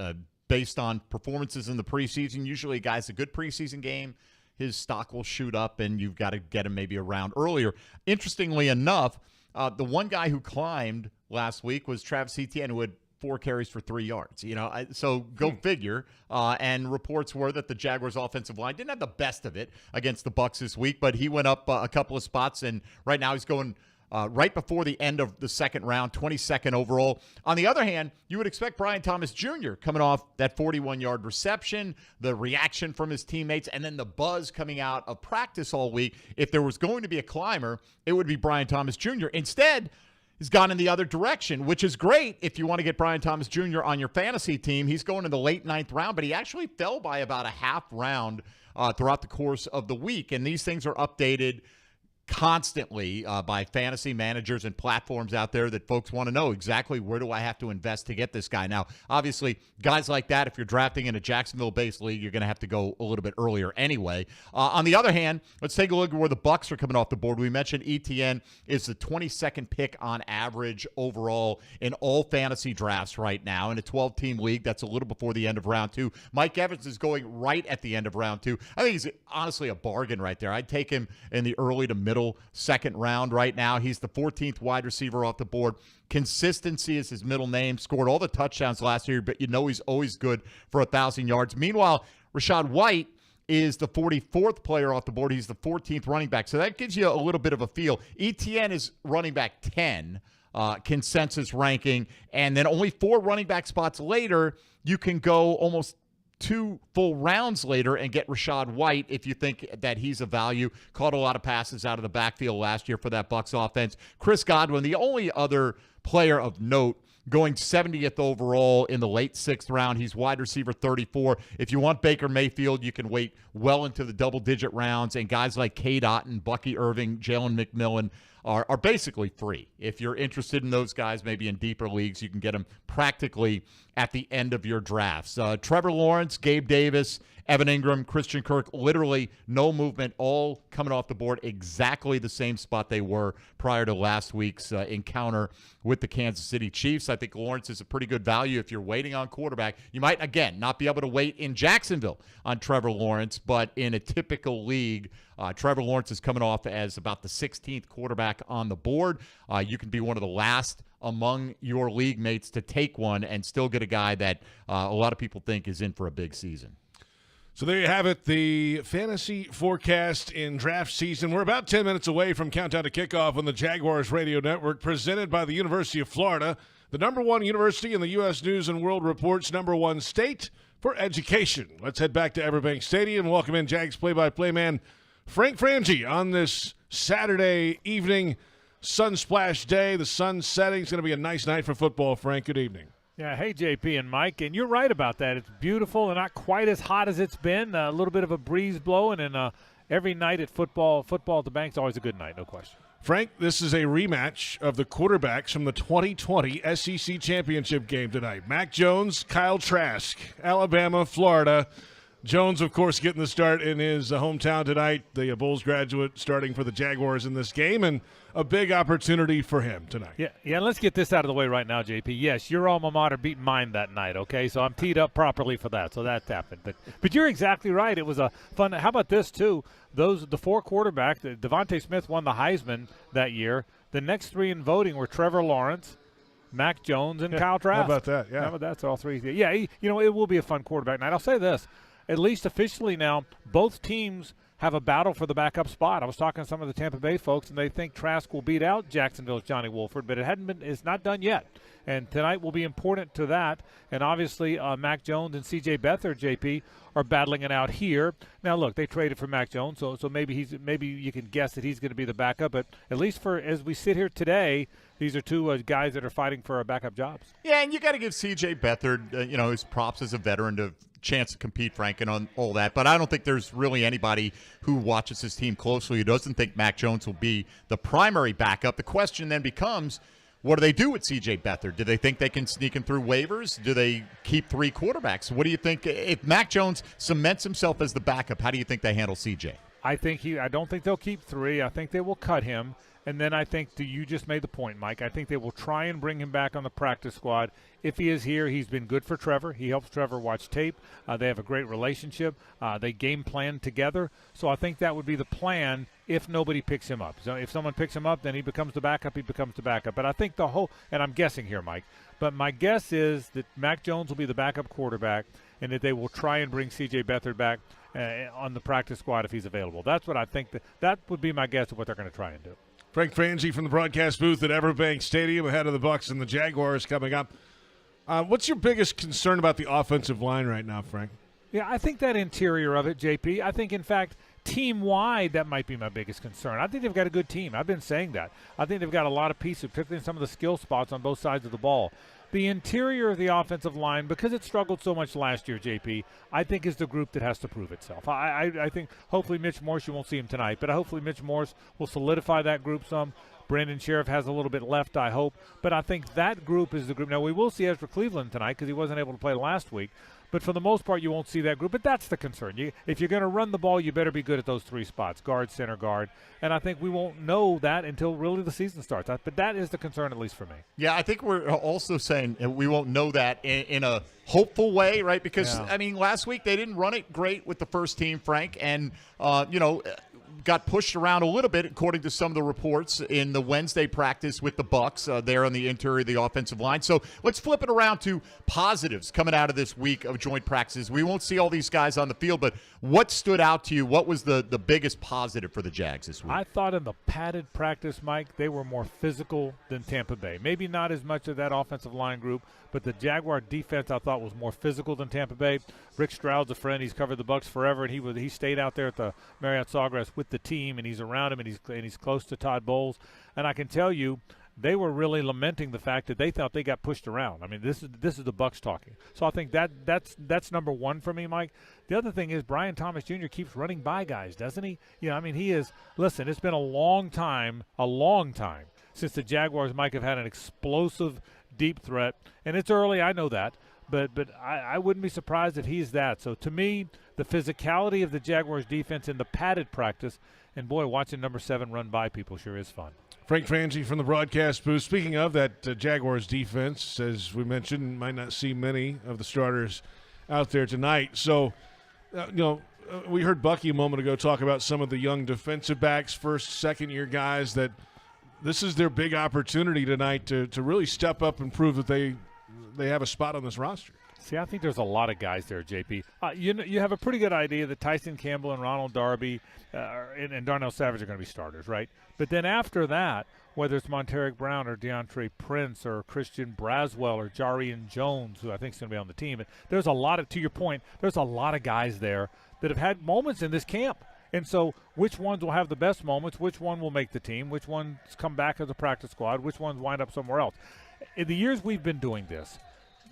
based on performances in the preseason. Usually a guy's a good preseason game, his stock will shoot up, and you've got to get him maybe a round earlier. Interestingly enough, the one guy who climbed last week was Travis Etienne, who had 4 carries for 3 yards. So go figure. And reports were that the Jaguars' offensive line didn't have the best of it against the Bucs this week, but he went up a couple of spots, and right now he's going right before the end of the second round, 22nd overall. On the other hand, you would expect Brian Thomas Jr. coming off that 41-yard reception, the reaction from his teammates, and then the buzz coming out of practice all week. If there was going to be a climber, it would be Brian Thomas Jr. Instead, he's gone in the other direction, which is great if you want to get Brian Thomas Jr. on your fantasy team. He's going in the late 9th round, but he actually fell by about a half round throughout the course of the week. And these things are updated constantly by fantasy managers and platforms out there that folks want to know exactly where do I have to invest to get this guy. Now, obviously, guys like that, if you're drafting in a Jacksonville-based league, you're going to have to go a little bit earlier anyway. On the other hand, let's take a look at where the Bucs are coming off the board. We mentioned Etienne is the 22nd pick on average overall in all fantasy drafts right now. In a 12-team league, that's a little before the end of round 2. Mike Evans is going right at the end of round 2. I think he's honestly a bargain right there. I'd take him in the early to middle middle second round right now. He's the 14th wide receiver off the board. Consistency is his middle name. Scored all the touchdowns last year, but he's always good for 1,000 yards. Meanwhile, Rachaad White is the 44th player off the board. He's the 14th running back. So that gives you a little bit of a feel. ETN is running back 10, consensus ranking. And then only 4 running back spots later, you can go almost 2 full rounds later and get Rachaad White if you think that he's a value. Caught a lot of passes out of the backfield last year for that Bucs offense. Chris Godwin, the only other player of note, going 70th overall in the late 6th round. He's wide receiver 34. If you want Baker Mayfield, you can wait well into the double-digit rounds, and guys like Cade Otton, Bucky Irving, Jalen McMillan are basically free. If you're interested in those guys, maybe in deeper leagues, you can get them practically at the end of your drafts. Trevor Lawrence, Gabe Davis, Evan Ingram, Christian Kirk, literally no movement, all coming off the board exactly the same spot they were prior to last week's encounter with the Kansas City Chiefs. I think Lawrence is a pretty good value if you're waiting on quarterback. You might, again, not be able to wait in Jacksonville on Trevor Lawrence, but in a typical league, Trevor Lawrence is coming off as about the 16th quarterback on the board. You can be one of the last among your league mates to take one and still get a guy that a lot of people think is in for a big season. So there you have it, the fantasy forecast in draft season. We're about 10 minutes away from countdown to kickoff on the Jaguars Radio Network, presented by the University of Florida, the #1 university in the U.S. News and World Report's #1 state for education. Let's head back to EverBank Stadium and welcome in Jags play-by-play man Frank Frangie on this Saturday evening, sun-splashed day. The sun's setting. It's going to be a nice night for football. Frank, good evening. Yeah, hey, JP and Mike, and you're right about that. It's beautiful and not quite as hot as it's been. A little bit of a breeze blowing, and every night at football at the bank's always a good night, no question. Frank, this is a rematch of the quarterbacks from the 2020 SEC Championship game tonight. Mac Jones, Kyle Trask, Alabama, Florida. Jones, of course, getting the start in his hometown tonight. The Bulls graduate starting for the Jaguars in this game, and a big opportunity for him tonight. Yeah. Let's get this out of the way right now, JP. Yes, your alma mater beat mine that night. Okay, so I'm teed up properly for that. So that's happened. But you're exactly right. It was a fun. How about this too? The 4 quarterbacks. Devontae Smith won the Heisman that year. The next 3 in voting were Trevor Lawrence, Mac Jones, and Kyle Trask. How about that? Yeah. How about that? So all 3. Yeah. It will be a fun quarterback night. I'll say this. At least officially now, both teams have a battle for the backup spot. I was talking to some of the Tampa Bay folks, and they think Trask will beat out Jacksonville's Johnny Wolford, but it's not done yet. And tonight will be important to that. And obviously, Mac Jones and C.J. Beathard, JP, are battling it out here. Now, look, they traded for Mac Jones, so maybe you can guess that he's going to be the backup. But at least as we sit here today, these are 2 guys that are fighting for backup jobs. Yeah, and you got to give C.J. Beathard, his props as a veteran to chance to compete, Frank, and on all that. But I don't think there's really anybody who watches his team closely who doesn't think Mac Jones will be the primary backup. The question then becomes, what do they do with C.J. Beathard? Do they think they can sneak him through waivers? Do they keep 3 quarterbacks? What do you think? If Mac Jones cements himself as the backup, how do you think they handle C.J.? I don't think they'll keep 3. I think they will cut him. And then I think you just made the point, Mike. I think they will try and bring him back on the practice squad. If he is here, he's been good for Trevor. He helps Trevor watch tape. They have a great relationship. They game plan together. So I think that would be the plan if nobody picks him up. So if someone picks him up, then he becomes the backup. But I think and I'm guessing here, Mike, but my guess is that Mac Jones will be the backup quarterback and that they will try and bring C.J. Beathard back on the practice squad if he's available. That's what I think. That would be my guess of what they're going to try and do. Frank Frangie from the broadcast booth at EverBank Stadium ahead of the Bucs and the Jaguars coming up. What's your biggest concern about the offensive line right now, Frank? Yeah, I think that interior of it, JP. I think, in fact, team-wide, that might be my biggest concern. I think they've got a good team. I've been saying that. I think they've got a lot of pieces, particularly in some of the skill spots on both sides of the ball. The interior of the offensive line, because it struggled so much last year, JP, I think is the group that has to prove itself. I think hopefully Mitch Morse, you won't see him tonight, but hopefully Mitch Morse will solidify that group some. Brandon Sheriff has a little bit left, I hope. But I think that group is the group. Now, we will see Ezra Cleveland tonight because he wasn't able to play last week. But for the most part, you won't see that group. But that's the concern. If you're going to run the ball, you better be good at those 3 spots, guard, center, guard. And I think we won't know that until really the season starts. But that is the concern, at least for me. Yeah, I think we're also saying we won't know that in a hopeful way, right? Because, last week they didn't run it great with the first team, Frank. And, got pushed around a little bit, according to some of the reports, in the Wednesday practice with the Bucs there on the interior of the offensive line. So let's flip it around to positives coming out of this week of joint practices. We won't see all these guys on the field, but what stood out to you? What was the biggest positive for the Jags this week? I thought in the padded practice, Mike, they were more physical than Tampa Bay. Maybe not as much of that offensive line group, but the Jaguar defense I thought was more physical than Tampa Bay. Rick Stroud's a friend. He's covered the Bucs forever, and he stayed out there at the Marriott Sawgrass with the team, and he's around him, and he's close to Todd Bowles. And I can tell you, they were really lamenting the fact that they thought they got pushed around. I mean, this is the Bucs talking. So I think that's number one for me, Mike. The other thing is Brian Thomas Jr. keeps running by guys, doesn't he? I mean, he is. Listen, it's been a long time since the Jaguars, Mike, have had an explosive deep threat, and it's early. I know that. But I wouldn't be surprised if he's that. So to me, the physicality of the Jaguars defense in the padded practice, and boy, watching number 7 run by people sure is fun. Frank Frangie from the broadcast booth. Speaking of that Jaguars defense, as we mentioned, might not see many of the starters out there tonight. So, we heard Bucky a moment ago talk about some of the young defensive backs, first, second-year guys, that this is their big opportunity tonight to really step up and prove that they have a spot on this roster. See, I think there's a lot of guys there, JP. You have a pretty good idea that Tyson Campbell and Ronald Darby and Darnell Savage are going to be starters, right? But then after that, whether it's Monteric Brown or DeAndre Prince or Christian Braswell or Jarian Jones, who I think is going to be on the team, there's a lot of, to your point, there's a lot of guys there that have had moments in this camp. And so which ones will have the best moments, which one will make the team, which ones come back as a practice squad, which ones wind up somewhere else. In the years we've been doing this,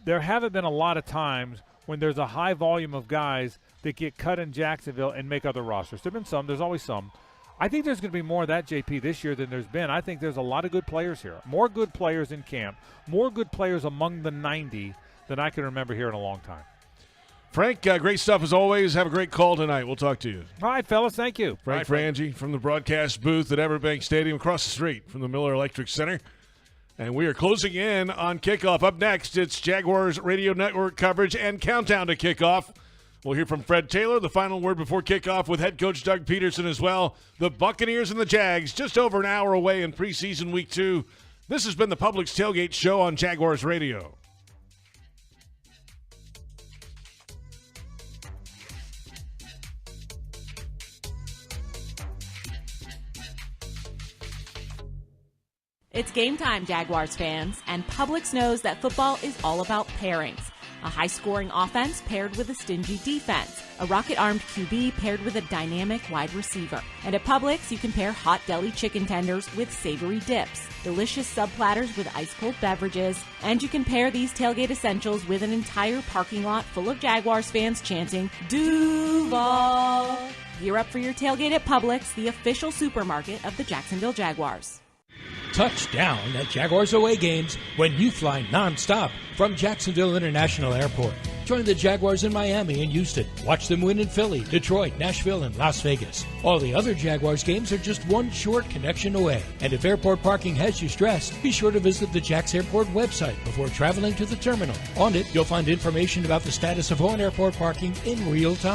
there haven't been a lot of times when there's a high volume of guys that get cut in Jacksonville and make other rosters. There have been some. There's always some. I think there's going to be more of that, JP, this year than there's been. I think there's a lot of good players here. More good players in camp. More good players among the 90 than I can remember here in a long time. Frank, great stuff as always. Have a great call tonight. We'll talk to you. All right, fellas. Thank you. Frank Frangie from the broadcast booth at EverBank Stadium across the street from the Miller Electric Center. And we are closing in on kickoff. Up next, it's Jaguars Radio Network coverage and countdown to kickoff. We'll hear from Fred Taylor, the final word before kickoff with head coach Doug Pederson as well. The Buccaneers and the Jags just over an hour away in preseason week 2. This has been the Publix Tailgate Show on Jaguars Radio. It's game time, Jaguars fans, and Publix knows that football is all about pairings. A high-scoring offense paired with a stingy defense. A rocket-armed QB paired with a dynamic wide receiver. And at Publix, you can pair hot deli chicken tenders with savory dips, delicious sub-platters with ice-cold beverages, and you can pair these tailgate essentials with an entire parking lot full of Jaguars fans chanting, Duval! Gear up for your tailgate at Publix, the official supermarket of the Jacksonville Jaguars. Touchdown at Jaguars away games when you fly nonstop from Jacksonville International Airport. Join the Jaguars in Miami and Houston. Watch them win in Philly, Detroit, Nashville, and Las Vegas. All the other Jaguars games are just one short connection away. And if airport parking has you stressed, be sure to visit the Jax Airport website before traveling to the terminal. On it, you'll find information about the status of on-airport parking in real time.